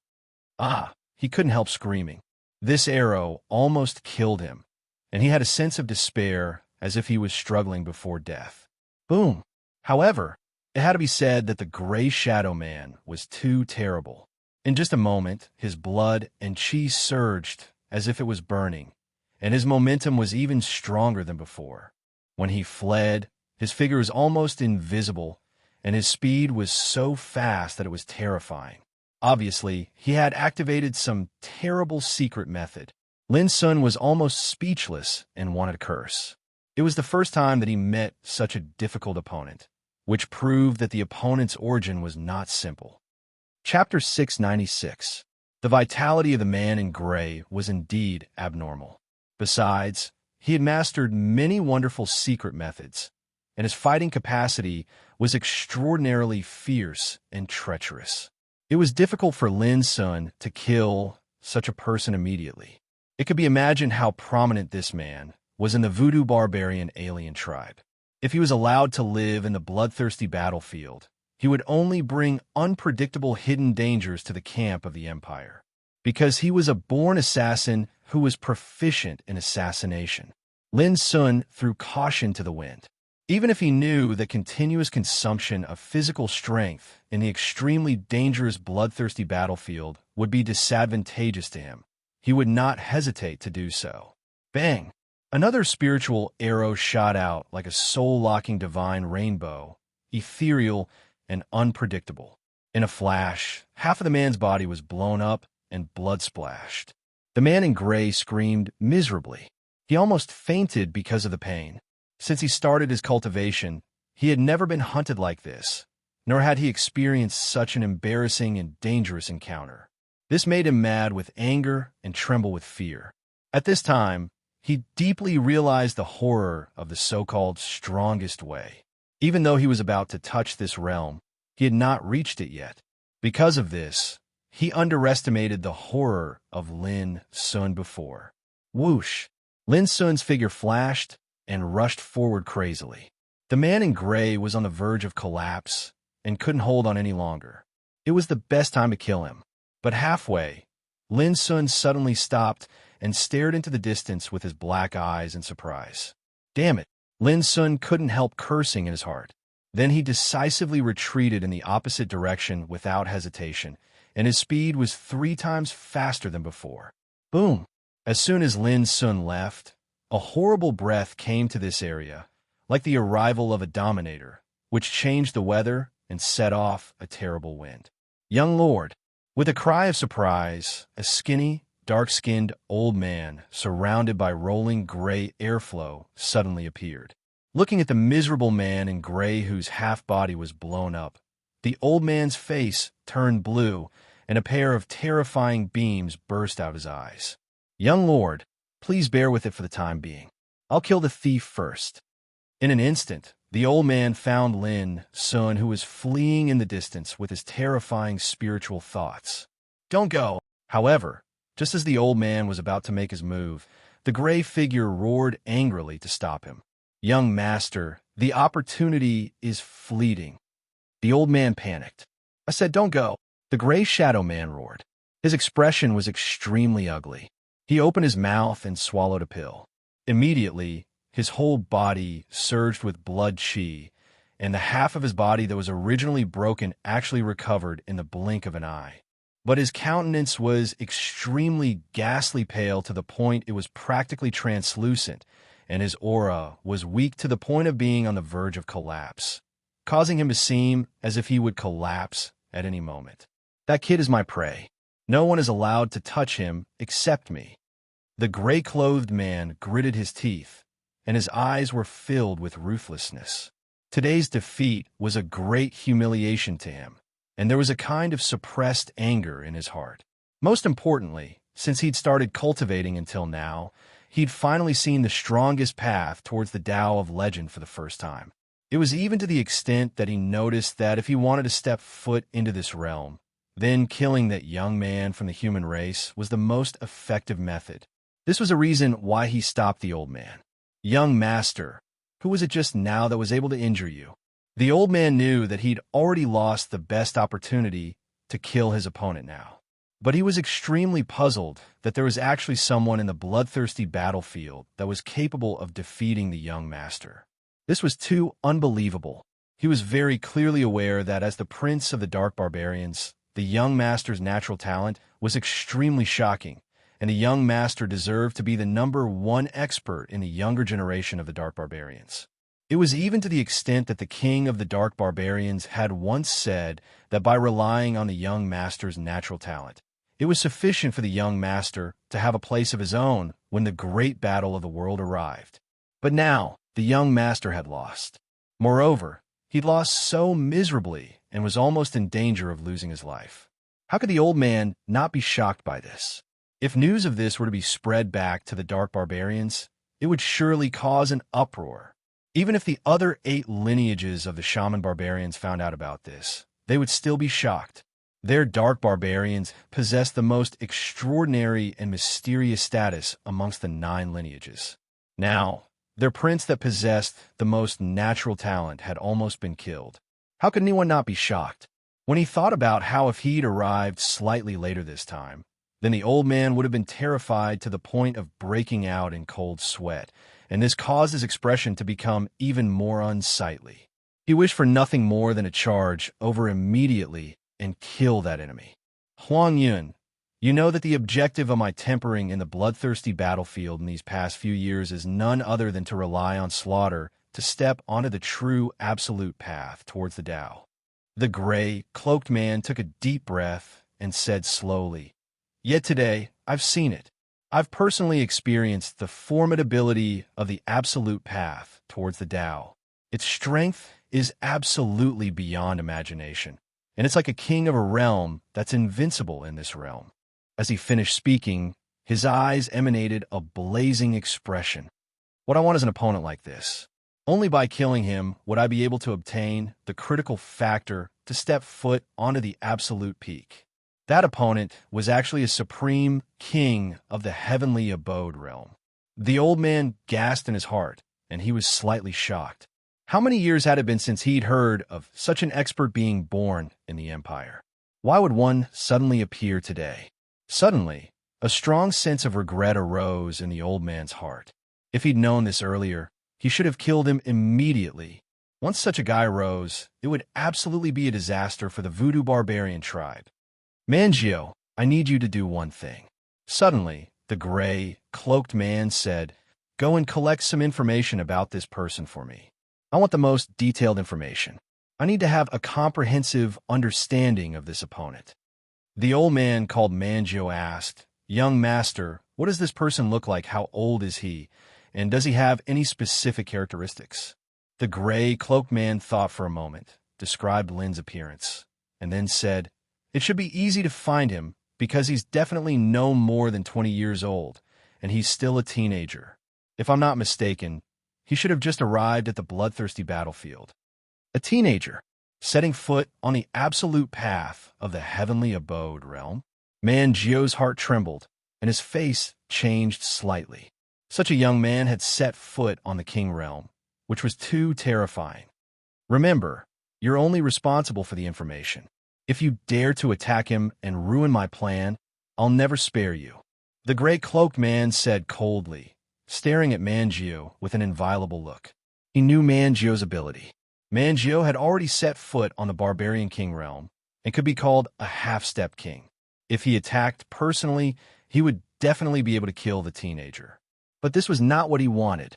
He couldn't help screaming. This arrow almost killed him, and he had a sense of despair as if he was struggling before death. Boom! However, it had to be said that the gray shadow man was too terrible. In just a moment, his blood and chi surged as if it was burning, and his momentum was even stronger than before. When he fled, his figure was almost invisible, and his speed was so fast that it was terrifying. Obviously, he had activated some terrible secret method. Lin Sun was almost speechless and wanted to curse. It was the first time that he met such a difficult opponent, which proved that the opponent's origin was not simple. Chapter 696. The vitality of the man in gray was indeed abnormal. Besides, he had mastered many wonderful secret methods, and his fighting capacity was extraordinarily fierce and treacherous. It was difficult for Lin Sun to kill such a person immediately. It could be imagined how prominent this man was in the voodoo barbarian alien tribe. If he was allowed to live in the bloodthirsty battlefield, he would only bring unpredictable hidden dangers to the camp of the Empire, because he was a born assassin who was proficient in assassination. Lin Sun threw caution to the wind. Even if he knew that continuous consumption of physical strength in the extremely dangerous bloodthirsty battlefield would be disadvantageous to him, he would not hesitate to do so. Bang! Another spiritual arrow shot out like a soul-locking divine rainbow, ethereal and unpredictable. In a flash, half of the man's body was blown up and blood splashed. The man in gray screamed miserably. He almost fainted because of the pain. Since he started his cultivation, he had never been hunted like this, nor had he experienced such an embarrassing and dangerous encounter. This made him mad with anger and tremble with fear. At this time, he deeply realized the horror of the so-called strongest way. Even though he was about to touch this realm, he had not reached it yet. Because of this, he underestimated the horror of Lin Sun before. Whoosh! Lin Sun's figure flashed and rushed forward crazily. The man in gray was on the verge of collapse and couldn't hold on any longer. It was the best time to kill him. But halfway, Lin Sun suddenly stopped and stared into the distance with his black eyes in surprise. Damn it! Lin Sun couldn't help cursing in his heart. Then he decisively retreated in the opposite direction without hesitation, and his speed was 3 times faster than before. Boom! As soon as Lin Sun left, a horrible breath came to this area, like the arrival of a dominator, which changed the weather and set off a terrible wind. Young lord! With a cry of surprise, a skinny, dark-skinned old man, surrounded by rolling gray airflow, suddenly appeared. Looking at the miserable man in gray whose half-body was blown up, the old man's face turned blue, and a pair of terrifying beams burst out his eyes. Young lord, please bear with it for the time being. I'll kill the thief first. In an instant, the old man found Lin Sun, who was fleeing in the distance with his terrifying spiritual thoughts. Don't go! However, just as the old man was about to make his move, the gray figure roared angrily to stop him. Young master, the opportunity is fleeting. The old man panicked. I said, don't go. The gray shadow man roared. His expression was extremely ugly. He opened his mouth and swallowed a pill. Immediately, his whole body surged with blood chi, and the half of his body that was originally broken actually recovered in the blink of an eye. But his countenance was extremely ghastly pale to the point it was practically translucent, and his aura was weak to the point of being on the verge of collapse, causing him to seem as if he would collapse at any moment. That kid is my prey. No one is allowed to touch him except me. The gray-clothed man gritted his teeth, and his eyes were filled with ruthlessness. Today's defeat was a great humiliation to him, and there was a kind of suppressed anger in his heart. Most importantly, since he'd started cultivating until now, he'd finally seen the strongest path towards the Tao of Legend for the first time. It was even to the extent that he noticed that if he wanted to step foot into this realm, then killing that young man from the human race was the most effective method. This was a reason why he stopped the old man. Young master, who was it just now that was able to injure you? The old man knew that he'd already lost the best opportunity to kill his opponent now. But he was extremely puzzled that there was actually someone in the bloodthirsty battlefield that was capable of defeating the young master. This was too unbelievable. He was very clearly aware that as the prince of the dark barbarians, the young master's natural talent was extremely shocking, and the young master deserved to be the #1 expert in the younger generation of the dark barbarians. It was even to the extent that the king of the dark barbarians had once said that by relying on the young master's natural talent, it was sufficient for the young master to have a place of his own when the great battle of the world arrived. But now, the young master had lost. Moreover, he'd lost so miserably and was almost in danger of losing his life. How could the old man not be shocked by this? If news of this were to be spread back to the dark barbarians, it would surely cause an uproar. Even if the other 8 lineages of the shaman barbarians found out about this, they would still be shocked. Their dark barbarians possessed the most extraordinary and mysterious status amongst the 9 lineages. Now, their prince that possessed the most natural talent had almost been killed. How could anyone not be shocked? When he thought about how if he'd arrived slightly later this time, then the old man would have been terrified to the point of breaking out in cold sweat, and this caused his expression to become even more unsightly. He wished for nothing more than to charge over immediately and kill that enemy. Huang Yun, you know that the objective of my tempering in the bloodthirsty battlefield in these past few years is none other than to rely on slaughter to step onto the true absolute path towards the Tao. The gray, cloaked man took a deep breath and said slowly, "Yet today, I've seen it. I've personally experienced the formidability of the absolute path towards the Tao. Its strength is absolutely beyond imagination, and it's like a king of a realm that's invincible in this realm." As he finished speaking, his eyes emanated a blazing expression. What I want is an opponent like this. Only by killing him would I be able to obtain the critical factor to step foot onto the absolute peak. That opponent was actually a supreme king of the heavenly abode realm. The old man gasped in his heart, and he was slightly shocked. How many years had it been since he'd heard of such an expert being born in the Empire? Why would one suddenly appear today? Suddenly, a strong sense of regret arose in the old man's heart. If he'd known this earlier, he should have killed him immediately. Once such a guy rose, it would absolutely be a disaster for the voodoo barbarian tribe. Mangio, I need you to do one thing. Suddenly, the gray, cloaked man said, "Go and collect some information about this person for me. I want the most detailed information. I need to have a comprehensive understanding of this opponent." The old man called Mangio asked, "Young master, what does this person look like? How old is he? And does he have any specific characteristics?" The gray, cloaked man thought for a moment, described Lin's appearance, and then said, "It should be easy to find him because he's definitely no more than 20 years old, and he's still a teenager. If I'm not mistaken, he should have just arrived at the bloodthirsty battlefield." A teenager, setting foot on the absolute path of the heavenly abode realm. Mangio's heart trembled, and his face changed slightly. Such a young man had set foot on the king realm, which was too terrifying. Remember, you're only responsible for the information. If you dare to attack him and ruin my plan, I'll never spare you." The gray cloaked man said coldly, staring at Mangio with an inviolable look. He knew Mangio's ability. Mangio had already set foot on the barbarian king realm and could be called a half-step king. If he attacked personally, he would definitely be able to kill the teenager. But this was not what he wanted.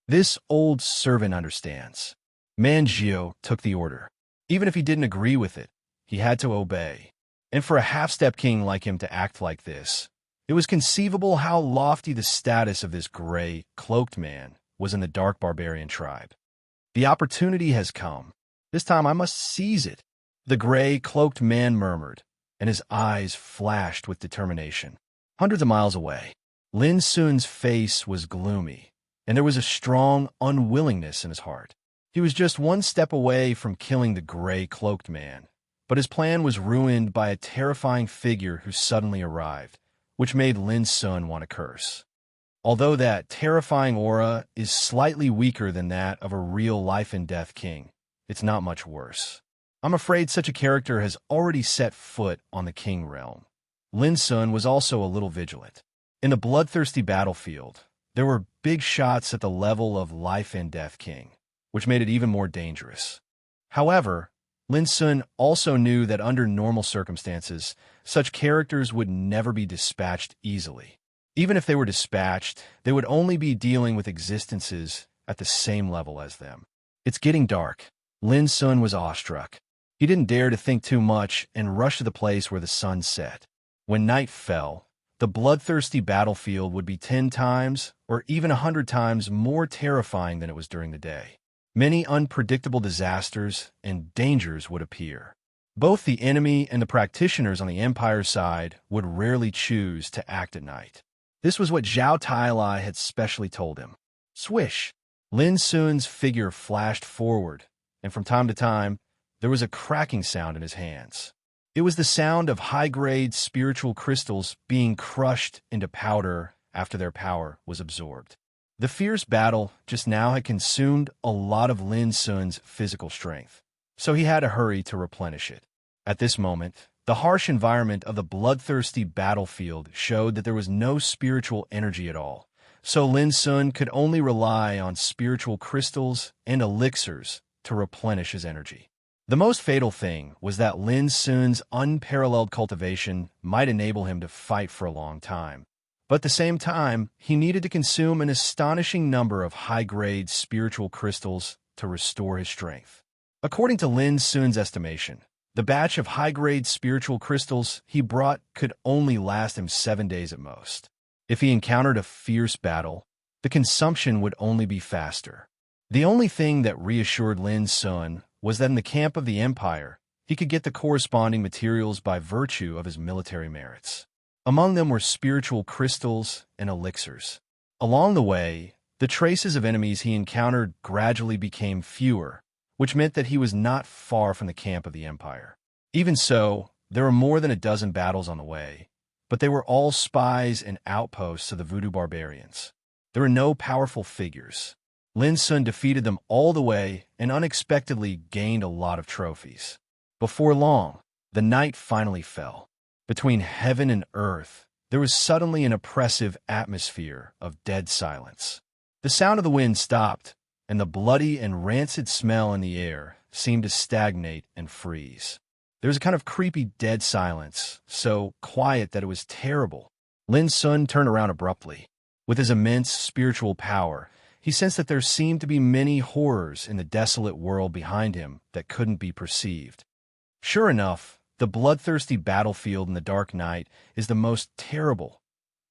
This old servant understands. Mangio took the order. Even if he didn't agree with it, he had to obey. And for a half-step king like him to act like this, it was conceivable how lofty the status of this gray, cloaked man was in the dark barbarian tribe. The opportunity has come. This time I must seize it, the gray, cloaked man murmured, and his eyes flashed with determination. Hundreds of miles away, Lin Sun's face was gloomy, and there was a strong unwillingness in his heart. He was just one step away from killing the gray, cloaked man, but his plan was ruined by a terrifying figure who suddenly arrived, which made Lin Sun want to curse. Although that terrifying aura is slightly weaker than that of a real life-and-death king, it's not much worse. I'm afraid such a character has already set foot on the king realm. Lin Sun was also a little vigilant. In the bloodthirsty battlefield, there were big shots at the level of life-and-death king, which made it even more dangerous. However, Lin Sun also knew that under normal circumstances, such characters would never be dispatched easily. Even if they were dispatched, they would only be dealing with existences at the same level as them. It's getting dark. Lin Sun was awestruck. He didn't dare to think too much and rushed to the place where the sun set. When night fell, the bloodthirsty battlefield would be 10 times or even 100 times more terrifying than it was during the day. Many unpredictable disasters and dangers would appear. Both the enemy and the practitioners on the Empire's side would rarely choose to act at night. This was what Zhao Tailai had specially told him. Swish! Lin Sun's figure flashed forward, and from time to time, there was a cracking sound in his hands. It was the sound of high-grade spiritual crystals being crushed into powder after their power was absorbed. The fierce battle just now had consumed a lot of Lin Sun's physical strength, so he had to hurry to replenish it. At this moment, the harsh environment of the bloodthirsty battlefield showed that there was no spiritual energy at all, so Lin Sun could only rely on spiritual crystals and elixirs to replenish his energy. The most fatal thing was that Lin Sun's unparalleled cultivation might enable him to fight for a long time, but at the same time, he needed to consume an astonishing number of high-grade spiritual crystals to restore his strength. According to Lin Sun's estimation, the batch of high-grade spiritual crystals he brought could only last him 7 days at most. If he encountered a fierce battle, the consumption would only be faster. The only thing that reassured Lin Sun was that in the camp of the Empire, he could get the corresponding materials by virtue of his military merits. Among them were spiritual crystals and elixirs. Along the way, The traces of enemies he encountered gradually became fewer, which meant that he was not far from the camp of the Empire. Even so, there were more than a dozen battles on the way, but they were all spies and outposts of the voodoo barbarians. There were no powerful figures. Lin Sun defeated them all the way and unexpectedly gained a lot of trophies. Before long, the night finally fell. Between heaven and earth, there was suddenly an oppressive atmosphere of dead silence. The sound of the wind stopped, and the bloody and rancid smell in the air seemed to stagnate and freeze. There was a kind of creepy dead silence, so quiet that it was terrible. Lin Sun turned around abruptly. With his immense spiritual power, he sensed that there seemed to be many horrors in the desolate world behind him that couldn't be perceived. Sure enough, the bloodthirsty battlefield in the dark night is the most terrible.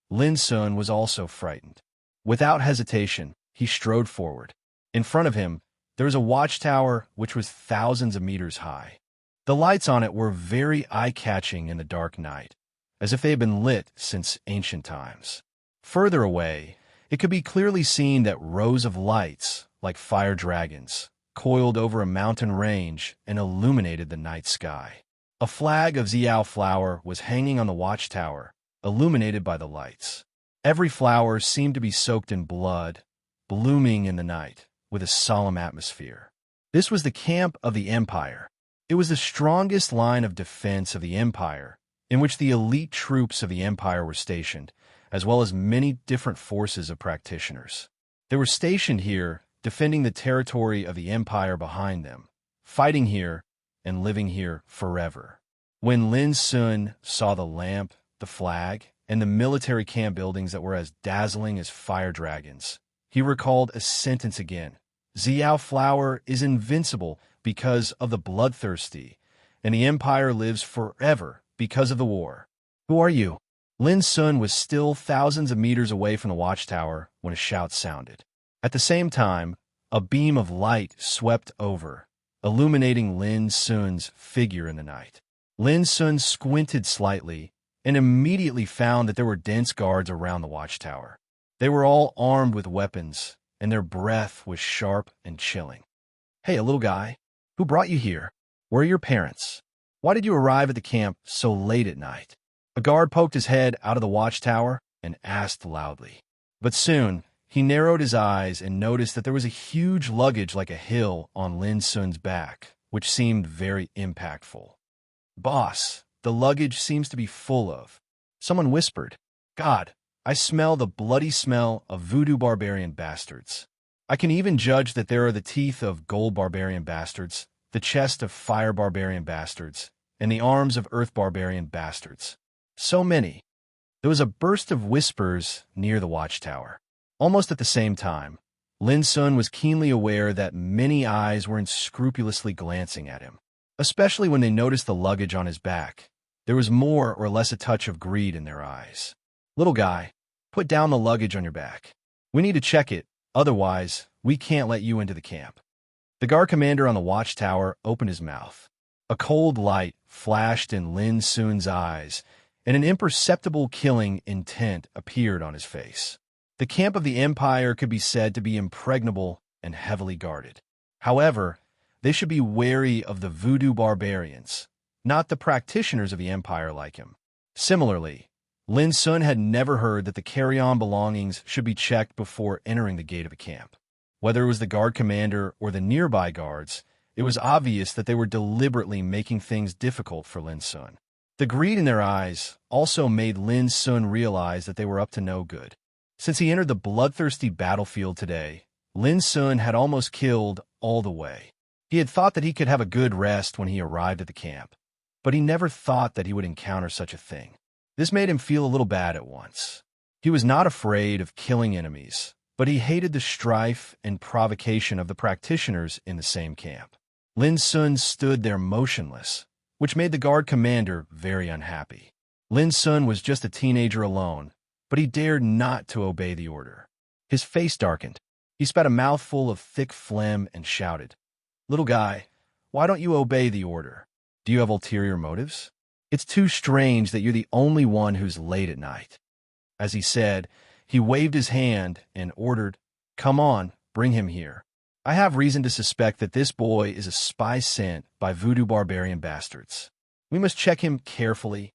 Lin Sun was also frightened. Without hesitation, he strode forward. In front of him, there was a watchtower which was thousands of meters high. The lights on it were very eye-catching in the dark night, as if they had been lit since ancient times. Further away, it could be clearly seen that rows of lights, like fire dragons, coiled over a mountain range and illuminated the night sky. A flag of Xiao flower was hanging on the watchtower, illuminated by the lights. Every flower seemed to be soaked in blood, blooming in the night, with a solemn atmosphere. This was the camp of the Empire. It was the strongest line of defense of the Empire, in which the elite troops of the Empire were stationed, as well as many different forces of practitioners. They were stationed here, defending the territory of the Empire behind them, fighting here, and living here forever. When Lin Sun saw the lamp, the flag, and the military camp buildings that were as dazzling as fire dragons, he recalled a sentence again. Xiao flower is invincible because of the bloodthirsty, and the Empire lives forever because of the war. Who are you? Lin Sun was still thousands of meters away from the watchtower when a shout sounded. At the same time, a beam of light swept over, illuminating Lin Sun's figure in the night. Lin Sun squinted slightly and immediately found that there were dense guards around the watchtower. They were all armed with weapons, and their breath was sharp and chilling. Hey, a little guy, who brought you here? Where are your parents? Why did you arrive at the camp so late at night? A guard poked his head out of the watchtower and asked loudly. But soon, he narrowed his eyes and noticed that there was a huge luggage like a hill on Lin Sun's back, which seemed very impactful. Boss, the luggage seems to be full of... Someone whispered, God, I smell the bloody smell of voodoo barbarian bastards. I can even judge that there are the teeth of gold barbarian bastards, the chest of fire barbarian bastards, and the arms of earth barbarian bastards. So many. There was a burst of whispers near the watchtower. Almost at the same time, Lin Sun was keenly aware that many eyes were unscrupulously glancing at him, especially when they noticed the luggage on his back. There was more or less a touch of greed in their eyes. Little guy, put down the luggage on your back. We need to check it, otherwise we can't let you into the camp. The guard commander on the watchtower opened his mouth. A cold light flashed in Lin Sun's eyes, and an imperceptible killing intent appeared on his face. The camp of the Empire could be said to be impregnable and heavily guarded. However, they should be wary of the voodoo barbarians, not the practitioners of the Empire like him. Similarly, Lin Sun had never heard that the carry-on belongings should be checked before entering the gate of a camp. Whether it was the guard commander or the nearby guards, it was obvious that they were deliberately making things difficult for Lin Sun. The greed in their eyes also made Lin Sun realize that they were up to no good. Since he entered the bloodthirsty battlefield today, Lin Sun had almost killed all the way. He had thought that he could have a good rest when he arrived at the camp, but he never thought that he would encounter such a thing. This made him feel a little bad at once. He was not afraid of killing enemies, but he hated the strife and provocation of the practitioners in the same camp. Lin Sun stood there motionless, which made the guard commander very unhappy. Lin Sun was just a teenager alone, but he dared not to obey the order. His face darkened. He spat a mouthful of thick phlegm and shouted, Little guy, why don't you obey the order? Do you have ulterior motives? It's too strange that you're the only one who's late at night. As he said, he waved his hand and ordered, Come on, bring him here. I have reason to suspect that this boy is a spy sent by voodoo barbarian bastards. We must check him carefully.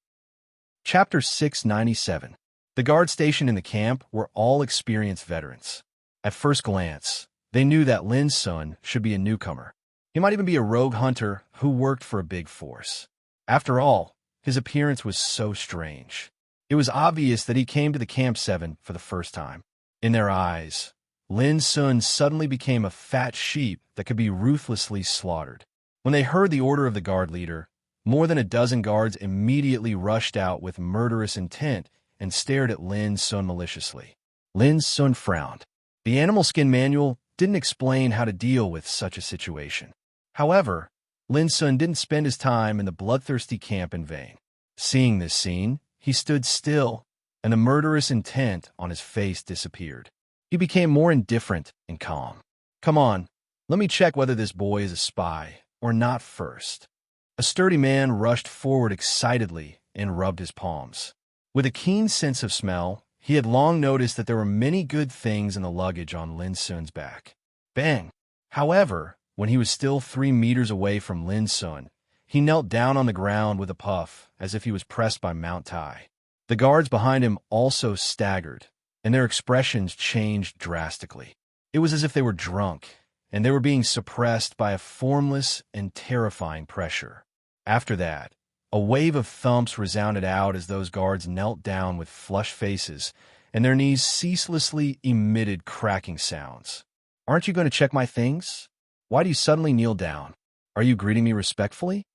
Chapter 697. The guard stationed in the camp were all experienced veterans. At first glance, they knew that Lin's son should be a newcomer. He might even be a rogue hunter who worked for a big force. After all, his appearance was so strange. It was obvious that he came to the Camp 7 for the first time. In their eyes, Lin's son suddenly became a fat sheep that could be ruthlessly slaughtered. When they heard the order of the guard leader, more than a dozen guards immediately rushed out with murderous intent and stared at Lin's son maliciously. Lin's son frowned. The animal skin manual didn't explain how to deal with such a situation. However, Lin's son didn't spend his time in the bloodthirsty camp in vain. Seeing this scene, he stood still, and the murderous intent on his face disappeared. He became more indifferent and calm. Come on, let me check whether this boy is a spy or not first. A sturdy man rushed forward excitedly and rubbed his palms. With a keen sense of smell, he had long noticed that there were many good things in the luggage on Lin's son's back. Bang! However, when he was still 3 meters away from Lin's son, he knelt down on the ground with a puff, as if he was pressed by Mount Tai. The guards behind him also staggered, and their expressions changed drastically. It was as if they were drunk, and they were being suppressed by a formless and terrifying pressure. After that, a wave of thumps resounded out as those guards knelt down with flushed faces, and their knees ceaselessly emitted cracking sounds. Aren't you going to check my things? Why do you suddenly kneel down? Are you greeting me respectfully?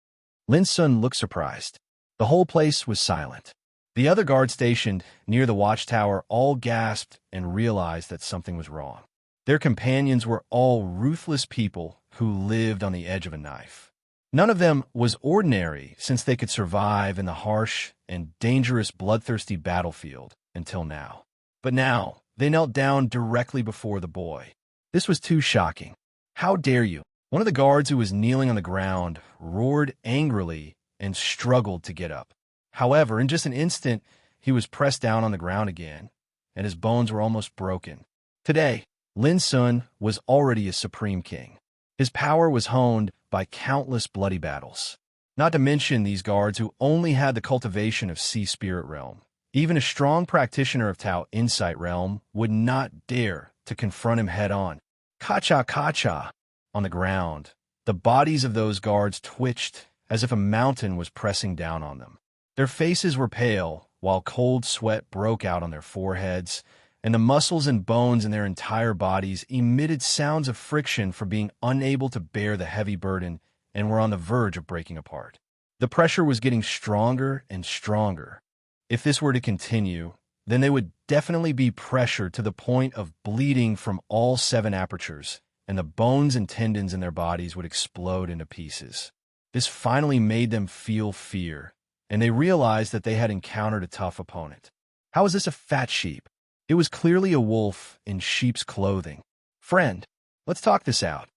Lin's son looked surprised. The whole place was silent. The other guards stationed near the watchtower all gasped and realized that something was wrong. Their companions were all ruthless people who lived on the edge of a knife. None of them was ordinary, since they could survive in the harsh and dangerous bloodthirsty battlefield until now. But now, they knelt down directly before the boy. This was too shocking. How dare you? One of the guards who was kneeling on the ground roared angrily and struggled to get up. However, in just an instant, he was pressed down on the ground again, and his bones were almost broken. Today, Lin's son was already a supreme king. His power was honed by countless bloody battles. Not to mention these guards who only had the cultivation of Sea Spirit Realm. Even a strong practitioner of Tao Insight Realm would not dare to confront him head-on. Ka-cha! On the ground, the bodies of those guards twitched as if a mountain was pressing down on them. Their faces were pale, while cold sweat broke out on their foreheads, and the muscles and bones in their entire bodies emitted sounds of friction for being unable to bear the heavy burden and were on the verge of breaking apart. The pressure was getting stronger and stronger. If this were to continue, then they would definitely be pressured to the point of bleeding from all 7 apertures, and the bones and tendons in their bodies would explode into pieces. This finally made them feel fear, and they realized that they had encountered a tough opponent. How is this a fat sheep? It was clearly a wolf in sheep's clothing. Friend, let's talk this out.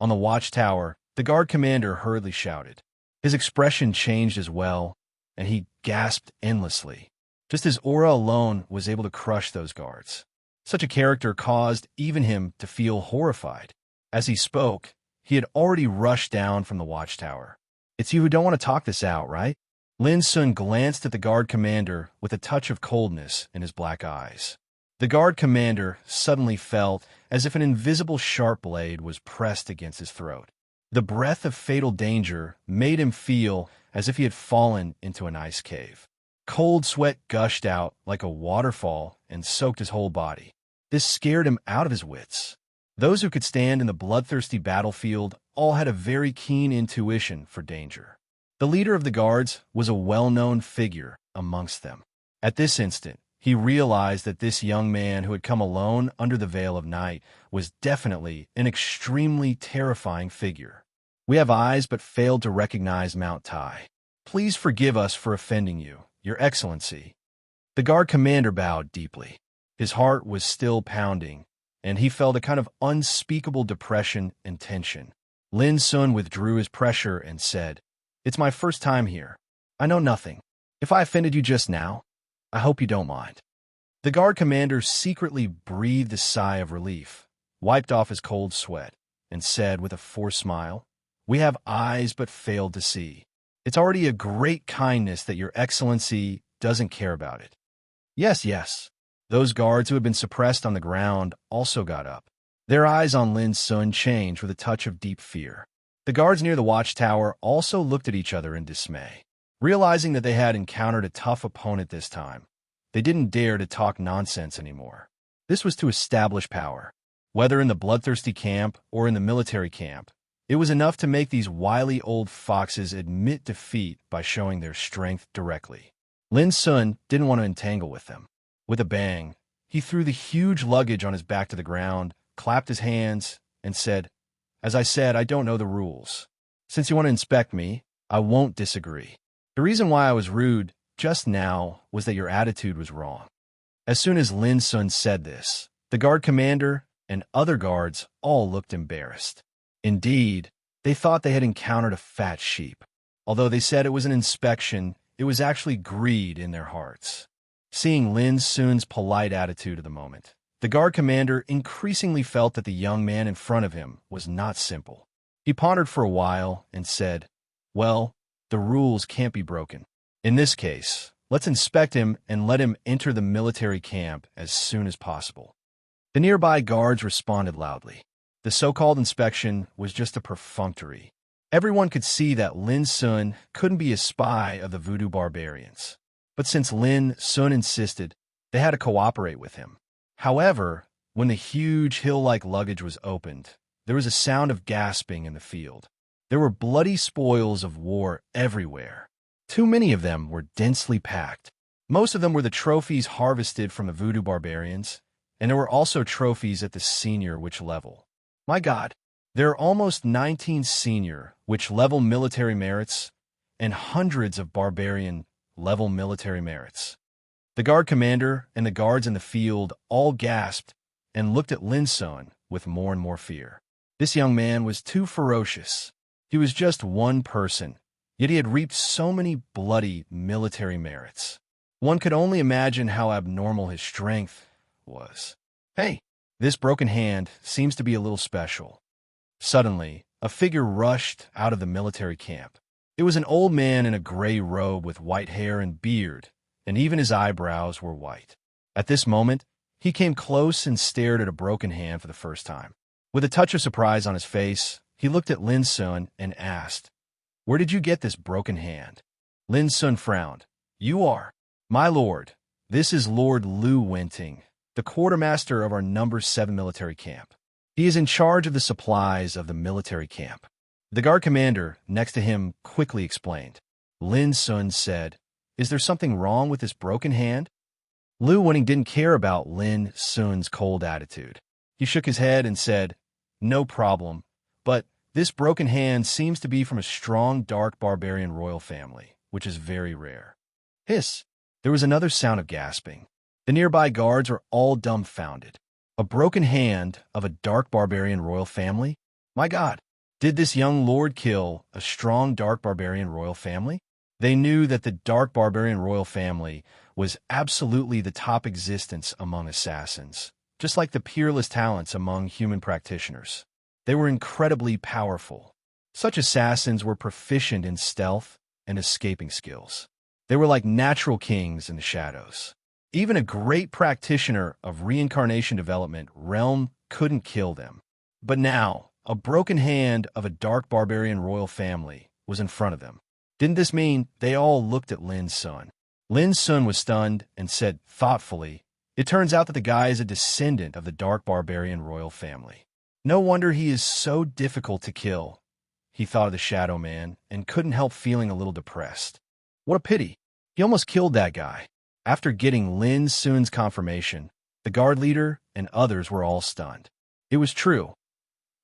On the watchtower, the guard commander hurriedly shouted. His expression changed as well, and he gasped endlessly. Just his aura alone was able to crush those guards. Such a character caused even him to feel horrified. As he spoke, he had already rushed down from the watchtower. It's you who don't want to talk this out, right? Lin's son glanced at the guard commander with a touch of coldness in his black eyes. The guard commander suddenly felt as if an invisible sharp blade was pressed against his throat. The breath of fatal danger made him feel as if he had fallen into an ice cave. Cold sweat gushed out like a waterfall and soaked his whole body. This scared him out of his wits. Those who could stand in the bloodthirsty battlefield all had a very keen intuition for danger. The leader of the guards was a well-known figure amongst them. At this instant, he realized that this young man who had come alone under the veil of night was definitely an extremely terrifying figure. We have eyes but failed to recognize Mount Tai. Please forgive us for offending you, Your Excellency. The guard commander bowed deeply. His heart was still pounding, and he felt a kind of unspeakable depression and tension. Lin's son withdrew his pressure and said, "It's my first time here. I know nothing. If I offended you just now, I hope you don't mind." The guard commander secretly breathed a sigh of relief, wiped off his cold sweat, and said with a forced smile, "We have eyes but failed to see. It's already a great kindness that your excellency doesn't care about it." Yes, yes. Those guards who had been suppressed on the ground also got up. Their eyes on Lin Sun changed with a touch of deep fear. The guards near the watchtower also looked at each other in dismay. Realizing that they had encountered a tough opponent this time, they didn't dare to talk nonsense anymore. This was to establish power. Whether in the bloodthirsty camp or in the military camp, it was enough to make these wily old foxes admit defeat by showing their strength directly. Lin Sun didn't want to entangle with them. With a bang, he threw the huge luggage on his back to the ground, clapped his hands, and said, "As I said, I don't know the rules. Since you want to inspect me, I won't disagree. The reason why I was rude just now was that your attitude was wrong." As soon as Lin Sun said this, the guard commander and other guards all looked embarrassed. Indeed, they thought they had encountered a fat sheep. Although they said it was an inspection, it was actually greed in their hearts. Seeing Lin Sun's polite attitude of the moment, the guard commander increasingly felt that the young man in front of him was not simple. He pondered for a while and said, "Well, the rules can't be broken. In this case, let's inspect him and let him enter the military camp as soon as possible." The nearby guards responded loudly. The so-called inspection was just a perfunctory. Everyone could see that Lin Sun couldn't be a spy of the voodoo barbarians. But since Lin Sun insisted, they had to cooperate with him. However, when the huge hill-like luggage was opened, there was a sound of gasping in the field. There were bloody spoils of war everywhere. Too many of them were densely packed. Most of them were the trophies harvested from the voodoo barbarians, and there were also trophies at the senior witch level. My God, there are almost 19 senior witch-level military merits and hundreds of barbarian-level military merits. The guard commander and the guards in the field all gasped and looked at Lin Sun with more and more fear. This young man was too ferocious. He was just one person, yet he had reaped so many bloody military merits. One could only imagine how abnormal his strength was. Hey, this broken hand seems to be a little special. Suddenly, a figure rushed out of the military camp. It was an old man in a gray robe with white hair and beard, and even his eyebrows were white. At this moment, he came close and stared at a broken hand for the first time. With a touch of surprise on his face, he looked at Lin Sun and asked, "Where did you get this broken hand?" Lin Sun frowned. "You are, my lord. This is Lord Lu Wenting, the quartermaster of our number 7 military camp. He is in charge of the supplies of the military camp." The guard commander next to him quickly explained. Lin Sun said, "Is there something wrong with this broken hand?" Lu Wenting didn't care about Lin Sun's cold attitude. He shook his head and said, "No problem, but this broken hand seems to be from a strong dark barbarian royal family, which is very rare." Hiss! There was another sound of gasping. The nearby guards were all dumbfounded. A broken hand of a dark barbarian royal family? My God! Did this young lord kill a strong dark barbarian royal family? They knew that the dark barbarian royal family was absolutely the top existence among assassins, just like the peerless talents among human practitioners. They were incredibly powerful. Such assassins were proficient in stealth and escaping skills. They were like natural kings in the shadows. Even a great practitioner of reincarnation development realm couldn't kill them. But now, a broken hand of a dark barbarian royal family was in front of them. Didn't this mean they all looked at Lin Sun? Lin Sun was stunned and said thoughtfully, "It turns out that the guy is a descendant of the dark barbarian royal family. No wonder he is so difficult to kill." He thought of the Shadow Man and couldn't help feeling a little depressed. What a pity. He almost killed that guy. After getting Lin Sun's confirmation, the guard leader and others were all stunned. It was true.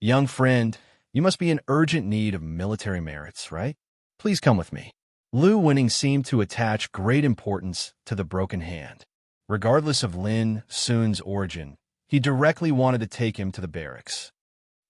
"Young friend, you must be in urgent need of military merits, right? Please come with me." Lu Wenting seemed to attach great importance to the broken hand. Regardless of Lin Sun's origin, he directly wanted to take him to the barracks.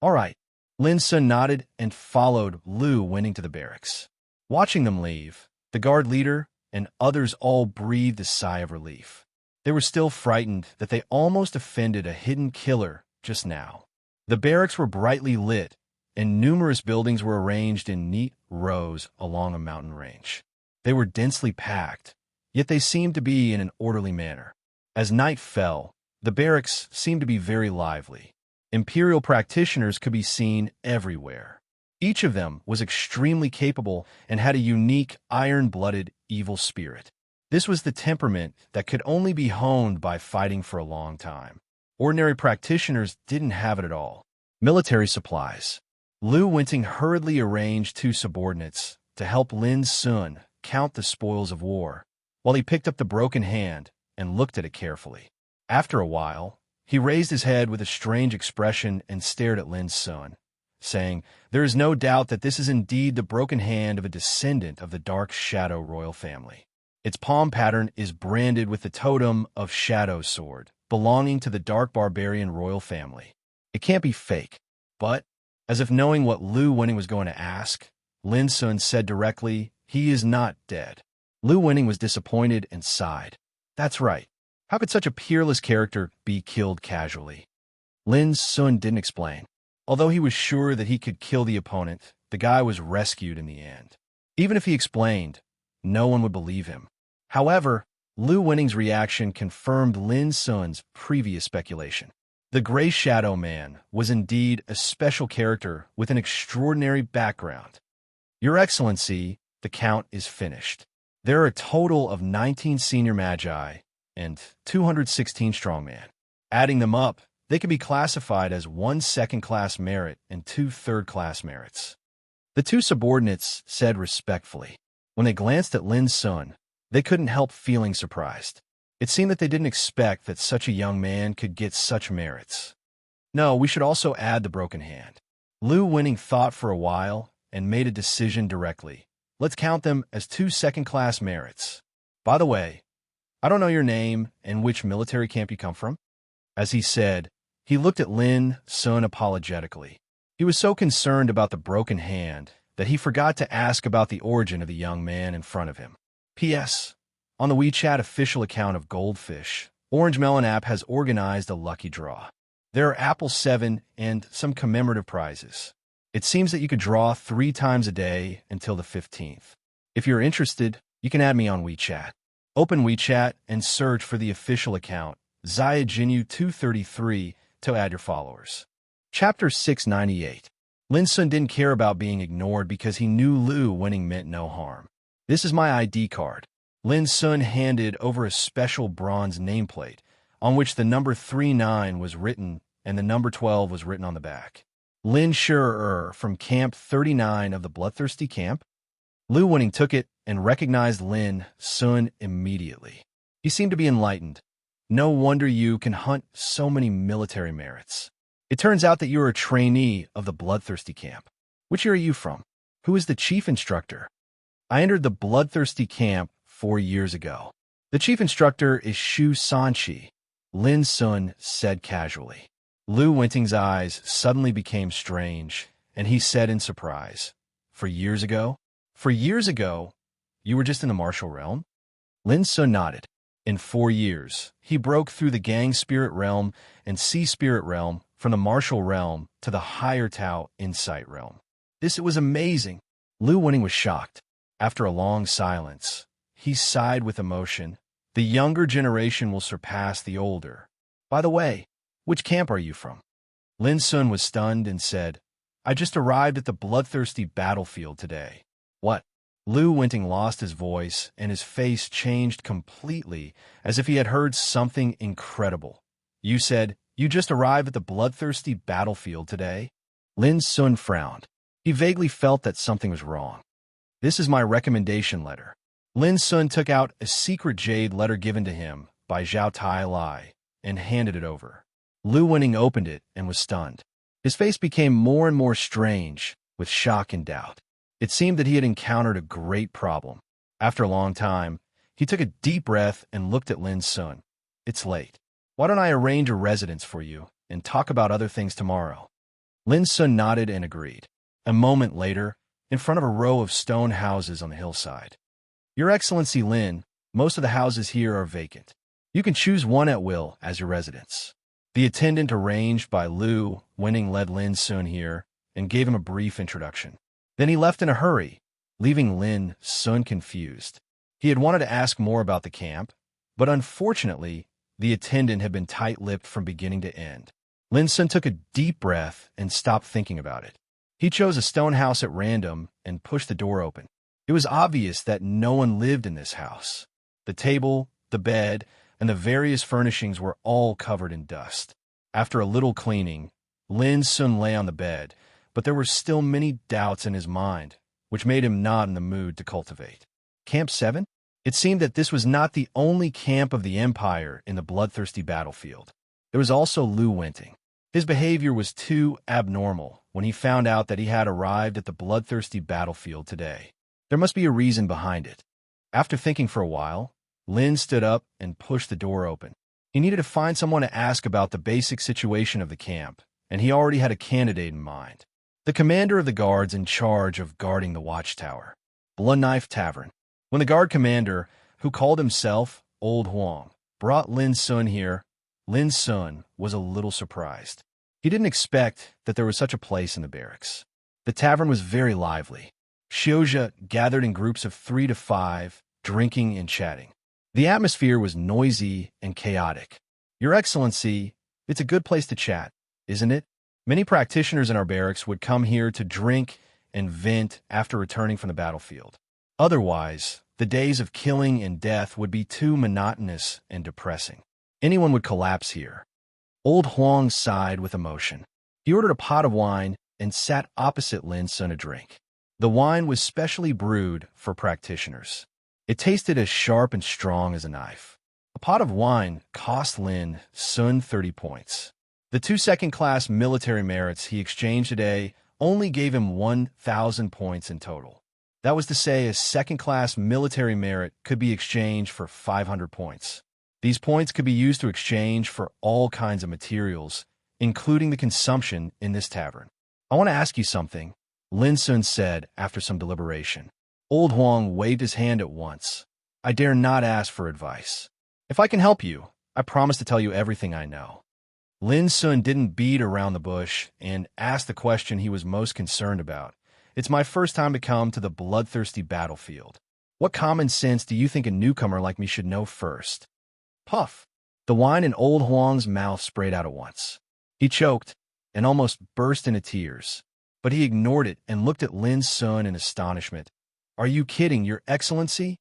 All right. Lin Sun nodded and followed Lu Wenting to the barracks. Watching them leave, the guard leader and others all breathed a sigh of relief. They were still frightened that they almost offended a hidden killer just now. The barracks were brightly lit, and numerous buildings were arranged in neat rows along a mountain range. They were densely packed, yet they seemed to be in an orderly manner. As night fell, the barracks seemed to be very lively. Imperial practitioners could be seen everywhere. Each of them was extremely capable and had a unique iron-blooded evil spirit. This was the temperament that could only be honed by fighting for a long time. Ordinary practitioners didn't have it at all. Military supplies. Lu Wenting hurriedly arranged two subordinates to help Lin Sun count the spoils of war, while he picked up the broken hand and looked at it carefully. After a while, he raised his head with a strange expression and stared at Lin Sun, saying, "There is no doubt that this is indeed the broken hand of a descendant of the Dark Shadow royal family. Its palm pattern is branded with the totem of Shadow Sword, belonging to the Dark Barbarian royal family. It can't be fake." But, as if knowing what Lu Wenting was going to ask, Lin Sun said directly, "He is not dead." Lu Wenting was disappointed and sighed. That's right. How could such a peerless character be killed casually? Lin Sun didn't explain. Although he was sure that he could kill the opponent, the guy was rescued in the end. Even if he explained, no one would believe him. However, Lu Wenting's reaction confirmed Lin Sun's previous speculation. The Gray Shadow Man was indeed a special character with an extraordinary background. "Your Excellency, the count is finished. There are a total of 19 senior magi and 216 strongman. Adding them up, they can be classified as 1 second-class merit and 2 third-class merits." The two subordinates said respectfully. When they glanced at Lin Sun, they couldn't help feeling surprised. It seemed that they didn't expect that such a young man could get such merits. "No, we should also add the broken hand." Lu Wenting thought for a while and made a decision directly. "Let's count them as 2 second-class merits. By the way, I don't know your name and which military camp you come from." As he said, he looked at Lin Sun apologetically. He was so concerned about the broken hand that he forgot to ask about the origin of the young man in front of him. P.S. On the WeChat official account of Goldfish, Orange Melon app has organized a lucky draw. There are Apple 7 and some commemorative prizes. It seems that you could draw 3 times a day until the 15th. If you're interested, you can add me on WeChat. Open WeChat and search for the official account, Zayajinu233, to add your followers. Chapter 698. Lin Sun didn't care about being ignored because he knew Lu Wenting meant no harm. "This is my ID card." Lin Sun handed over a special bronze nameplate, on which the number 39 was written and the number 12 was written on the back. "Lin Sure from Camp 39 of the Bloodthirsty Camp?" Lu Wenting took it and recognized Lin Sun immediately. He seemed to be enlightened. "No wonder you can hunt so many military merits. It turns out that you are a trainee of the Bloodthirsty Camp. Which year are you from? Who is the chief instructor?" "I entered the Bloodthirsty Camp 4 years ago. The chief instructor is Shu Sanchi," Lin Sun said casually. Lu Wenting's eyes suddenly became strange, and he said in surprise, "For years ago? For years ago, you were just in the martial realm?" Lin Sun nodded. "In 4 years, he broke through the Gang Spirit Realm and Sea Spirit Realm from the martial realm to the higher Tao Insight Realm. It was amazing." Lu Wenting was shocked. After a long silence, he sighed with emotion. "The younger generation will surpass the older. By the way, which camp are you from?" Lin Sun was stunned and said, "I just arrived at the bloodthirsty battlefield today." "What?" Lu Wenting lost his voice, and his face changed completely, as if he had heard something incredible. "You said you just arrived at the bloodthirsty battlefield today?" Lin Sun frowned. He vaguely felt that something was wrong. "This is my recommendation letter." Lin Sun took out a secret jade letter given to him by Zhao Tai Lai and handed it over. Lu Wenting opened it and was stunned. His face became more and more strange, with shock and doubt. It seemed that he had encountered a great problem. After a long time, he took a deep breath and looked at Lin Sun. "It's late. Why don't I arrange a residence for you and talk about other things tomorrow?" Lin Sun nodded and agreed. A moment later, in front of a row of stone houses on the hillside. "Your Excellency Lin, most of the houses here are vacant. You can choose one at will as your residence." The attendant arranged by Lu Winning led Lin Sun here and gave him a brief introduction. Then he left in a hurry, leaving Lin Sun confused. He had wanted to ask more about the camp, but unfortunately, the attendant had been tight-lipped from beginning to end. Lin Sun took a deep breath and stopped thinking about it. He chose a stone house at random and pushed the door open. It was obvious that no one lived in this house. The table, the bed, and the various furnishings were all covered in dust. After a little cleaning, Lin Sun lay on the bed, but there were still many doubts in his mind, which made him not in the mood to cultivate. Camp 7? It seemed that this was not the only camp of the Empire in the bloodthirsty battlefield. There was also Lu Winting. His behavior was too abnormal when he found out that he had arrived at the bloodthirsty battlefield today. There must be a reason behind it. After thinking for a while, Lin stood up and pushed the door open. He needed to find someone to ask about the basic situation of the camp, and he already had a candidate in mind. The commander of the guards in charge of guarding the watchtower, Blood Knife Tavern. When the guard commander, who called himself Old Huang, brought Lin Sun here, Lin Sun was a little surprised. He didn't expect that there was such a place in the barracks. The tavern was very lively. Xiozha gathered in groups of 3 to 5, drinking and chatting. The atmosphere was noisy and chaotic. Your Excellency, it's a good place to chat, isn't it? Many practitioners in our barracks would come here to drink and vent after returning from the battlefield. Otherwise, the days of killing and death would be too monotonous and depressing. Anyone would collapse here. Old Huang sighed with emotion. He ordered a pot of wine and sat opposite Lin Sun to drink. The wine was specially brewed for practitioners. It tasted as sharp and strong as a knife. A pot of wine cost Lin Sun 30 points. The 2 second-class military merits he exchanged today only gave him 1,000 points in total. That was to say, a second-class military merit could be exchanged for 500 points. These points could be used to exchange for all kinds of materials, including the consumption in this tavern. I want to ask you something, Lin Sun said after some deliberation. Old Huang waved his hand at once. I dare not ask for advice. If I can help you, I promise to tell you everything I know. Lin Sun didn't beat around the bush and asked the question he was most concerned about. It's my first time to come to the bloodthirsty battlefield. What common sense do you think a newcomer like me should know first? Puff. The wine in Old Huang's mouth sprayed out at once. He choked and almost burst into tears, but he ignored it and looked at Lin Sun in astonishment. Are you kidding, Your Excellency?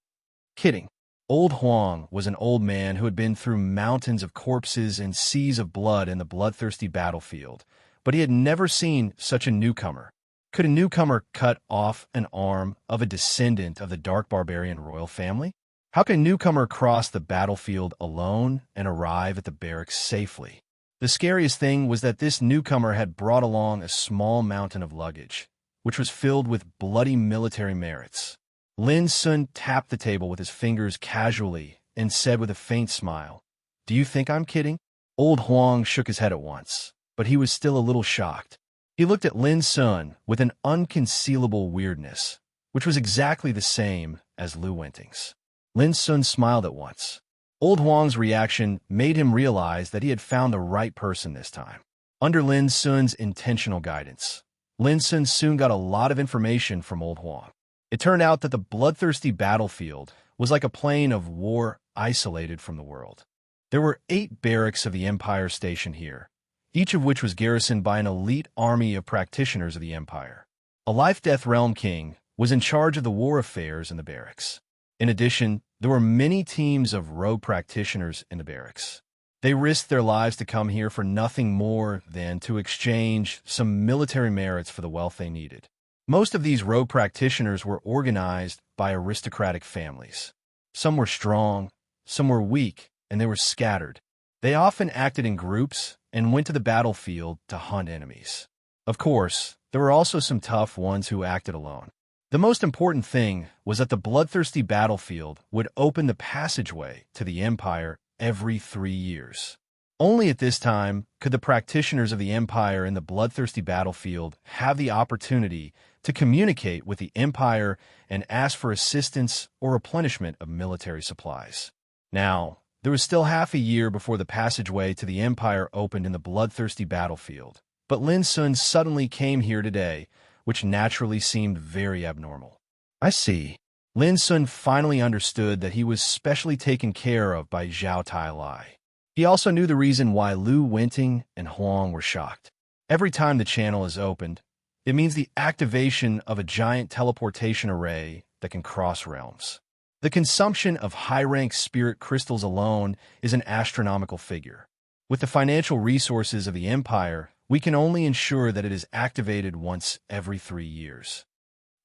Kidding. Old Huang was an old man who had been through mountains of corpses and seas of blood in the bloodthirsty battlefield, but he had never seen such a newcomer. Could a newcomer cut off an arm of a descendant of the dark barbarian royal family? How could a newcomer cross the battlefield alone and arrive at the barracks safely? The scariest thing was that this newcomer had brought along a small mountain of luggage, which was filled with bloody military merits. Lin Sun tapped the table with his fingers casually and said with a faint smile, Do you think I'm kidding? Old Huang shook his head at once, but he was still a little shocked. He looked at Lin Sun with an unconcealable weirdness, which was exactly the same as Lu Winting's. Lin Sun smiled at once. Old Huang's reaction made him realize that he had found the right person this time. Under Lin Sun's intentional guidance, Lin Sun soon got a lot of information from Old Huang. It turned out that the bloodthirsty battlefield was like a plain of war isolated from the world. There were 8 barracks of the Empire stationed here, each of which was garrisoned by an elite army of practitioners of the Empire. A life-death realm king was in charge of the war affairs in the barracks. In addition, there were many teams of rogue practitioners in the barracks. They risked their lives to come here for nothing more than to exchange some military merits for the wealth they needed. Most of these rogue practitioners were organized by aristocratic families. Some were strong, some were weak, and they were scattered. They often acted in groups and went to the battlefield to hunt enemies. Of course, there were also some tough ones who acted alone. The most important thing was that the bloodthirsty battlefield would open the passageway to the Empire every 3 years. Only at this time could the practitioners of the Empire in the bloodthirsty battlefield have the opportunity to communicate with the Empire and ask for assistance or replenishment of military supplies. Now, There was still half a year before the passageway to the Empire opened in the bloodthirsty battlefield, but Lin Sun suddenly came here today, which naturally seemed very abnormal. I see. Lin Sun finally understood that he was specially taken care of by Zhao Tai Lai. He also knew the reason why Lu Wenting and Huang were shocked. Every time the channel is opened, it means the activation of a giant teleportation array that can cross realms. The consumption of high-rank spirit crystals alone is an astronomical figure. With the financial resources of the Empire, we can only ensure that it is activated once every 3 years.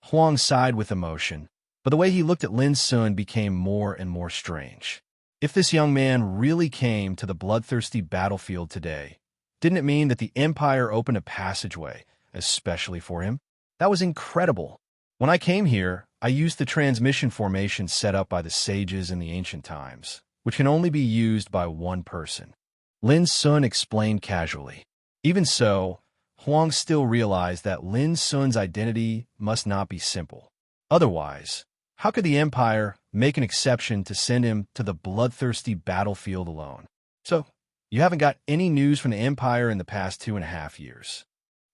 Huang sighed with emotion, but the way he looked at Lin Sun became more and more strange. If this young man really came to the bloodthirsty battlefield today, didn't it mean that the Empire opened a passageway, especially for him? That was incredible. When I came here, I used the transmission formation set up by the sages in the ancient times, which can only be used by one person. Lin Sun explained casually. Even so, Huang still realized that Lin Sun's identity must not be simple. Otherwise, how could the Empire make an exception to send him to the bloodthirsty battlefield alone? So, you haven't got any news from the Empire in the past 2.5 years?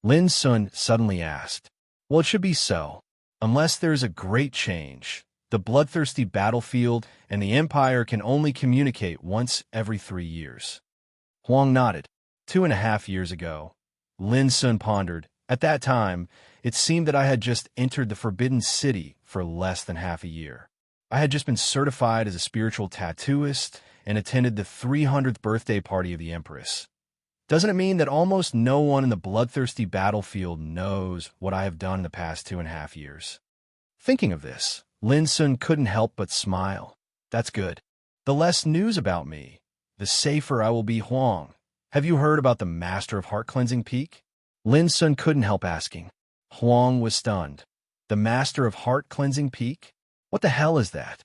Lin Sun suddenly asked. Well, it should be so. Unless there's a great change, the bloodthirsty battlefield and the Empire can only communicate once every 3 years. Huang nodded. 2.5 years ago, Lin Sun pondered. At that time, it seemed that I had just entered the Forbidden City for less than half a year. I had just been certified as a spiritual tattooist and attended the 300th birthday party of the Empress. Doesn't it mean that almost no one in the bloodthirsty battlefield knows what I have done in the past 2.5 years? Thinking of this, Lin Sun couldn't help but smile. That's good. The less news about me, the safer I will be. Huang, have you heard about the Master of Heart-Cleansing Peak? Lin Sun couldn't help asking. Huang was stunned. The Master of Heart-Cleansing Peak? What the hell is that?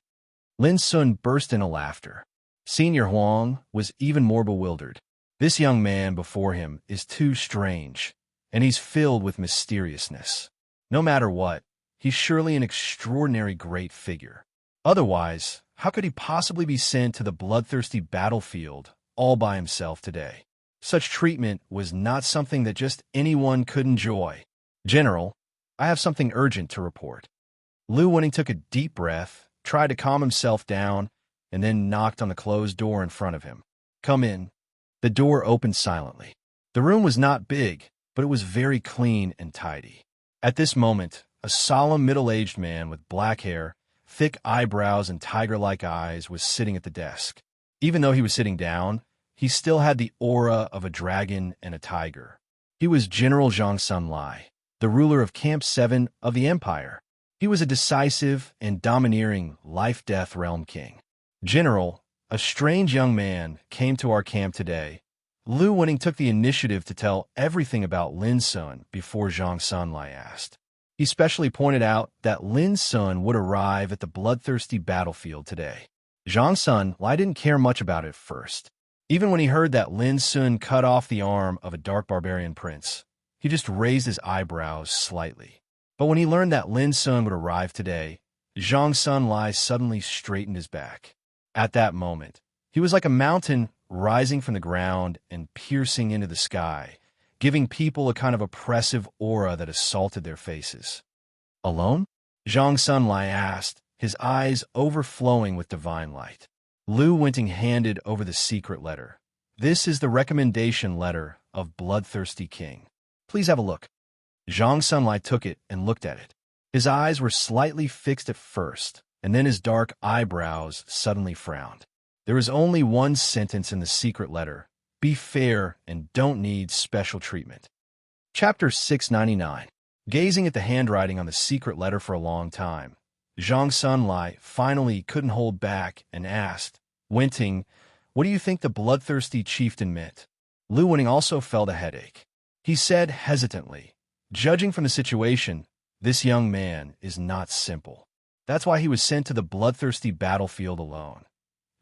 Lin Sun burst into laughter. Senior Huang was even more bewildered. This young man before him is too strange, and he's filled with mysteriousness. No matter what, he's surely an extraordinary great figure. Otherwise, how could he possibly be sent to the bloodthirsty battlefield all by himself today? Such treatment was not something that just anyone could enjoy. General, I have something urgent to report. Lu Wenting took a deep breath, tried to calm himself down, and then knocked on the closed door in front of him. Come in. The door opened silently. The room was not big, but it was very clean and tidy. At this moment, a solemn middle-aged man with black hair, thick eyebrows, and tiger-like eyes was sitting at the desk. Even though he was sitting down, he still had the aura of a dragon and a tiger. He was General Zhang Sunlai, the ruler of Camp 7 of the Empire. He was a decisive and domineering life-death realm king. General, a strange young man came to our camp today. Lu Wenting took the initiative to tell everything about Lin Sun before Zhang Sunlai asked. He specially pointed out that Lin Sun would arrive at the bloodthirsty battlefield today. Zhang Sunlai didn't care much about it at first. Even when he heard that Lin Sun cut off the arm of a dark barbarian prince, he just raised his eyebrows slightly. But when he learned that Lin Sun would arrive today, Zhang Sunlai suddenly straightened his back. At that moment, he was like a mountain rising from the ground and piercing into the sky, giving people a kind of oppressive aura that assaulted their faces. Alone? Zhang Sunlai asked, his eyes overflowing with divine light. Lu Wenting handed over the secret letter. This is the recommendation letter of Bloodthirsty King. Please have a look. Zhang Sunlai took it and looked at it. His eyes were slightly fixed at first, and then his dark eyebrows suddenly frowned. There is only one sentence in the secret letter. Be fair and don't need special treatment. Chapter 699. Gazing at the handwriting on the secret letter for a long time, Zhang Sunlai finally couldn't hold back and asked, Wenting, what do you think the bloodthirsty chieftain meant? Lu Wenting also felt a headache. He said hesitantly, judging from the situation, this young man is not simple. That's why he was sent to the bloodthirsty battlefield alone.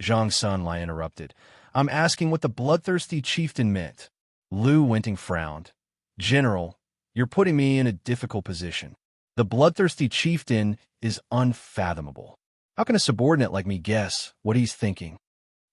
Zhang Sunlai interrupted. I'm asking what the bloodthirsty chieftain meant. Lu Wenting frowned. General, you're putting me in a difficult position. The bloodthirsty chieftain is unfathomable. How can a subordinate like me guess what he's thinking?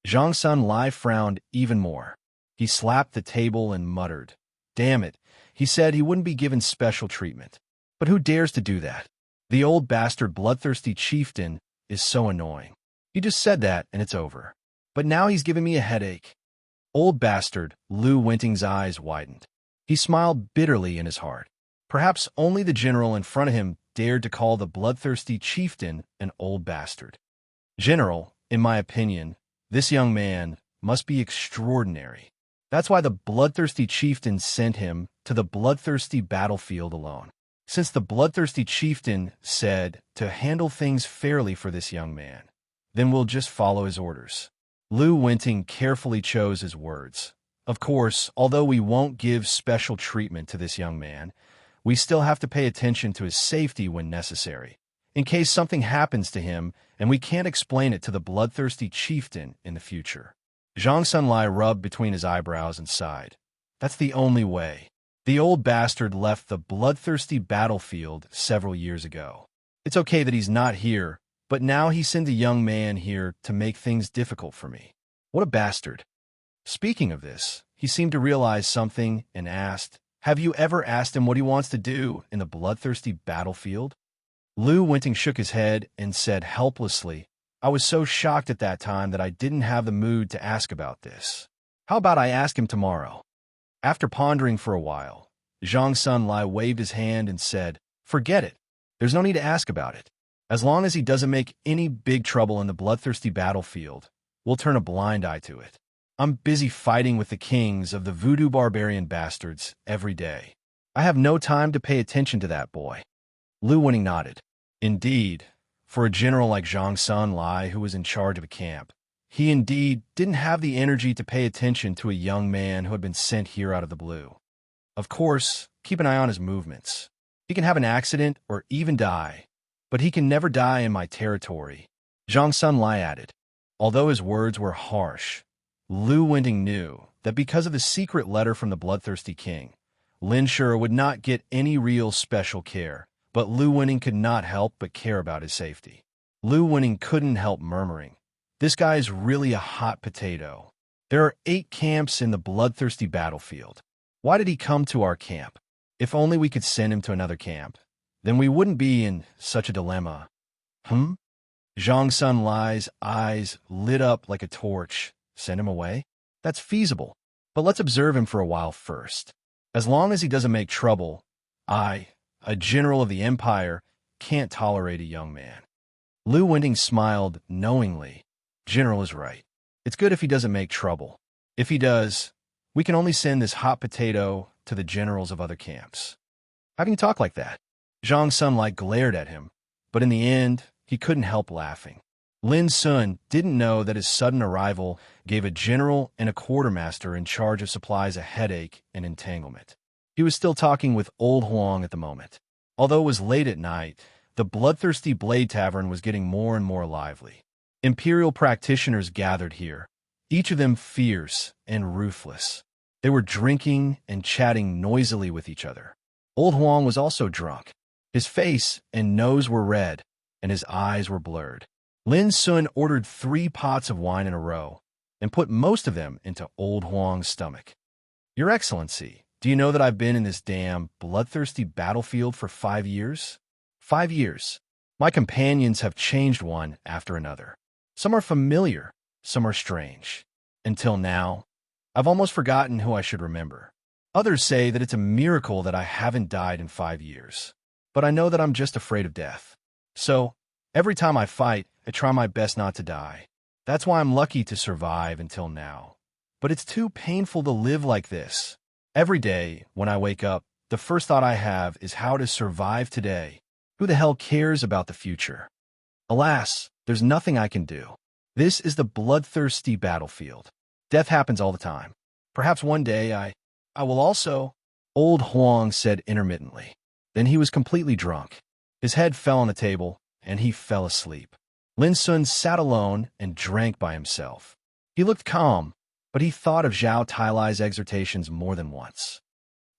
Zhang Sun Lai frowned even more. He slapped the table and muttered, "Damn it," he said he wouldn't be given special treatment. But who dares to do that? The old bastard bloodthirsty chieftain is so annoying. He just said that and it's over. But now he's giving me a headache. Old bastard, Lu Wenting's eyes widened. He smiled bitterly in his heart. Perhaps only the general in front of him dared to call the bloodthirsty chieftain an old bastard. General, in my opinion, this young man must be extraordinary. That's why the bloodthirsty chieftain sent him to the bloodthirsty battlefield alone. Since the bloodthirsty chieftain said to handle things fairly for this young man, then we'll just follow his orders. Lu Wenting carefully chose his words. Of course, although we won't give special treatment to this young man, we still have to pay attention to his safety when necessary, in case something happens to him and we can't explain it to the bloodthirsty chieftain in the future. Zhang Sunlai rubbed between his eyebrows and sighed. That's the only way. The old bastard left the bloodthirsty battlefield several years ago. It's okay that he's not here, but now he sends a young man here to make things difficult for me. What a bastard. Speaking of this, he seemed to realize something and asked, "Have you ever asked him what he wants to do in the bloodthirsty battlefield?" Lu Wenting shook his head and said helplessly, "I was so shocked at that time that I didn't have the mood to ask about this. How about I ask him tomorrow?" After pondering for a while, Zhang Sunlai waved his hand and said, "Forget it. There's no need to ask about it. As long as he doesn't make any big trouble in the bloodthirsty battlefield, we'll turn a blind eye to it. I'm busy fighting with the kings of the voodoo barbarian bastards every day. I have no time to pay attention to that boy." Lu Wenting nodded. Indeed, for a general like Zhang Sunlai who was in charge of a camp, he indeed didn't have the energy to pay attention to a young man who had been sent here out of the blue. Of course, keep an eye on his movements. He can have an accident or even die, but he can never die in my territory, Zhang Sunlai added. Although his words were harsh, Lu Wenting knew that because of the secret letter from the bloodthirsty king, Lin Shur would not get any real special care, but Lu Wenting could not help but care about his safety. Lu Wenting couldn't help murmuring, "This guy is really a hot potato. There are 8 camps in the bloodthirsty battlefield. Why did he come to our camp? If only we could send him to another camp, then we wouldn't be in such a dilemma." Zhang Sunlai's eyes lit up like a torch. Send him away? That's feasible, but let's observe him for a while first. As long as he doesn't make trouble, I, a general of the Empire, can't tolerate a young man. Lu Wenting smiled knowingly. General is right. It's good if he doesn't make trouble. If he does, we can only send this hot potato to the generals of other camps. How can you talk like that? Zhang Sunlight glared at him, but in the end, he couldn't help laughing. Lin Sun didn't know that his sudden arrival gave a general and a quartermaster in charge of supplies a headache and entanglement. He was still talking with Old Huang at the moment. Although it was late at night, the bloodthirsty Blade Tavern was getting more and more lively. Imperial practitioners gathered here, each of them fierce and ruthless. They were drinking and chatting noisily with each other. Old Huang was also drunk. His face and nose were red, and his eyes were blurred. Lin Sun ordered 3 pots of wine in a row and put most of them into Old Huang's stomach. "Your Excellency, do you know that I've been in this damn bloodthirsty battlefield for 5 years? 5 years. My companions have changed one after another. Some are familiar, some are strange. Until now, I've almost forgotten who I should remember. Others say that it's a miracle that I haven't died in 5 years. But I know that I'm just afraid of death. So, every time I fight, I try my best not to die. That's why I'm lucky to survive until now. But it's too painful to live like this. Every day, when I wake up, the first thought I have is how to survive today. Who the hell cares about the future? Alas, there's nothing I can do. This is the bloodthirsty battlefield. Death happens all the time. Perhaps one day I will also..." Old Huang said intermittently. Then he was completely drunk. His head fell on the table, and he fell asleep. Lin Sun sat alone and drank by himself. He looked calm, but he thought of Zhao Tailai's exhortations more than once.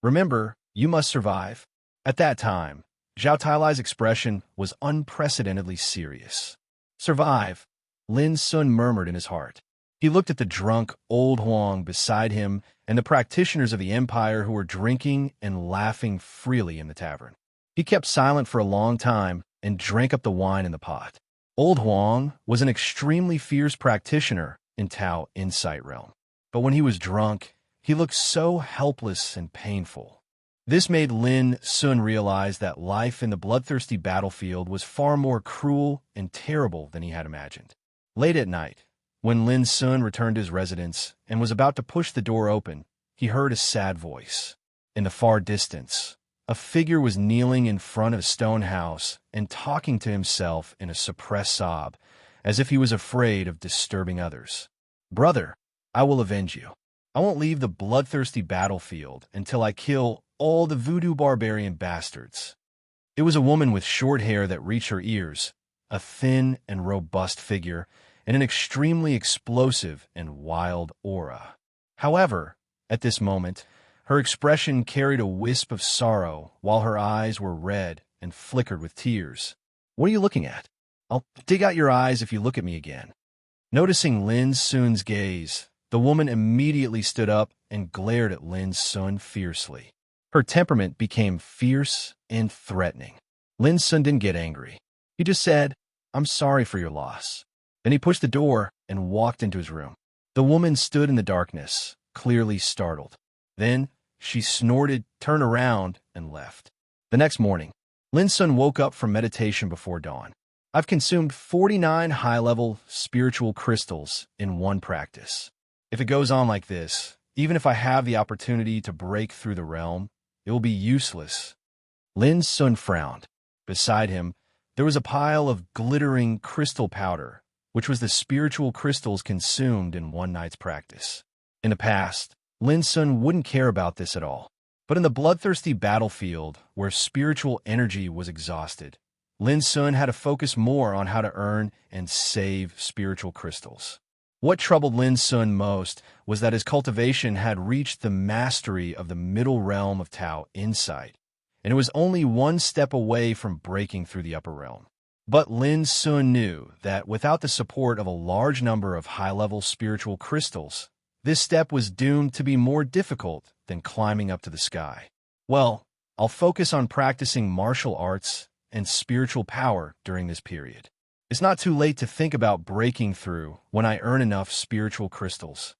"Remember, you must survive." At that time, Zhao Tailai's expression was unprecedentedly serious. "Survive," Lin Sun murmured in his heart. He looked at the drunk old Huang beside him and the practitioners of the empire who were drinking and laughing freely in the tavern. He kept silent for a long time and drank up the wine in the pot. Old Huang was an extremely fierce practitioner in Tao Insight Realm. But when he was drunk, he looked so helpless and painful. This made Lin Sun realize that life in the bloodthirsty battlefield was far more cruel and terrible than he had imagined. Late at night, when Lin Sun returned to his residence and was about to push the door open, he heard a sad voice. In the far distance, a figure was kneeling in front of a stone house and talking to himself in a suppressed sob, as if he was afraid of disturbing others. "Brother, I will avenge you. I won't leave the bloodthirsty battlefield until I kill all the voodoo barbarian bastards." It was a woman with short hair that reached her ears, a thin and robust figure, and an extremely explosive and wild aura. However, at this moment, her expression carried a wisp of sorrow, while her eyes were red and flickered with tears. "What are you looking at? I'll dig out your eyes if you look at me again." Noticing Lin Sun's gaze, the woman immediately stood up and glared at Lin Sun fiercely. Her temperament became fierce and threatening. Lin Sun didn't get angry. He just said, "I'm sorry for your loss." Then he pushed the door and walked into his room. The woman stood in the darkness, clearly startled. Then she snorted, turned around, and left. The next morning, Lin Sun woke up from meditation before dawn. "I've consumed 49 high-level spiritual crystals in one practice. If it goes on like this, even if I have the opportunity to break through the realm, it will be useless." Lin Sun frowned. Beside him, there was a pile of glittering crystal powder, which was the spiritual crystals consumed in one night's practice. In the past, Lin Sun wouldn't care about this at all. But in the bloodthirsty battlefield, where spiritual energy was exhausted, Lin Sun had to focus more on how to earn and save spiritual crystals. What troubled Lin Sun most was that his cultivation had reached the mastery of the middle realm of Tao Insight, and it was only one step away from breaking through the upper realm. But Lin Sun knew that without the support of a large number of high-level spiritual crystals, this step was doomed to be more difficult than climbing up to the sky. "Well, I'll focus on practicing martial arts and spiritual power during this period. It's not too late to think about breaking through when I earn enough spiritual crystals."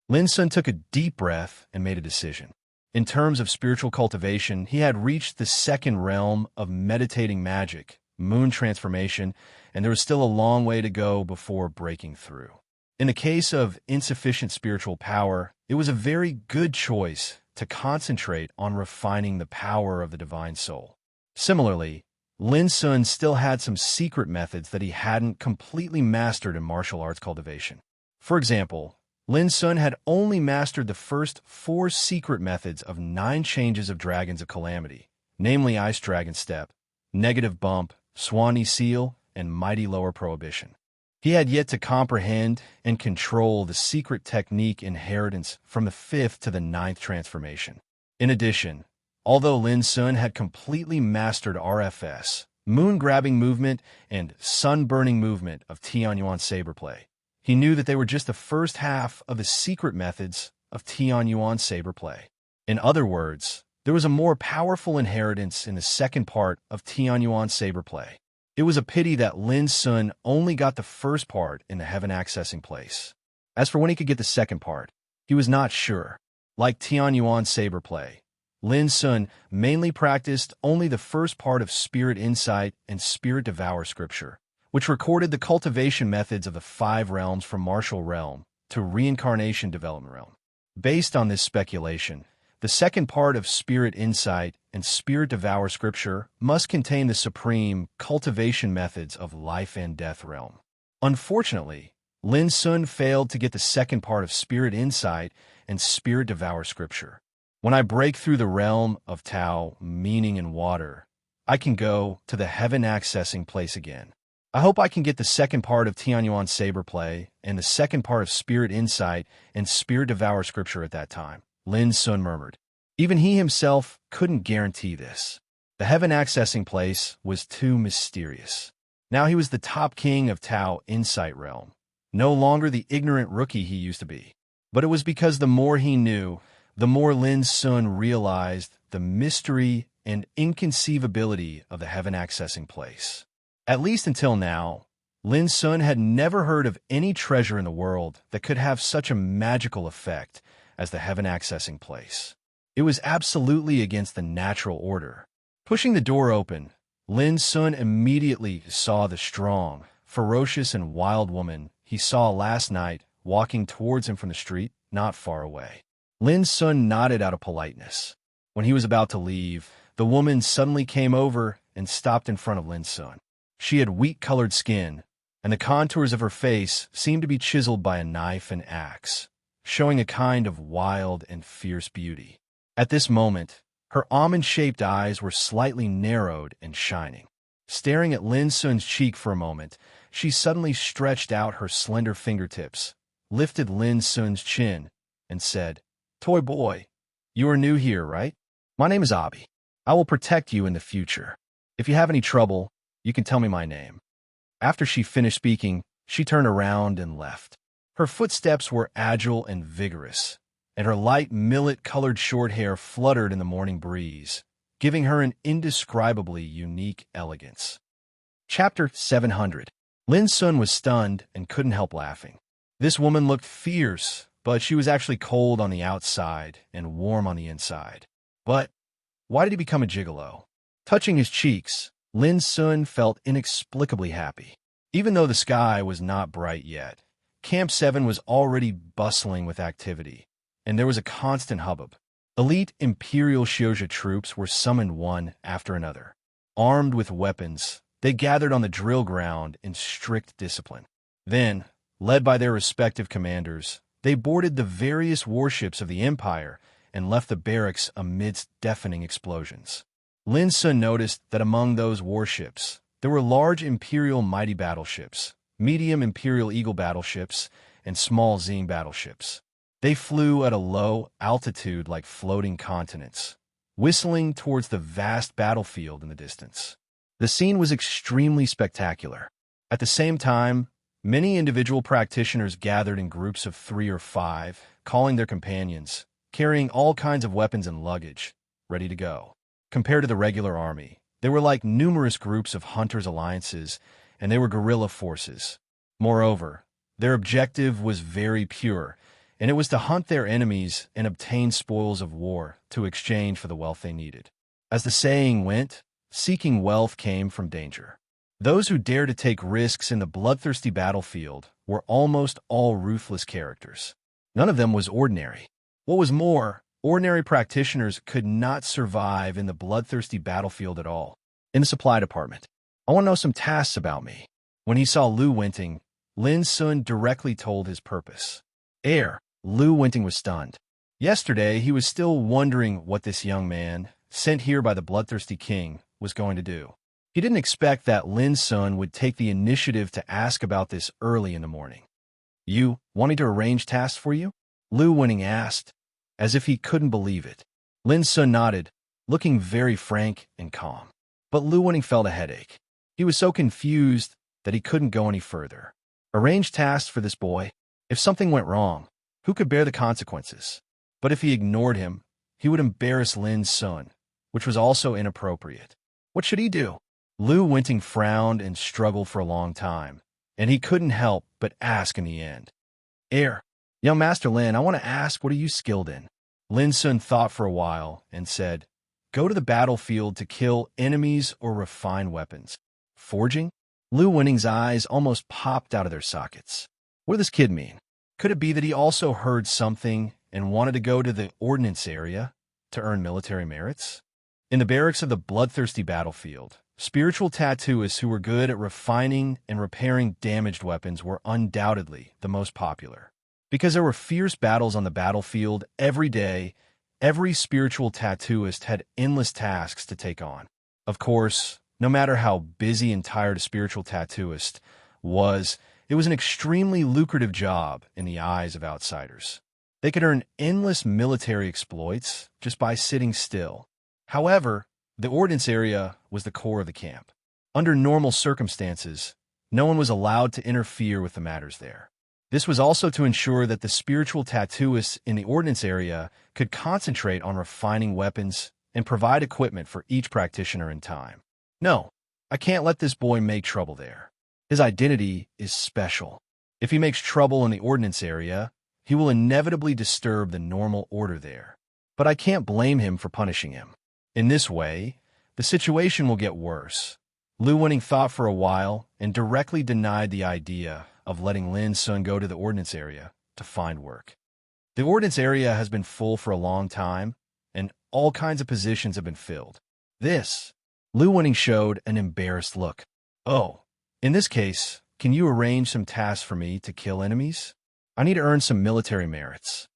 Lin Sun took a deep breath and made a decision. In terms of spiritual cultivation, he had reached the second realm of meditating magic, moon transformation, and there was still a long way to go before breaking through. In the case of insufficient spiritual power, it was a very good choice to concentrate on refining the power of the divine soul. Similarly, Lin Sun still had some secret methods that he hadn't completely mastered in martial arts cultivation. For example, Lin Sun had only mastered the first 4 secret methods of 9 changes of Dragons of Calamity, namely Ice Dragon Step, Negative Bump, Swanee Seal, and Mighty Lower Prohibition. He had yet to comprehend and control the secret technique inheritance from the 5th to the 9th transformation. In addition, although Lin Sun had completely mastered RFS, moon-grabbing movement, and sun-burning movement of Tianyuan Saberplay, he knew that they were just the first half of the secret methods of Tianyuan Saberplay. In other words, there was a more powerful inheritance in the second part of Tianyuan Saberplay. It was a pity that Lin Sun only got the first part in the Heaven Accessing Place. As for when he could get the second part, he was not sure. Like Tianyuan Saberplay, Lin Sun mainly practiced only the first part of Spirit Insight and Spirit Devour Scripture, which recorded the cultivation methods of the 5 realms from Martial Realm to Reincarnation Development Realm. Based on this speculation, the second part of Spirit Insight and Spirit Devour Scripture must contain the supreme cultivation methods of Life and Death Realm. Unfortunately, Lin Sun failed to get the second part of Spirit Insight and Spirit Devour Scripture. When I break through the realm of Tao, meaning and water, I can go to the Heaven Accessing Place again. I hope I can get the second part of Tianyuan Saberplay and the second part of Spirit Insight and Spirit Devour Scripture at that time, Lin Sun murmured. Even he himself couldn't guarantee this. The Heaven Accessing Place was too mysterious. Now he was the top king of Tao Insight Realm, no longer the ignorant rookie he used to be. But it was because the more he knew, the more Lin Sun realized the mystery and inconceivability of the heaven-accessing place. At least until now, Lin Sun had never heard of any treasure in the world that could have such a magical effect as the heaven-accessing place. It was absolutely against the natural order. Pushing the door open, Lin Sun immediately saw the strong, ferocious, and wild woman he saw last night walking towards him from the street not far away. Lin Sun nodded out of politeness. When he was about to leave, the woman suddenly came over and stopped in front of Lin Sun. She had wheat-colored skin, and the contours of her face seemed to be chiseled by a knife and axe, showing a kind of wild and fierce beauty. At this moment, her almond-shaped eyes were slightly narrowed and shining. Staring at Lin Sun's cheek for a moment, she suddenly stretched out her slender fingertips, lifted Lin Sun's chin, and said, "Toy boy, you are new here, right? My name is Abi. I will protect you in the future. If you have any trouble, you can tell me my name." After she finished speaking, she turned around and left. Her footsteps were agile and vigorous, and her light millet-colored short hair fluttered in the morning breeze, giving her an indescribably unique elegance. Chapter 700. Lin Sun was stunned and couldn't help laughing. This woman looked fierce, but she was actually cold on the outside and warm on the inside. But why did he become a gigolo? Touching his cheeks, Lin Sun felt inexplicably happy. Even though the sky was not bright yet, Camp 7 was already bustling with activity, and there was a constant hubbub. Elite Imperial Xioja troops were summoned one after another. Armed with weapons, they gathered on the drill ground in strict discipline. Then, led by their respective commanders, they boarded the various warships of the Empire and left the barracks amidst deafening explosions. Lin Sun noticed that among those warships, there were large Imperial Mighty battleships, medium Imperial Eagle battleships, and small Zing battleships. They flew at a low altitude like floating continents, whistling towards the vast battlefield in the distance. The scene was extremely spectacular. At the same time, many individual practitioners gathered in groups of 3 or 5, calling their companions, carrying all kinds of weapons and luggage, ready to go. Compared to the regular army, they were like numerous groups of hunters' alliances, and they were guerrilla forces. Moreover, their objective was very pure, and it was to hunt their enemies and obtain spoils of war to exchange for the wealth they needed. As the saying went, seeking wealth came from danger. Those who dared to take risks in the bloodthirsty battlefield were almost all ruthless characters. None of them was ordinary. What was more, ordinary practitioners could not survive in the bloodthirsty battlefield at all. In the supply department, "I want to know some tasks about me." When he saw Lu Wenting, Lin Sun directly told his purpose. Lu Wenting was stunned. Yesterday, he was still wondering what this young man, sent here by the bloodthirsty king, was going to do. He didn't expect that Lin Sun would take the initiative to ask about this early in the morning. "You want me to arrange tasks for you?" Lu Wenting asked, as if he couldn't believe it. Lin Sun nodded, looking very frank and calm. But Lu Wenting felt a headache. He was so confused that he couldn't go any further. Arrange tasks for this boy. If something went wrong, who could bear the consequences? But if he ignored him, he would embarrass Lin Sun, which was also inappropriate. What should he do? Lu Wenting frowned and struggled for a long time, and he couldn't help but ask in the end. Young Master Lin, I want to ask, what are you skilled in?" Lin Sun thought for a while and said, "Go to the battlefield to kill enemies or refine weapons." "Forging?" Lu Wenting's eyes almost popped out of their sockets. What did this kid mean? Could it be that he also heard something and wanted to go to the ordnance area to earn military merits? In the barracks of the bloodthirsty battlefield, spiritual tattooists who were good at refining and repairing damaged weapons were undoubtedly the most popular. Because there were fierce battles on the battlefield every day, every spiritual tattooist had endless tasks to take on. Of course, no matter how busy and tired a spiritual tattooist was, it was an extremely lucrative job in the eyes of outsiders. They could earn endless military exploits just by sitting still. However, the ordnance area was the core of the camp. Under normal circumstances, no one was allowed to interfere with the matters there. This was also to ensure that the spiritual tattooists in the ordnance area could concentrate on refining weapons and provide equipment for each practitioner in time. No, I can't let this boy make trouble there. His identity is special. If he makes trouble in the ordnance area, he will inevitably disturb the normal order there. But I can't blame him for punishing him. In this way, the situation will get worse. Lu Winning thought for a while and directly denied the idea of letting Lin Sun go to the ordnance area to find work. The ordnance area has been full for a long time, and all kinds of positions have been filled. Lu Winning showed an embarrassed look. Oh, in this case, can you arrange some tasks for me to kill enemies? I need to earn some military merits.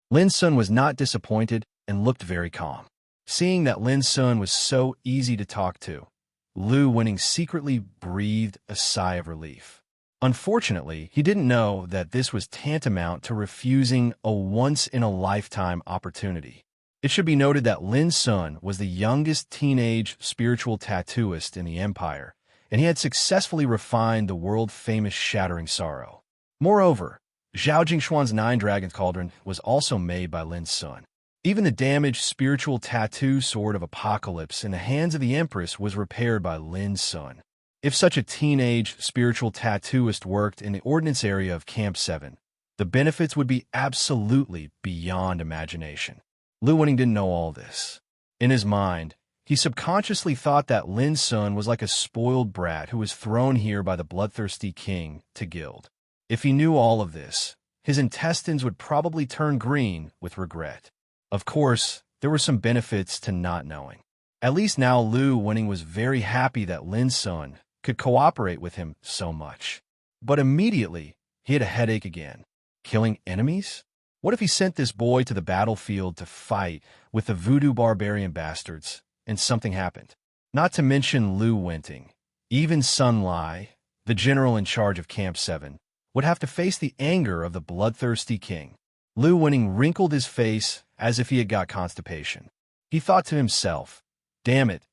Lin Sun was not disappointed and looked very calm. Seeing that Lin Sun was so easy to talk to, Lu Winning secretly breathed a sigh of relief. Unfortunately, he didn't know that this was tantamount to refusing a once-in-a-lifetime opportunity. It should be noted that Lin Sun was the youngest teenage spiritual tattooist in the Empire, and he had successfully refined the world-famous Shattering Sorrow. Moreover, Zhao Jingshuan's Nine Dragons Cauldron was also made by Lin Sun. Even the damaged spiritual tattoo sword of Apocalypse in the hands of the Empress was repaired by Lin Sun. If such a teenage spiritual tattooist worked in the ordnance area of Camp 7, the benefits would be absolutely beyond imagination. Lu Winning didn't know all this. In his mind, he subconsciously thought that Lin Sun was like a spoiled brat who was thrown here by the bloodthirsty king to gild. If he knew all of this, his intestines would probably turn green with regret. Of course, there were some benefits to not knowing. At least now Lu Winning was very happy that Lin Sun could cooperate with him so much. But immediately, he had a headache again. Killing enemies? What if he sent this boy to the battlefield to fight with the voodoo barbarian bastards, and something happened? Not to mention Lu Winting. Even Sun Lai, the general in charge of Camp 7, would have to face the anger of the bloodthirsty king. Lu Winning wrinkled his face as if he had got constipation. He thought to himself, damn it,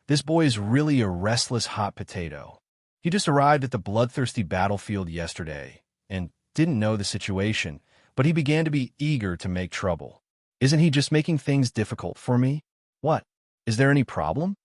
this boy is really a restless hot potato. He just arrived at the bloodthirsty battlefield yesterday and didn't know the situation, but he began to be eager to make trouble. Isn't he just making things difficult for me? What? Is there any problem?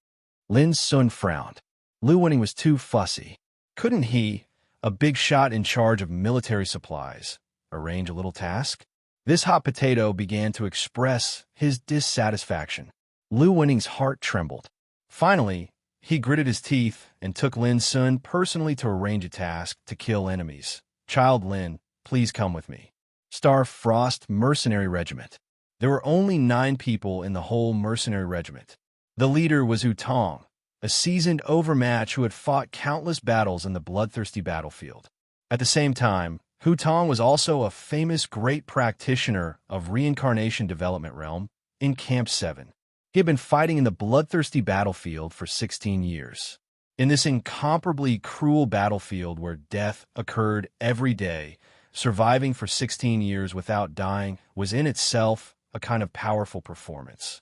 Lin Sun frowned. Lu Winning was too fussy. Couldn't he, a big shot in charge of military supplies, arrange a little task? This hot potato began to express his dissatisfaction. Lu Winning's heart trembled. Finally, he gritted his teeth and took Lin Sun personally to arrange a task to kill enemies. Child Lin, please come with me. Star Frost Mercenary Regiment. There were only 9 people in the whole mercenary regiment. The leader was Hu Tong, a seasoned overmatch who had fought countless battles in the bloodthirsty battlefield. At the same time, Hu Tong was also a famous great practitioner of reincarnation development realm in Camp 7. He had been fighting in the bloodthirsty battlefield for 16 years. In this incomparably cruel battlefield where death occurred every day, surviving for 16 years without dying was in itself a kind of powerful performance.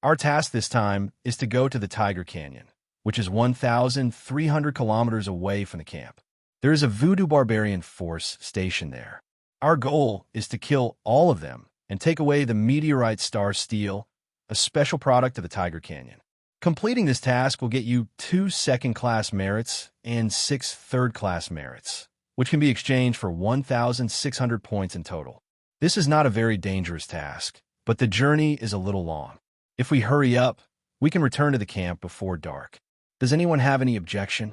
Our task this time is to go to the Tiger Canyon, which is 1,300 kilometers away from the camp. There is a voodoo barbarian force stationed there. Our goal is to kill all of them and take away the meteorite star steel, a special product of the Tiger Canyon. Completing this task will get you 2 second-class merits and 6 third-class merits, which can be exchanged for 1,600 points in total. This is not a very dangerous task, but the journey is a little long. If we hurry up, we can return to the camp before dark. Does anyone have any objection?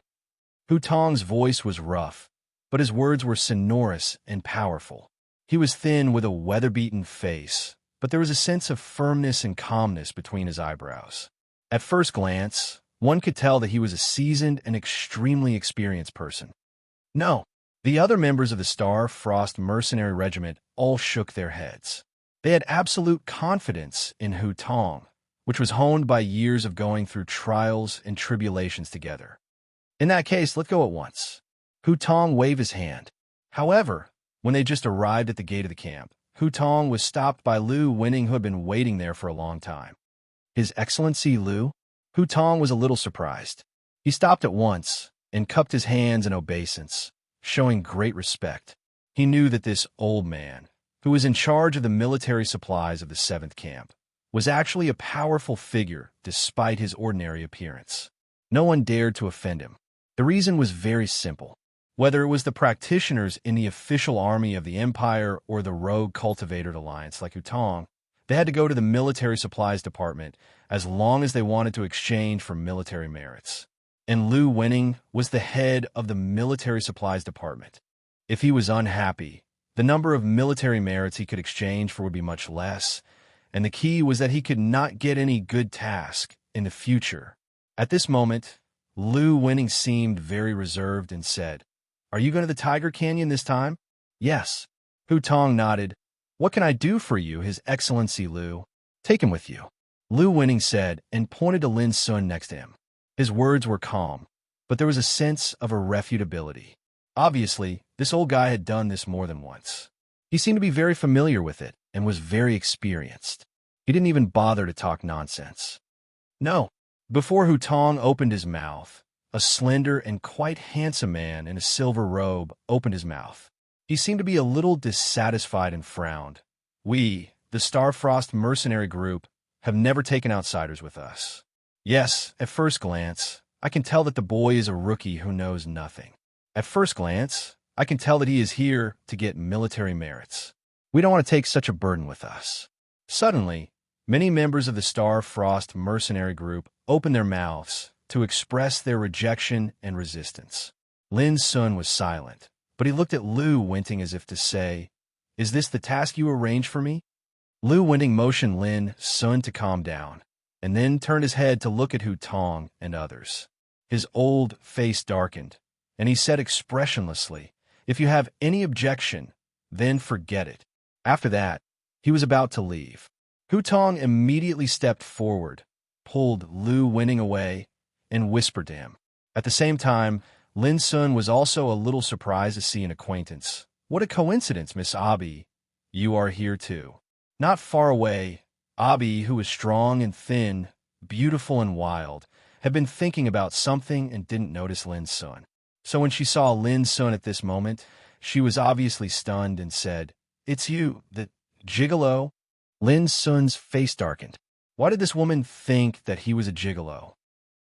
Hu Tong's voice was rough, but his words were sonorous and powerful. He was thin with a weather-beaten face, but there was a sense of firmness and calmness between his eyebrows. At first glance, one could tell that he was a seasoned and extremely experienced person. No, the other members of the Star Frost Mercenary Regiment all shook their heads. They had absolute confidence in Hu Tong, which was honed by years of going through trials and tribulations together. In that case, let's go at once. Hu Tong waved his hand. However, when they just arrived at the gate of the camp, Hu Tong was stopped by Lu Winning, who had been waiting there for a long time. His Excellency Lu? Hu Tong was a little surprised. He stopped at once and cupped his hands in obeisance, showing great respect. He knew that this old man, who was in charge of the military supplies of the 7th camp, was actually a powerful figure despite his ordinary appearance. No one dared to offend him. The reason was very simple. Whether it was the practitioners in the official army of the Empire or the rogue cultivator alliance like Hutong, they had to go to the military supplies department as long as they wanted to exchange for military merits. And Lu Winning was the head of the military supplies department. If he was unhappy, the number of military merits he could exchange for would be much less, and the key was that he could not get any good task in the future. At this moment, Lu Winning seemed very reserved and said, "Are you going to the Tiger Canyon this time?" "Yes." Hutong nodded. "What can I do for you, His Excellency Lu?" "Take him with you," Lu Winning said and pointed to Lin Sun next to him. His words were calm, but there was a sense of irrefutability. Obviously, this old guy had done this more than once. He seemed to be very familiar with it and was very experienced. He didn't even bother to talk nonsense. "No." Before Hutong opened his mouth, a slender and quite handsome man in a silver robe opened his mouth. He seemed to be a little dissatisfied and frowned. "We, the Starfrost mercenary group, have never taken outsiders with us. Yes, at first glance, I can tell that the boy is a rookie who knows nothing. At first glance, I can tell that he is here to get military merits. We don't want to take such a burden with us." Suddenly, many members of the Starfrost mercenary group opened their mouths to express their rejection and resistance. Lin Sun was silent, but he looked at Lu Winting as if to say, "Is this the task you arranged for me?" Lu Winting motioned Lin Sun to calm down, and then turned his head to look at Hutong and others. His old face darkened, and he said expressionlessly, "If you have any objection, then forget it." After that, he was about to leave. Hutong immediately stepped forward, pulled Lu Winning away, and whispered to him. At the same time, Lin Sun was also a little surprised to see an acquaintance. "What a coincidence, Miss Abi. You are here too." Not far away, Abi, who was strong and thin, beautiful and wild, had been thinking about something and didn't notice Lin Sun. So when she saw Lin Sun at this moment, she was obviously stunned and said, "It's you, the gigolo?" Lin Sun's face darkened. Why did this woman think that he was a gigolo?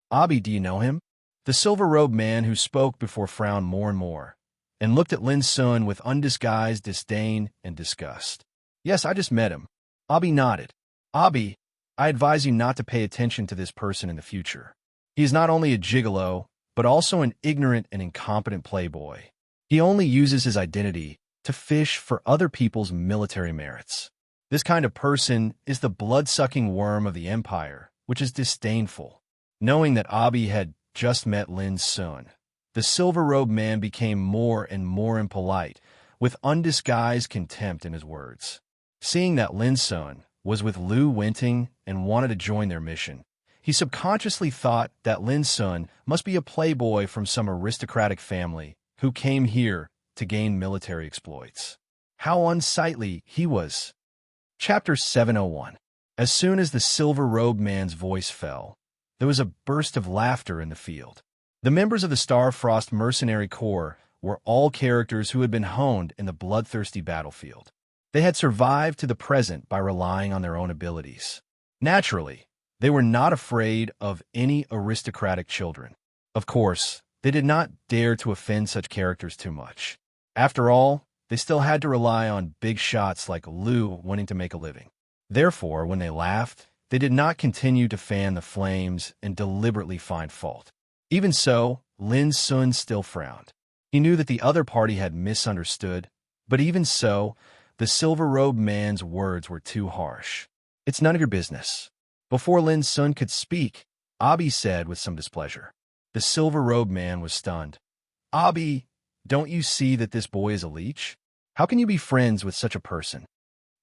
"Abi, do you know him?" The silver-robed man who spoke before frowned more and more, and looked at Lin Sun with undisguised disdain and disgust. "Yes, I just met him." Abi nodded. "Abi, I advise you not to pay attention to this person in the future. He is not only a gigolo, but also an ignorant and incompetent playboy. He only uses his identity to fish for other people's military merits. This kind of person is the blood-sucking worm of the Empire, which is disdainful." Knowing that Abi had just met Lin Sun, the silver-robed man became more and more impolite, with undisguised contempt in his words. Seeing that Lin Sun was with Lu Winting and wanted to join their mission, he subconsciously thought that Lin Sun must be a playboy from some aristocratic family who came here to gain military exploits. How unsightly he was! Chapter 701. As soon as the silver-robed man's voice fell, there was a burst of laughter in the field. The members of the Starfrost Mercenary Corps were all characters who had been honed in the bloodthirsty battlefield. They had survived to the present by relying on their own abilities. Naturally, they were not afraid of any aristocratic children. Of course, they did not dare to offend such characters too much. After all, they still had to rely on big shots like Lu wanting to make a living. Therefore, when they laughed, they did not continue to fan the flames and deliberately find fault. Even so, Lin Sun still frowned. He knew that the other party had misunderstood, but even so, the silver-robed man's words were too harsh. "It's none of your business." Before Lin Sun could speak, Abi said with some displeasure. The silver-robed man was stunned. "Abi, don't you see that this boy is a leech? How can you be friends with such a person?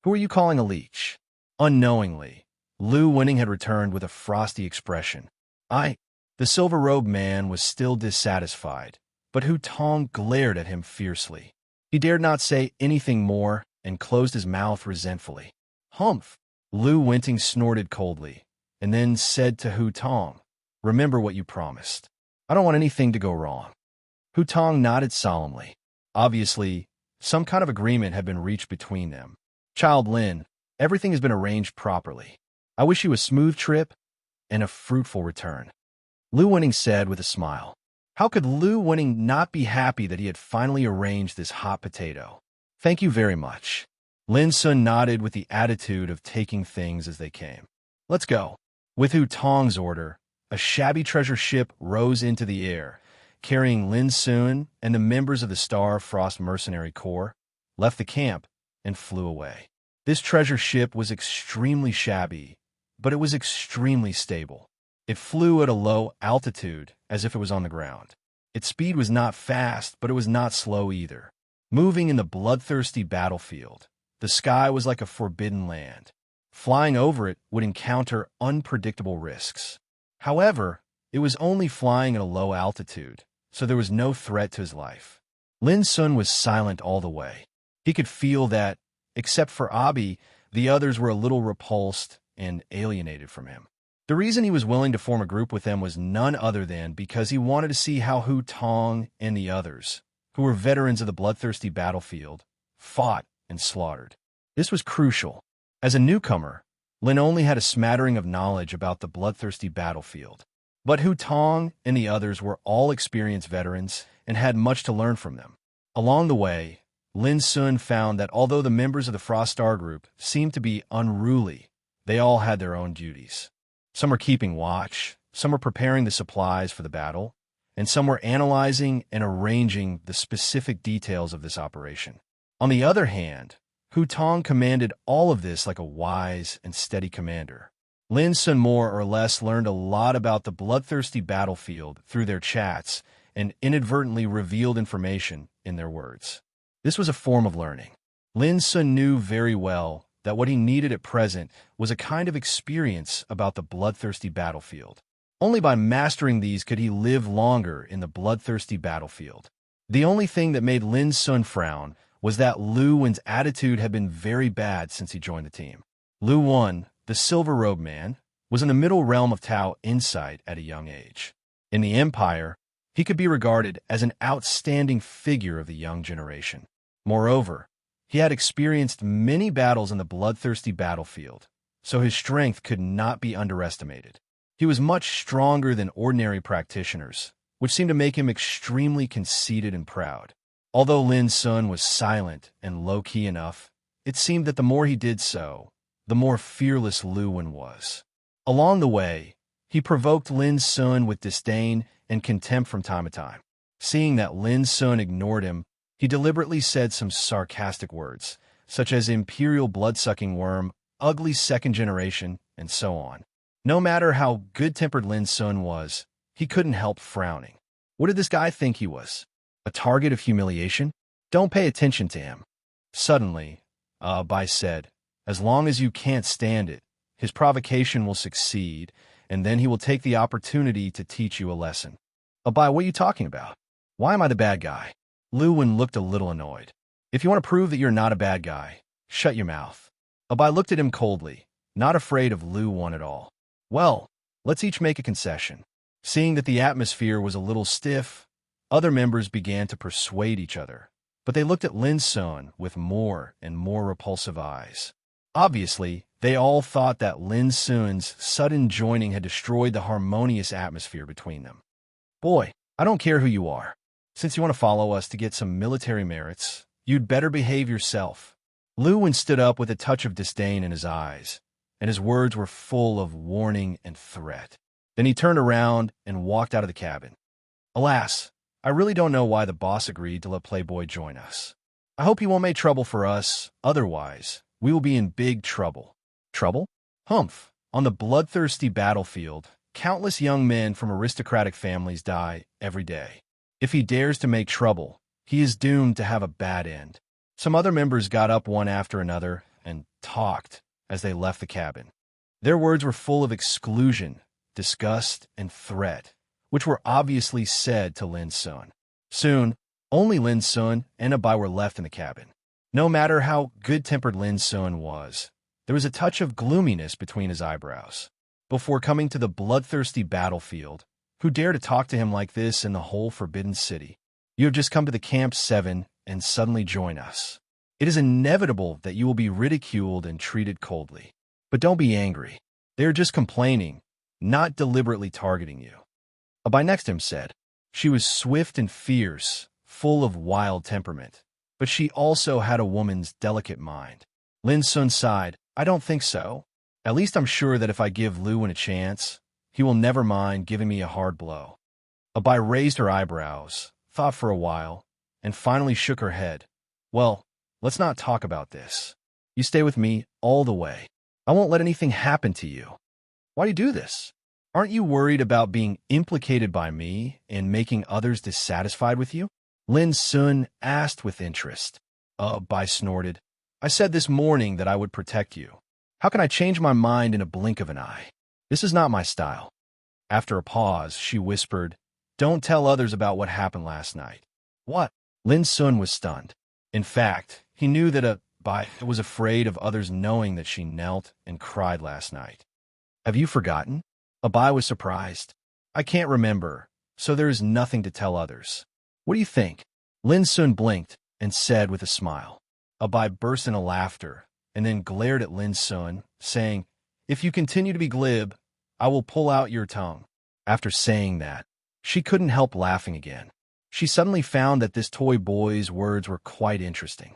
Who are you calling a leech?" Unknowingly, Lu Winning had returned with a frosty expression. The silver-robed man was still dissatisfied, but Hutong glared at him fiercely. He dared not say anything more and closed his mouth resentfully. "Humph!" Lu Winting snorted coldly, and then said to Hutong, "Remember what you promised. I don't want anything to go wrong." Hutong nodded solemnly. Obviously, Some kind of agreement had been reached between them. Child Lin, everything has been arranged properly. I wish you a smooth trip and a fruitful return. Lu Winning said with a smile. How could Lu Winning not be happy that he had finally arranged this hot potato? Thank you very much. Lin Sun nodded with the attitude of taking things as they came. Let's go. With Hu Tong's order, a shabby treasure ship rose into the air, carrying Lin Sun and the members of the Star Frost Mercenary Corps, left the camp, and flew away. This treasure ship was extremely shabby, but it was extremely stable. It flew at a low altitude, as if it was on the ground. Its speed was not fast, but it was not slow either. Moving in the bloodthirsty battlefield, the sky was like a forbidden land. Flying over it would encounter unpredictable risks. However, it was only flying at a low altitude, so there was no threat to his life. Lin Sun was silent all the way. He could feel that, except for Abi, the others were a little repulsed and alienated from him. The reason he was willing to form a group with them was none other than because he wanted to see how Hu Tong and the others, who were veterans of the bloodthirsty battlefield, fought and slaughtered. This was crucial. As a newcomer, Lin only had a smattering of knowledge about the bloodthirsty battlefield. But Hu Tong and the others were all experienced veterans and had much to learn from them. Along the way, Lin Sun found that although the members of the Frost Star Group seemed to be unruly, they all had their own duties. Some were keeping watch, some were preparing the supplies for the battle, and some were analyzing and arranging the specific details of this operation. On the other hand, Hu Tong commanded all of this like a wise and steady commander. Lin Sun more or less learned a lot about the bloodthirsty battlefield through their chats and inadvertently revealed information in their words. This was a form of learning. Lin Sun knew very well that what he needed at present was a kind of experience about the bloodthirsty battlefield. Only by mastering these could he live longer in the bloodthirsty battlefield. The only thing that made Lin Sun frown was that Lu Wen's attitude had been very bad since he joined the team. Lu Wen, the silver-robed man, was in the middle realm of Tao insight at a young age. In the Empire, he could be regarded as an outstanding figure of the young generation. Moreover, he had experienced many battles in the bloodthirsty battlefield, so his strength could not be underestimated. He was much stronger than ordinary practitioners, which seemed to make him extremely conceited and proud. Although Lin Sun was silent and low-key enough, it seemed that the more he did so, the more fearless Lu Wen was. Along the way, he provoked Lin Sun with disdain and contempt from time to time. Seeing that Lin Sun ignored him, he deliberately said some sarcastic words, such as imperial blood-sucking worm, ugly second generation, and so on. No matter how good-tempered Lin Sun was, he couldn't help frowning. What did this guy think he was? A target of humiliation? Don't pay attention to him. Suddenly, Bai said, as long as you can't stand it, his provocation will succeed, and then he will take the opportunity to teach you a lesson. Bai, what are you talking about? Why am I the bad guy? Lu Wen looked a little annoyed. If you want to prove that you're not a bad guy, shut your mouth. Bai looked at him coldly, not afraid of Lu Wen at all. Well, let's each make a concession. Seeing that the atmosphere was a little stiff, other members began to persuade each other, but they looked at Lin Sun with more and more repulsive eyes. Obviously, they all thought that Lin Sun's sudden joining had destroyed the harmonious atmosphere between them. Boy, I don't care who you are. Since you want to follow us to get some military merits, you'd better behave yourself. Lu Wen stood up with a touch of disdain in his eyes, and his words were full of warning and threat. Then he turned around and walked out of the cabin. Alas, I really don't know why the boss agreed to let Playboy join us. I hope he won't make trouble for us, otherwise we will be in big trouble. Trouble? Humph. On the bloodthirsty battlefield, countless young men from aristocratic families die every day. If he dares to make trouble, he is doomed to have a bad end. Some other members got up one after another and talked as they left the cabin. Their words were full of exclusion, disgust, and threat, which were obviously said to Lin Sun. Soon, only Lin Sun and Bai were left in the cabin. No matter how good-tempered Lin Sun was, there was a touch of gloominess between his eyebrows. Before coming to the bloodthirsty battlefield, who dared to talk to him like this in the whole Forbidden City? You have just come to the Camp 7 and suddenly join us. It is inevitable that you will be ridiculed and treated coldly. But don't be angry. They are just complaining, not deliberately targeting you. Abai next to him said. She was swift and fierce, full of wild temperament, but she also had a woman's delicate mind. Lin Sun sighed. I don't think so. At least I'm sure that if I give Luwen a chance, he will never mind giving me a hard blow. Abai raised her eyebrows, thought for a while, and finally shook her head. Well, let's not talk about this. You stay with me all the way. I won't let anything happen to you. Why do you do this? Aren't you worried about being implicated by me and making others dissatisfied with you? Lin Sun asked with interest. Bai snorted. I said this morning that I would protect you. How can I change my mind in a blink of an eye? This is not my style. After a pause, she whispered, Don't tell others about what happened last night. What? Lin Sun was stunned. In fact, he knew that Bai was afraid of others knowing that she knelt and cried last night. Have you forgotten? Abai was surprised. I can't remember, so there is nothing to tell others. What do you think? Lin Sun blinked and said with a smile. Abai burst into laughter and then glared at Lin Sun, saying, If you continue to be glib, I will pull out your tongue. After saying that, she couldn't help laughing again. She suddenly found that this toy boy's words were quite interesting.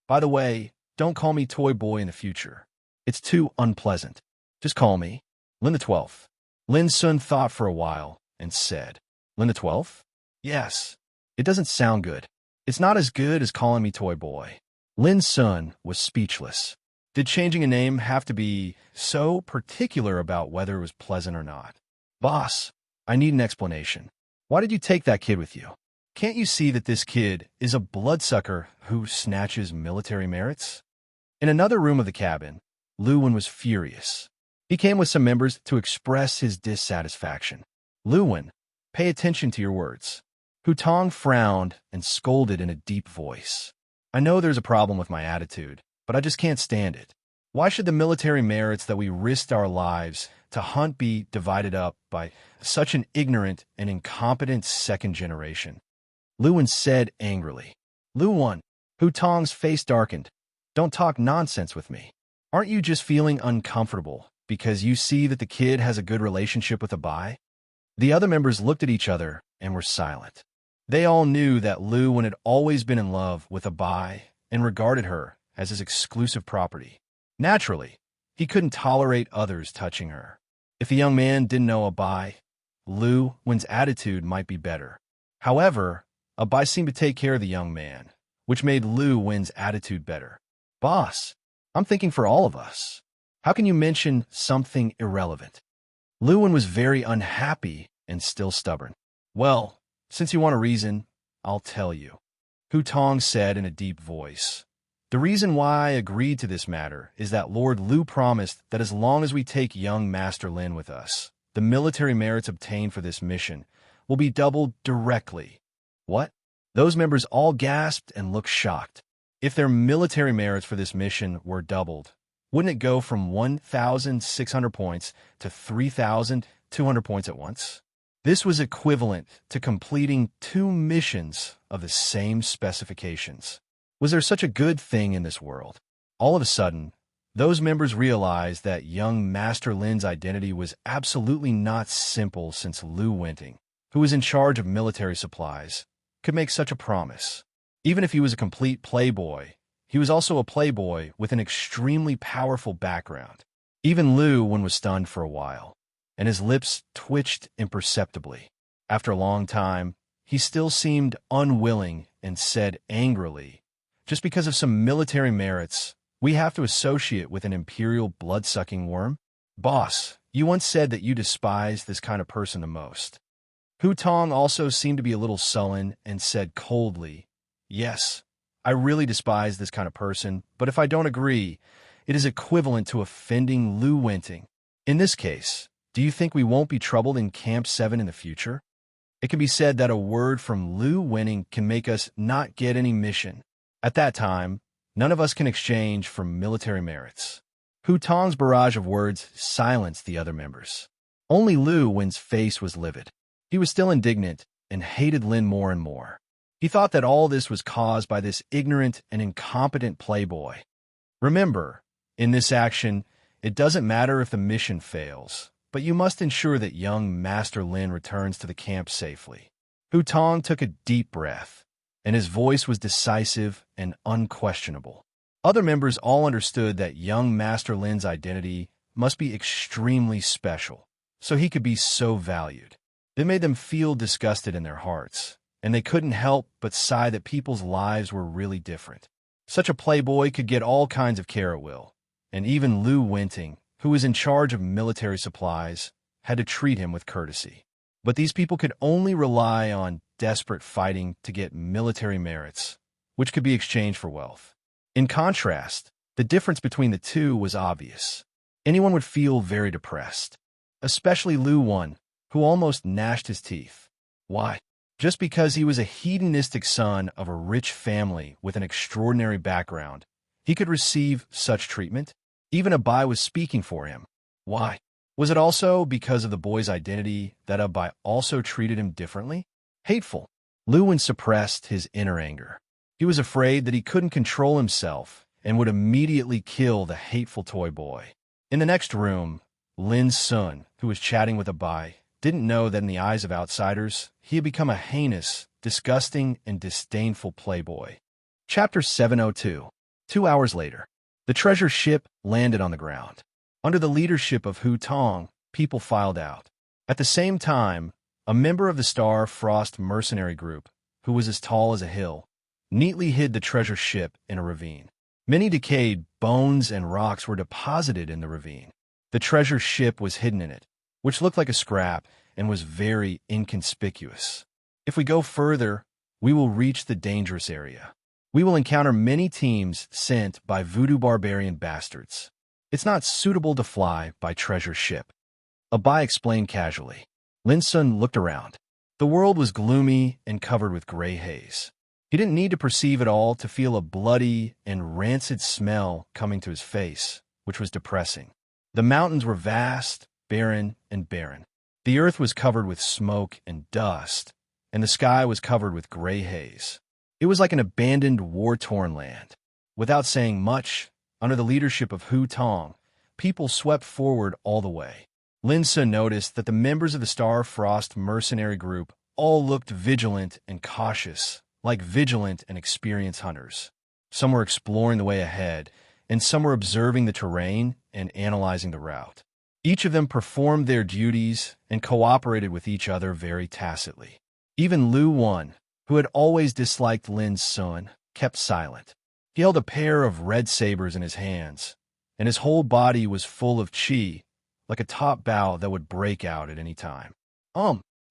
By the way, don't call me toy boy in the future. It's too unpleasant. Just call me Lin the 12th. Lin Sun thought for a while and said, Lin the 12th? Yes. It doesn't sound good. It's not as good as calling me toy boy. Lin Sun was speechless. Did changing a name have to be so particular about whether it was pleasant or not? Boss, I need an explanation. Why did you take that kid with you? Can't you see that this kid is a bloodsucker who snatches military merits? In another room of the cabin, Luwen was furious. He came with some members to express his dissatisfaction. Luwen, pay attention to your words. Hutong frowned and scolded in a deep voice. I know there's a problem with my attitude, but I just can't stand it. Why should the military merits that we risked our lives to hunt be divided up by such an ignorant and incompetent second generation? Luwen said angrily. Luwen, Hutong's face darkened. Don't talk nonsense with me. Aren't you just feeling uncomfortable because you see that the kid has a good relationship with Abai? The other members looked at each other and were silent. They all knew that Luwen had always been in love with Abai and regarded her as his exclusive property. Naturally, he couldn't tolerate others touching her. If the young man didn't know Abai, Luwen's attitude might be better. However, Abai seemed to take care of the young man, which made Luwen's attitude better. Boss, I'm thinking for all of us. How can you mention something irrelevant? Luwen was very unhappy and still stubborn. Well, since you want a reason, I'll tell you. Hutong said in a deep voice. The reason why I agreed to this matter is that Lord Lu promised that as long as we take young Master Lin with us, the military merits obtained for this mission will be doubled directly. What? Those members all gasped and looked shocked. If their military merits for this mission were doubled, wouldn't it go from 1,600 points to 3,200 points at once? This was equivalent to completing 2 missions of the same specifications. Was there such a good thing in this world? All of a sudden, those members realized that young Master Lin's identity was absolutely not simple, since Lu Wenting, who was in charge of military supplies, could make such a promise. Even if he was a complete playboy, he was also a playboy with an extremely powerful background. Even Luwen was stunned for a while, and his lips twitched imperceptibly. After a long time, he still seemed unwilling and said angrily, Just because of some military merits, we have to associate with an imperial blood-sucking worm? Boss, you once said that you despise this kind of person the most. Hutong also seemed to be a little sullen and said coldly, Yes, I really despise this kind of person, but if I don't agree, it is equivalent to offending Lu Wenting. In this case, do you think we won't be troubled in Camp 7 in the future? It can be said that a word from Lu Wenting can make us not get any mission. At that time, none of us can exchange for military merits. Hutong's barrage of words silenced the other members. Only Lu Wen's face was livid. He was still indignant and hated Lin more and more. He thought that all this was caused by this ignorant and incompetent playboy. Remember, in this action, it doesn't matter if the mission fails, but you must ensure that young Master Lin returns to the camp safely. Hu Tong took a deep breath, and his voice was decisive and unquestionable. Other members all understood that young Master Lin's identity must be extremely special, so he could be so valued. It made them feel disgusted in their hearts, and they couldn't help but sigh that people's lives were really different. Such a playboy could get all kinds of care at will, and even Lu Winting, who was in charge of military supplies, had to treat him with courtesy. But these people could only rely on desperate fighting to get military merits, which could be exchanged for wealth. In contrast, the difference between the two was obvious. Anyone would feel very depressed, especially Lu Wan, who almost gnashed his teeth. Why? Just because he was a hedonistic son of a rich family with an extraordinary background, he could receive such treatment? Even Abai was speaking for him. Why? Was it also because of the boy's identity that Abai also treated him differently? Hateful. Lu Wan suppressed his inner anger. He was afraid that he couldn't control himself and would immediately kill the hateful toy boy. In the next room, Lin Sun, who was chatting with Abai, didn't know that in the eyes of outsiders, he had become a heinous, disgusting, and disdainful playboy. Chapter 702. 2 hours later, the treasure ship landed on the ground. Under the leadership of Hu Tong, people filed out. At the same time, a member of the Star Frost mercenary group, who was as tall as a hill, neatly hid the treasure ship in a ravine. Many decayed bones and rocks were deposited in the ravine. The treasure ship was hidden in it, which looked like a scrap and was very inconspicuous. If we go further, we will reach the dangerous area. We will encounter many teams sent by voodoo barbarian bastards. It's not suitable to fly by treasure ship. Abai explained casually. Lin Sun looked around. The world was gloomy and covered with gray haze. He didn't need to perceive it all to feel a bloody and rancid smell coming to his face, which was depressing. The mountains were vast, barren, and barren. The earth was covered with smoke and dust, and the sky was covered with gray haze. It was like an abandoned, war-torn land. Without saying much, under the leadership of Hu Tong, people swept forward all the way. Lin Sun noticed that the members of the Star Frost mercenary group all looked vigilant and cautious, like vigilant and experienced hunters. Some were exploring the way ahead, and some were observing the terrain and analyzing the route. Each of them performed their duties and cooperated with each other very tacitly. Even Lu Wan, who had always disliked Lin Sun, kept silent. He held a pair of red sabers in his hands, and his whole body was full of qi, like a top bow that would break out at any time.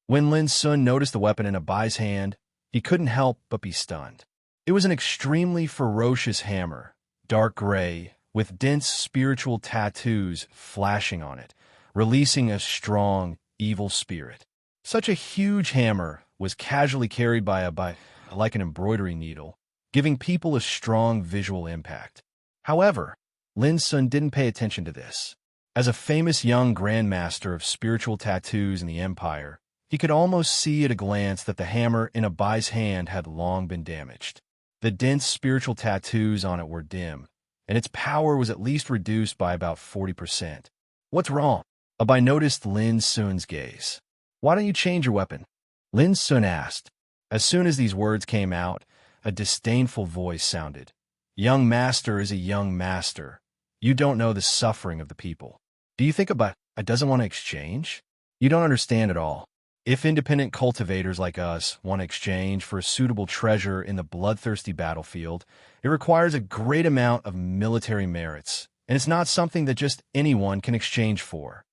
When Lin Sun noticed the weapon in Abai's hand, he couldn't help but be stunned. It was an extremely ferocious hammer, dark gray, with dense spiritual tattoos flashing on it, releasing a strong, evil spirit. Such a huge hammer was casually carried by Abai like an embroidery needle, giving people a strong visual impact. However, Lin Sun didn't pay attention to this. As a famous young grandmaster of spiritual tattoos in the Empire, he could almost see at a glance that the hammer in Abai's hand had long been damaged. The dense spiritual tattoos on it were dim, and its power was at least reduced by about 40%. What's wrong? Abai noticed Lin Sun's gaze. Why don't you change your weapon? Lin Sun asked. As soon as these words came out, a disdainful voice sounded. Young master is a young master. You don't know the suffering of the people. Do you think Abai doesn't want to exchange? You don't understand at all. If independent cultivators like us want to exchange for a suitable treasure in the bloodthirsty battlefield, it requires a great amount of military merits, and it's not something that just anyone can exchange for.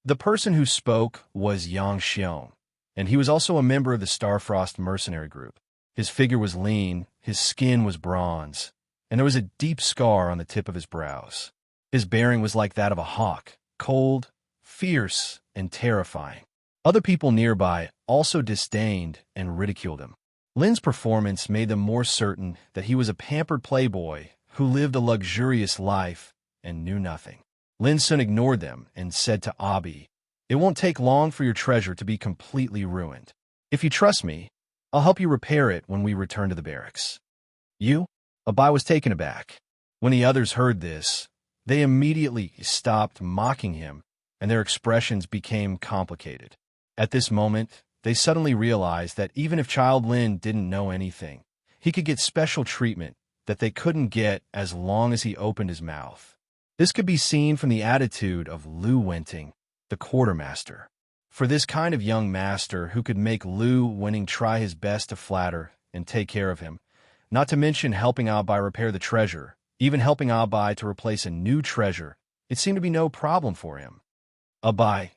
The person who spoke was Yang Xiong, and he was also a member of the Starfrost mercenary group. His figure was lean, his skin was bronze, and there was a deep scar on the tip of his brows. His bearing was like that of a hawk, cold, fierce, and terrifying. Other people nearby also disdained and ridiculed him. Lin's performance made them more certain that he was a pampered playboy who lived a luxurious life and knew nothing. Lin Sun ignored them and said to Abi, "It won't take long for your treasure to be completely ruined. If you trust me, I'll help you repair it when we return to the barracks. You? Abai was taken aback. When the others heard this, they immediately stopped mocking him, and their expressions became complicated. At this moment, they suddenly realized that even if Child Lin didn't know anything, he could get special treatment that they couldn't get as long as he opened his mouth. This could be seen from the attitude of Lu Wenting, the quartermaster. For this kind of young master who could make Lu Wenting try his best to flatter and take care of him, not to mention helping Abai repair the treasure, even helping Abai to replace a new treasure, it seemed to be no problem for him. Abai,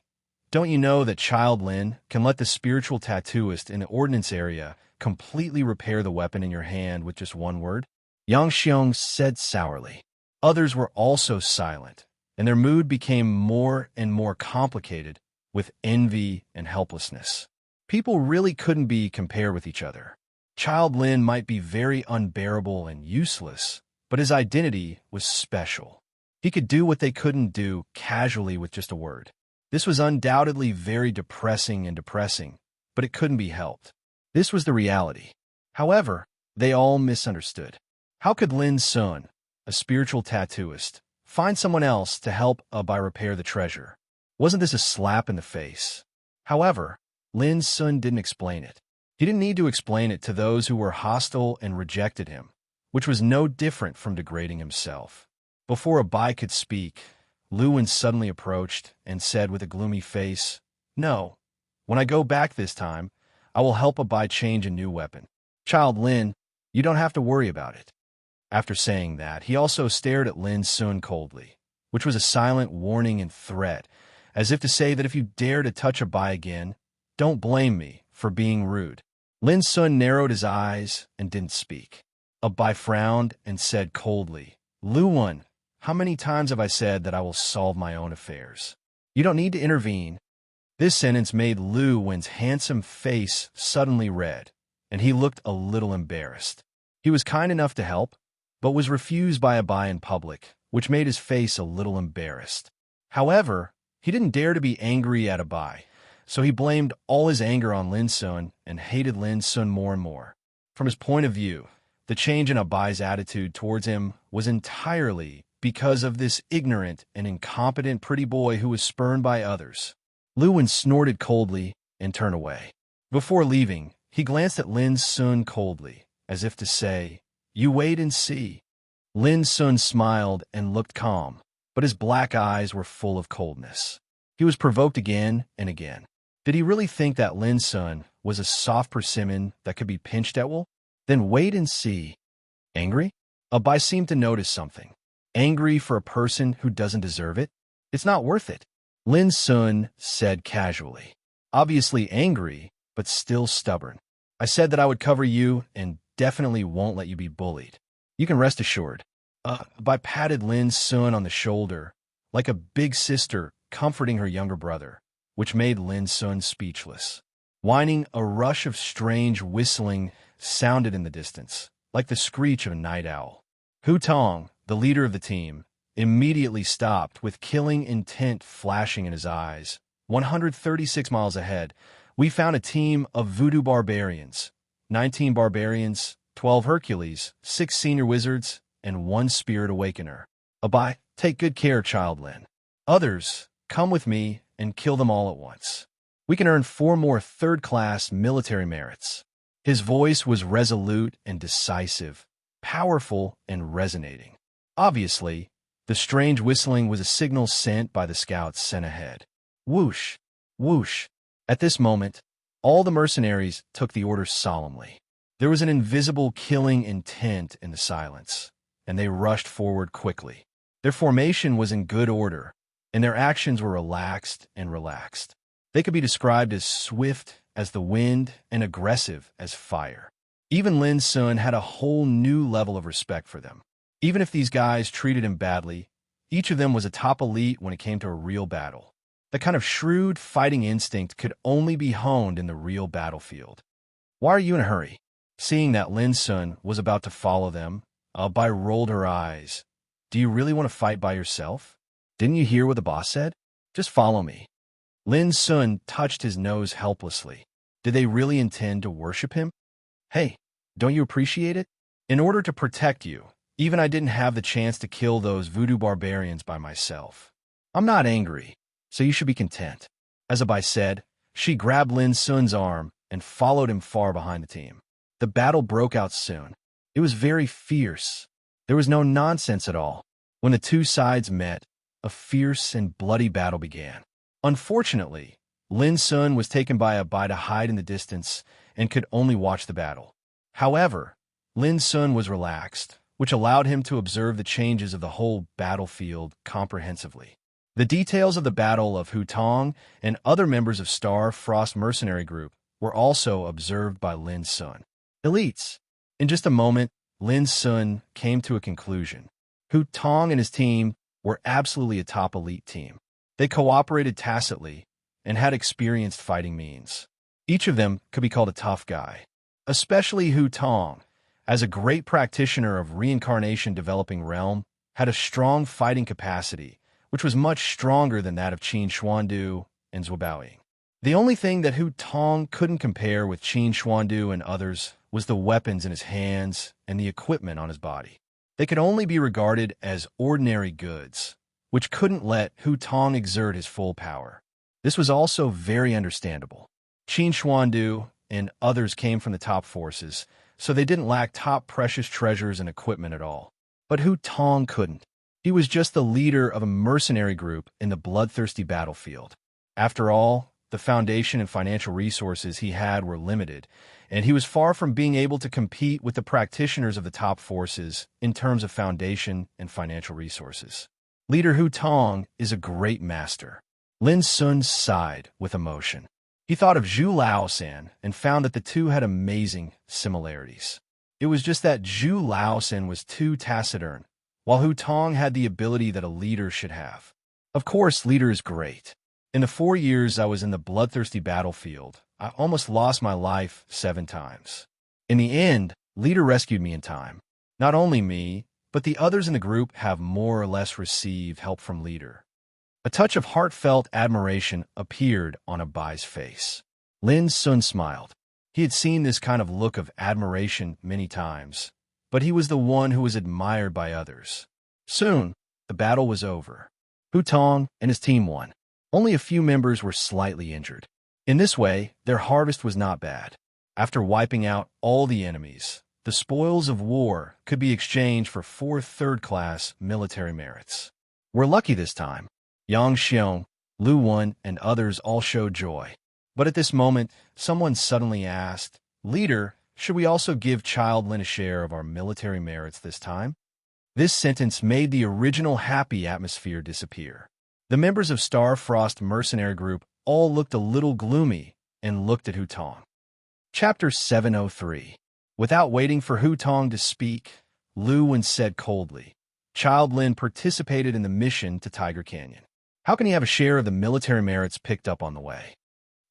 don't you know that Child Lin can let the spiritual tattooist in the ordnance area completely repair the weapon in your hand with just one word? Yang Xiong said sourly. Others were also silent, and their mood became more and more complicated with envy and helplessness. People really couldn't be compared with each other. Child Lin might be very unbearable and useless, but his identity was special. He could do what they couldn't do casually with just a word. This was undoubtedly very depressing, but it couldn't be helped. This was the reality. However, they all misunderstood. How could Lin Sun, a spiritual tattooist, find someone else to help Abai repair the treasure? Wasn't this a slap in the face? However, Lin Sun didn't explain it. He didn't need to explain it to those who were hostile and rejected him, which was no different from degrading himself. Before Abai could speak, Lu Wen suddenly approached and said with a gloomy face, "No, when I go back this time, I will help Abai change a new weapon. Child Lin, you don't have to worry about it." After saying that, he also stared at Lin Sun coldly, which was a silent warning and threat, as if to say that if you dare to touch Abai again, don't blame me for being rude. Lin Sun narrowed his eyes and didn't speak. Abai frowned and said coldly, "Lu Wen, how many times have I said that I will solve my own affairs? You don't need to intervene." This sentence made Lu Wen's handsome face suddenly red, and he looked a little embarrassed. He was kind enough to help, but was refused by Abai in public, which made his face a little embarrassed. However, he didn't dare to be angry at Abai, so he blamed all his anger on Lin Sun and hated Lin Sun more and more. From his point of view, the change in Abai's attitude towards him was entirely because of this ignorant and incompetent pretty boy who was spurned by others. Lu Wen snorted coldly and turned away. Before leaving, he glanced at Lin Sun coldly, as if to say, "You wait and see." Lin Sun smiled and looked calm, but his black eyes were full of coldness. He was provoked again and again. Did he really think that Lin Sun was a soft persimmon that could be pinched at will? Then wait and see. Angry? Abai seemed to notice something. Angry for a person who doesn't deserve it? It's not worth it. Lin Sun said casually. Obviously angry, but still stubborn. I said that I would cover you and definitely won't let you be bullied. You can rest assured. Abai patted Lin Sun on the shoulder, like a big sister comforting her younger brother, which made Lin Sun speechless. Whining, a rush of strange whistling sounded in the distance, like the screech of a night owl. Hu Tong, the leader of the team, immediately stopped with killing intent flashing in his eyes. 136 miles ahead, we found a team of voodoo barbarians. 19 barbarians, 12 Hercules, 6 senior wizards, and 1 spirit awakener. Abai, take good care, Child Lin. Others, come with me and kill them all at once. We can earn 4 more third-class military merits. His voice was resolute and decisive, powerful and resonating. Obviously, the strange whistling was a signal sent by the scouts sent ahead. Whoosh, whoosh. At this moment, all the mercenaries took the orders solemnly. There was an invisible killing intent in the silence, and they rushed forward quickly. Their formation was in good order, and their actions were relaxed. They could be described as swift as the wind and aggressive as fire. Even Lin Sun had a whole new level of respect for them. Even if these guys treated him badly, each of them was a top elite when it came to a real battle. The kind of shrewd fighting instinct could only be honed in the real battlefield. Why are you in a hurry? Seeing that Lin Sun was about to follow them, Abai rolled her eyes. Do you really want to fight by yourself? Didn't you hear what the boss said? Just follow me. Lin Sun touched his nose helplessly. Did they really intend to worship him? Hey, don't you appreciate it? In order to protect you, even I didn't have the chance to kill those voodoo barbarians by myself. I'm not angry, so you should be content. As Abai said, she grabbed Lin Sun's arm and followed him far behind the team. The battle broke out soon. It was very fierce. There was no nonsense at all. When the two sides met, a fierce and bloody battle began. Unfortunately, Lin Sun was taken by Abai to hide in the distance and could only watch the battle. However, Lin Sun was relaxed, which allowed him to observe the changes of the whole battlefield comprehensively. The details of the Battle of Hutong and other members of Star Frost Mercenary Group were also observed by Lin Sun. Elites. In just a moment, Lin Sun came to a conclusion. Hutong and his team were absolutely a top elite team. They cooperated tacitly and had experienced fighting means. Each of them could be called a tough guy. Especially Hutong, as a great practitioner of reincarnation developing realm, had a strong fighting capacity, which was much stronger than that of Qin Xuandu and Zhubaoying. The only thing that Hu Tong couldn't compare with Qin Xuandu and others was the weapons in his hands and the equipment on his body. They could only be regarded as ordinary goods, which couldn't let Hu Tong exert his full power. This was also very understandable. Qin Xuandu and others came from the top forces, so they didn't lack top precious treasures and equipment at all. But Hu Tong couldn't. He was just the leader of a mercenary group in the bloodthirsty battlefield. After all, the foundation and financial resources he had were limited, and he was far from being able to compete with the practitioners of the top forces in terms of foundation and financial resources. Leader Hu Tong is a great master. Lin Sun sighed with emotion. He thought of Zhu Laosan and found that the two had amazing similarities. It was just that Zhu Laosan was too taciturn, while Hu Tong had the ability that a leader should have. Of course, leader is great. In the 4 years I was in the bloodthirsty battlefield, I almost lost my life 7 times. In the end, leader rescued me in time. Not only me, but the others in the group have more or less received help from leader. A touch of heartfelt admiration appeared on Abai's face. Lin Sun smiled. He had seen this kind of look of admiration many times, but he was the one who was admired by others. Soon, the battle was over. Hu Tong and his team won. Only a few members were slightly injured. In this way, their harvest was not bad. After wiping out all the enemies, the spoils of war could be exchanged for 4 third-class military merits. We're lucky this time. Yang Xiong, Lu Wen, and others all showed joy. But at this moment, someone suddenly asked, "Leader, should we also give Child Lin a share of our military merits this time?" This sentence made the original happy atmosphere disappear. The members of Star Frost Mercenary Group all looked a little gloomy and looked at Hu Tong. Chapter 703. Without waiting for Hu Tong to speak, Lu Wen said coldly, "Child Lin participated in the mission to Tiger Canyon. How can he have a share of the military merits picked up on the way?"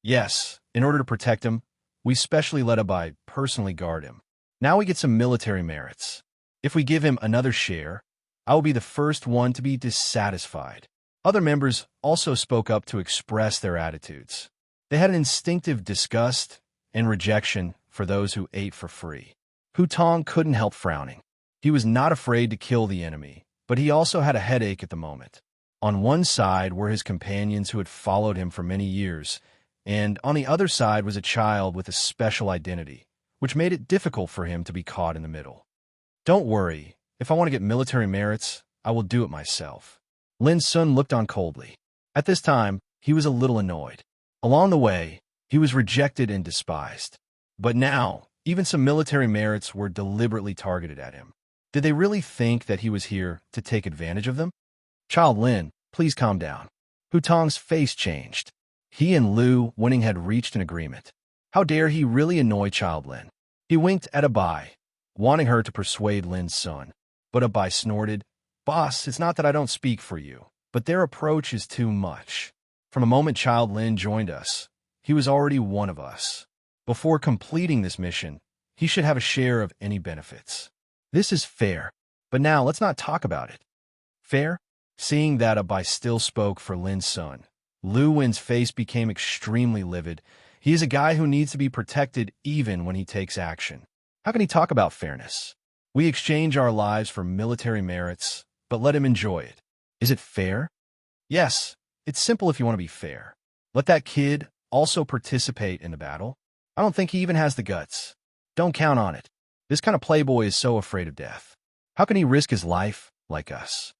"Yes, in order to protect him, we specially let Abai personally guard him. Now we get some military merits. If we give him another share, I will be the first one to be dissatisfied." Other members also spoke up to express their attitudes. They had an instinctive disgust and rejection for those who ate for free. Hu Tong couldn't help frowning. He was not afraid to kill the enemy, but he also had a headache at the moment. On one side were his companions who had followed him for many years, and on the other side was a child with a special identity, which made it difficult for him to be caught in the middle. "Don't worry. If I want to get military merits, I will do it myself." Lin Sun looked on coldly. At this time, he was a little annoyed. Along the way, he was rejected and despised. But now, even some military merits were deliberately targeted at him. Did they really think that he was here to take advantage of them? "Child Lin, please calm down." Hu Tong's face changed. He and Lu Winning had reached an agreement. How dare he really annoy Child Lin? He winked at Abai, wanting her to persuade Lin Sun. But Abai snorted, "Boss, it's not that I don't speak for you, but their approach is too much. From the moment Child Lin joined us, he was already one of us. Before completing this mission, he should have a share of any benefits. This is fair, but now let's not talk about it." "Fair?" Seeing that Abai still spoke for Lin Sun, Lu Wen's face became extremely livid. He is a guy who needs to be protected even when he takes action. How can he talk about fairness? We exchange our lives for military merits, but let him enjoy it. Is it fair? Yes, it's simple if you want to be fair. Let that kid also participate in the battle. I don't think he even has the guts. Don't count on it. This kind of playboy is so afraid of death. How can he risk his life like us?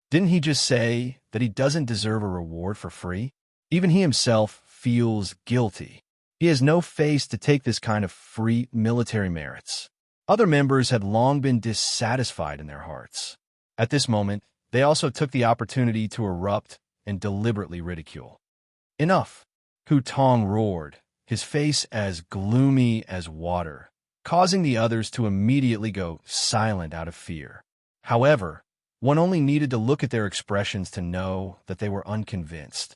Didn't he just say that he doesn't deserve a reward for free? Even he himself feels guilty. He has no face to take this kind of free military merits. Other members had long been dissatisfied in their hearts. At this moment, they also took the opportunity to erupt and deliberately ridicule. Enough! Hu Tong roared, his face as gloomy as water, causing the others to immediately go silent out of fear. However, one only needed to look at their expressions to know that they were unconvinced.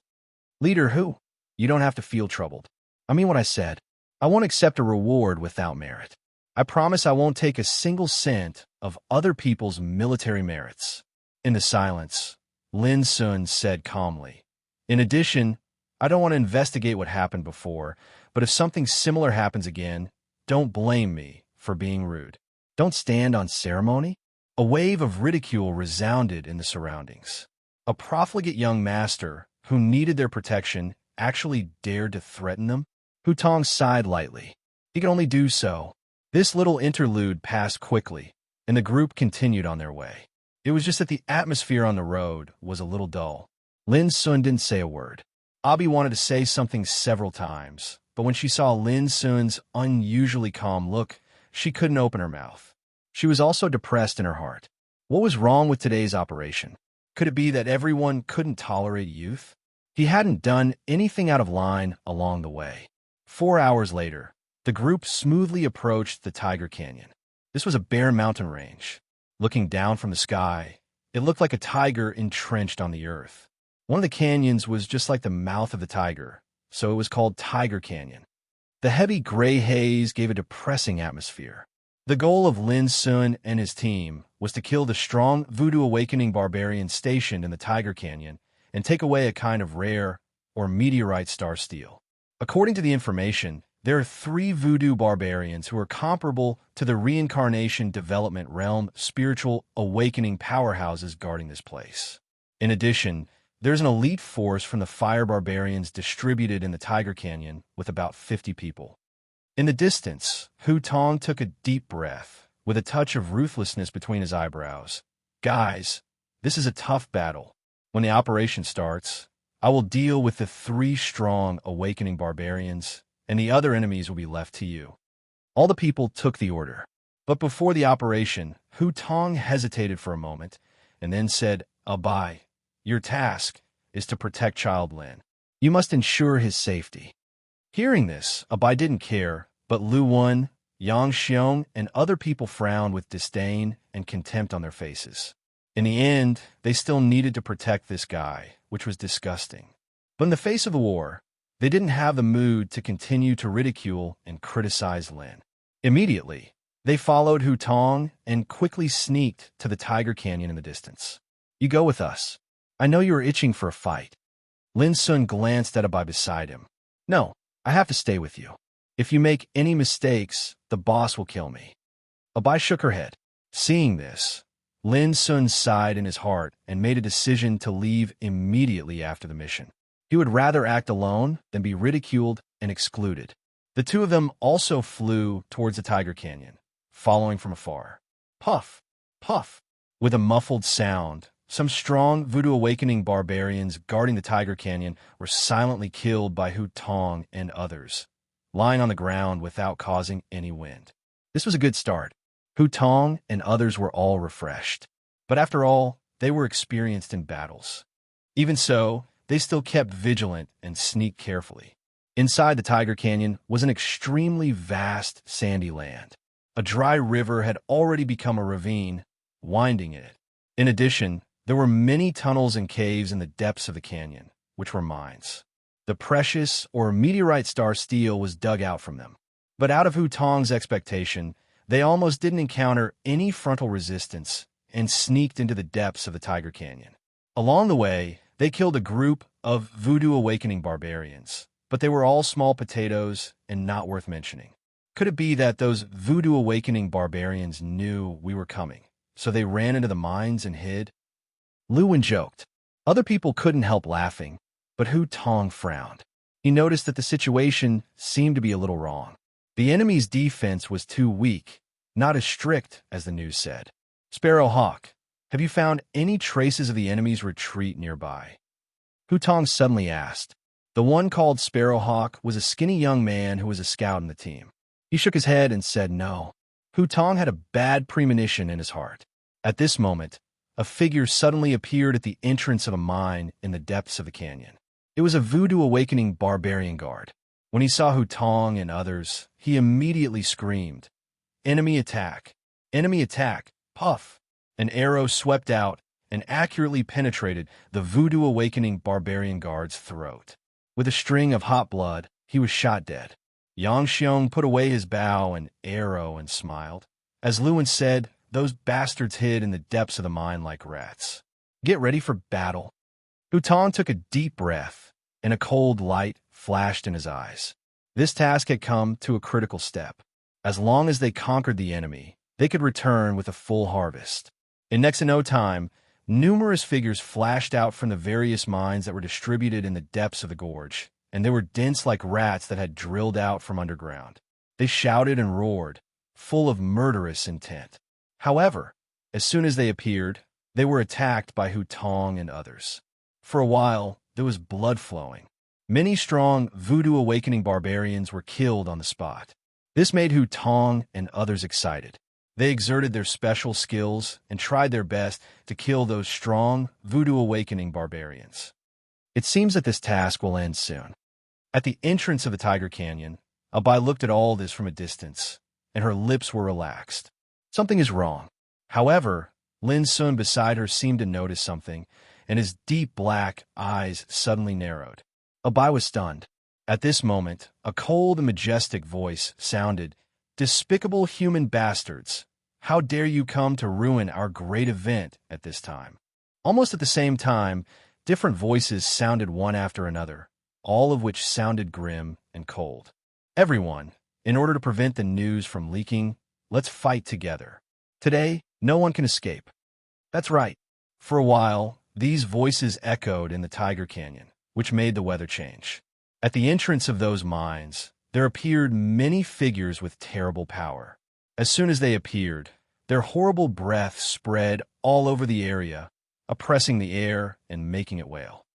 Leader Hu, you don't have to feel troubled. I mean what I said. I won't accept a reward without merit. I promise I won't take a single cent of other people's military merits. In the silence, Lin Sun said calmly, in addition, I don't want to investigate what happened before, but if something similar happens again, don't blame me for being rude. Don't stand on ceremony. A wave of ridicule resounded in the surroundings. A profligate young master who needed their protection actually dared to threaten them? Hu Tong sighed lightly. He could only do so. This little interlude passed quickly, and the group continued on their way. It was just that the atmosphere on the road was a little dull. Lin Sun didn't say a word. Abi wanted to say something several times, but when she saw Lin Sun's unusually calm look, she couldn't open her mouth. She was also depressed in her heart. What was wrong with today's operation? Could it be that everyone couldn't tolerate youth? He hadn't done anything out of line along the way. 4 hours later, the group smoothly approached the Tiger Canyon. This was a bare mountain range. Looking down from the sky, it looked like a tiger entrenched on the earth. One of the canyons was just like the mouth of the tiger, so it was called Tiger Canyon. The heavy gray haze gave a depressing atmosphere. The goal of Lin Sun and his team was to kill the strong Voodoo Awakening barbarian stationed in the Tiger Canyon and take away a kind of rare or meteorite star steel. According to the information, there are 3 Voodoo barbarians who are comparable to the reincarnation development realm spiritual awakening powerhouses guarding this place. In addition, there's an elite force from the fire barbarians distributed in the Tiger Canyon with about 50 people. In the distance, Hu Tong took a deep breath, with a touch of ruthlessness between his eyebrows. Guys, this is a tough battle. When the operation starts, I will deal with the 3 strong awakening barbarians, and the other enemies will be left to you. All the people took the order. But before the operation, Hu Tong hesitated for a moment, and then said, Abai, your task is to protect Child Lin. You must ensure his safety. Hearing this, Abai didn't care, but Lu Wen, Yang Xiong, and other people frowned with disdain and contempt on their faces. In the end, they still needed to protect this guy, which was disgusting. But in the face of the war, they didn't have the mood to continue to ridicule and criticize Lin. Immediately, they followed Hu Tong and quickly sneaked to the Tiger Canyon in the distance. You go with us. I know you are itching for a fight. Lin Sun glanced at Abai beside him. No, I have to stay with you. If you make any mistakes, the boss will kill me. Abai shook her head. Seeing this, Lin Sun sighed in his heart and made a decision to leave immediately after the mission. He would rather act alone than be ridiculed and excluded. The 2 of them also flew towards the Tiger Canyon, following from afar. Puff, puff. With a muffled sound, some strong Voodoo Awakening barbarians guarding the Tiger Canyon were silently killed by Hu Tong and others, lying on the ground without causing any wind. This was a good start. Hu Tong and others were all refreshed. But after all, they were experienced in battles. Even so, they still kept vigilant and sneaked carefully. Inside the Tiger Canyon was an extremely vast sandy land. A dry river had already become a ravine, winding in it. In addition, there were many tunnels and caves in the depths of the canyon, which were mines. The precious or meteorite star steel was dug out from them. But out of Hu Tong's expectation, they almost didn't encounter any frontal resistance and sneaked into the depths of the Tiger Canyon. Along the way, they killed a group of Voodoo Awakening barbarians, but they were all small potatoes and not worth mentioning. Could it be that those voodoo awakening barbarians knew we were coming, so they ran into the mines and hid? Lewin joked. Other people couldn't help laughing, but Hu Tong frowned. He noticed that the situation seemed to be a little wrong. The enemy's defense was too weak, not as strict as the news said. Sparrowhawk, have you found any traces of the enemy's retreat nearby? Hu Tong suddenly asked. The one called Sparrowhawk was a skinny young man who was a scout in the team. He shook his head and said no. Hu Tong had a bad premonition in his heart. At this moment, a figure suddenly appeared at the entrance of a mine in the depths of the canyon. It was a voodoo awakening barbarian guard. When he saw Hu Tong and others, he immediately screamed, "Enemy attack! Enemy attack! Puff!" An arrow swept out and accurately penetrated the voodoo awakening barbarian guard's throat. With a string of hot blood, he was shot dead. Yang Xiong put away his bow and arrow and smiled. As Lewin said, those bastards hid in the depths of the mine like rats. Get ready for battle. Hu Tong took a deep breath, and a cold light flashed in his eyes. This task had come to a critical step. As long as they conquered the enemy, they could return with a full harvest. In next to no time, numerous figures flashed out from the various mines that were distributed in the depths of the gorge, and they were dense like rats that had drilled out from underground. They shouted and roared, full of murderous intent. However, as soon as they appeared, they were attacked by Hu Tong and others. For a while, there was blood flowing. Many strong voodoo awakening barbarians were killed on the spot. This made Hu Tong and others excited. They exerted their special skills and tried their best to kill those strong voodoo awakening barbarians. It seems that this task will end soon. At the entrance of the Tiger Canyon, Abai looked at all this from a distance, and her lips were relaxed. Something is wrong. However, Lin Sun beside her seemed to notice something, and his deep black eyes suddenly narrowed. Abai was stunned. At this moment, a cold and majestic voice sounded, "Despicable human bastards! How dare you come to ruin our great event at this time?" Almost at the same time, different voices sounded one after another, all of which sounded grim and cold. Everyone, in order to prevent the news from leaking, let's fight together. Today, no one can escape. That's right. For a while, these voices echoed in the Tiger Canyon, which made the weather change. At the entrance of those mines, there appeared many figures with terrible power. As soon as they appeared, their horrible breath spread all over the area, oppressing the air and making it wail.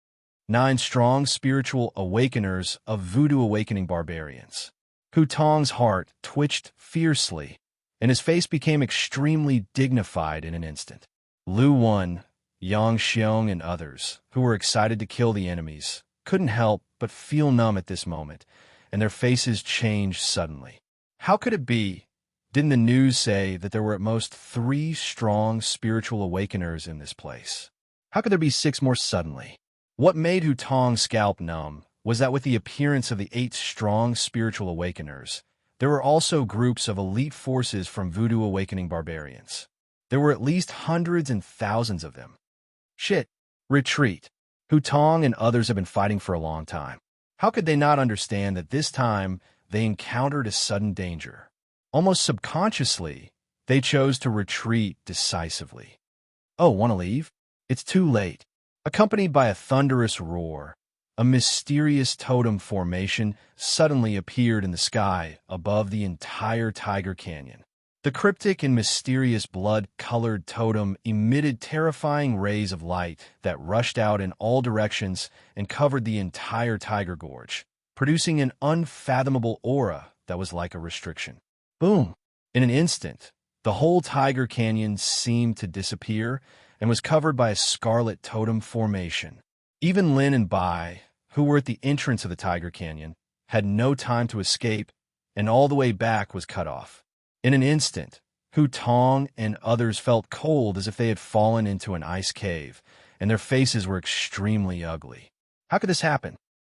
9 strong spiritual awakeners of voodoo awakening barbarians. Hu Tong's heart twitched fiercely, and his face became extremely dignified in an instant. Lu Wan, Yang Xiong, and others, who were excited to kill the enemies, couldn't help but feel numb at this moment, and their faces changed suddenly. How could it be? Didn't the news say that there were at most 3 strong spiritual awakeners in this place? How could there be 6 more suddenly? What made Hu Tong's scalp numb was that with the appearance of the 8 strong spiritual awakeners, there were also groups of elite forces from voodoo awakening barbarians. There were at least hundreds and thousands of them. Shit. Retreat. Hu Tong and others have been fighting for a long time. How could they not understand that this time they encountered a sudden danger? Almost subconsciously, they chose to retreat decisively. Oh, want to leave? It's too late. Accompanied by a thunderous roar, a mysterious totem formation suddenly appeared in the sky above the entire Tiger Canyon. The cryptic and mysterious blood-colored totem emitted terrifying rays of light that rushed out in all directions and covered the entire Tiger Gorge, producing an unfathomable aura that was like a restriction. Boom! In an instant, the whole Tiger Canyon seemed to disappear and was covered by a scarlet totem formation. Even Lin and Bai, who were at the entrance of the Tiger Canyon, had no time to escape, and all the way back was cut off. In an instant, Hu Tong and others felt cold as if they had fallen into an ice cave, and their faces were extremely ugly. How could this happen?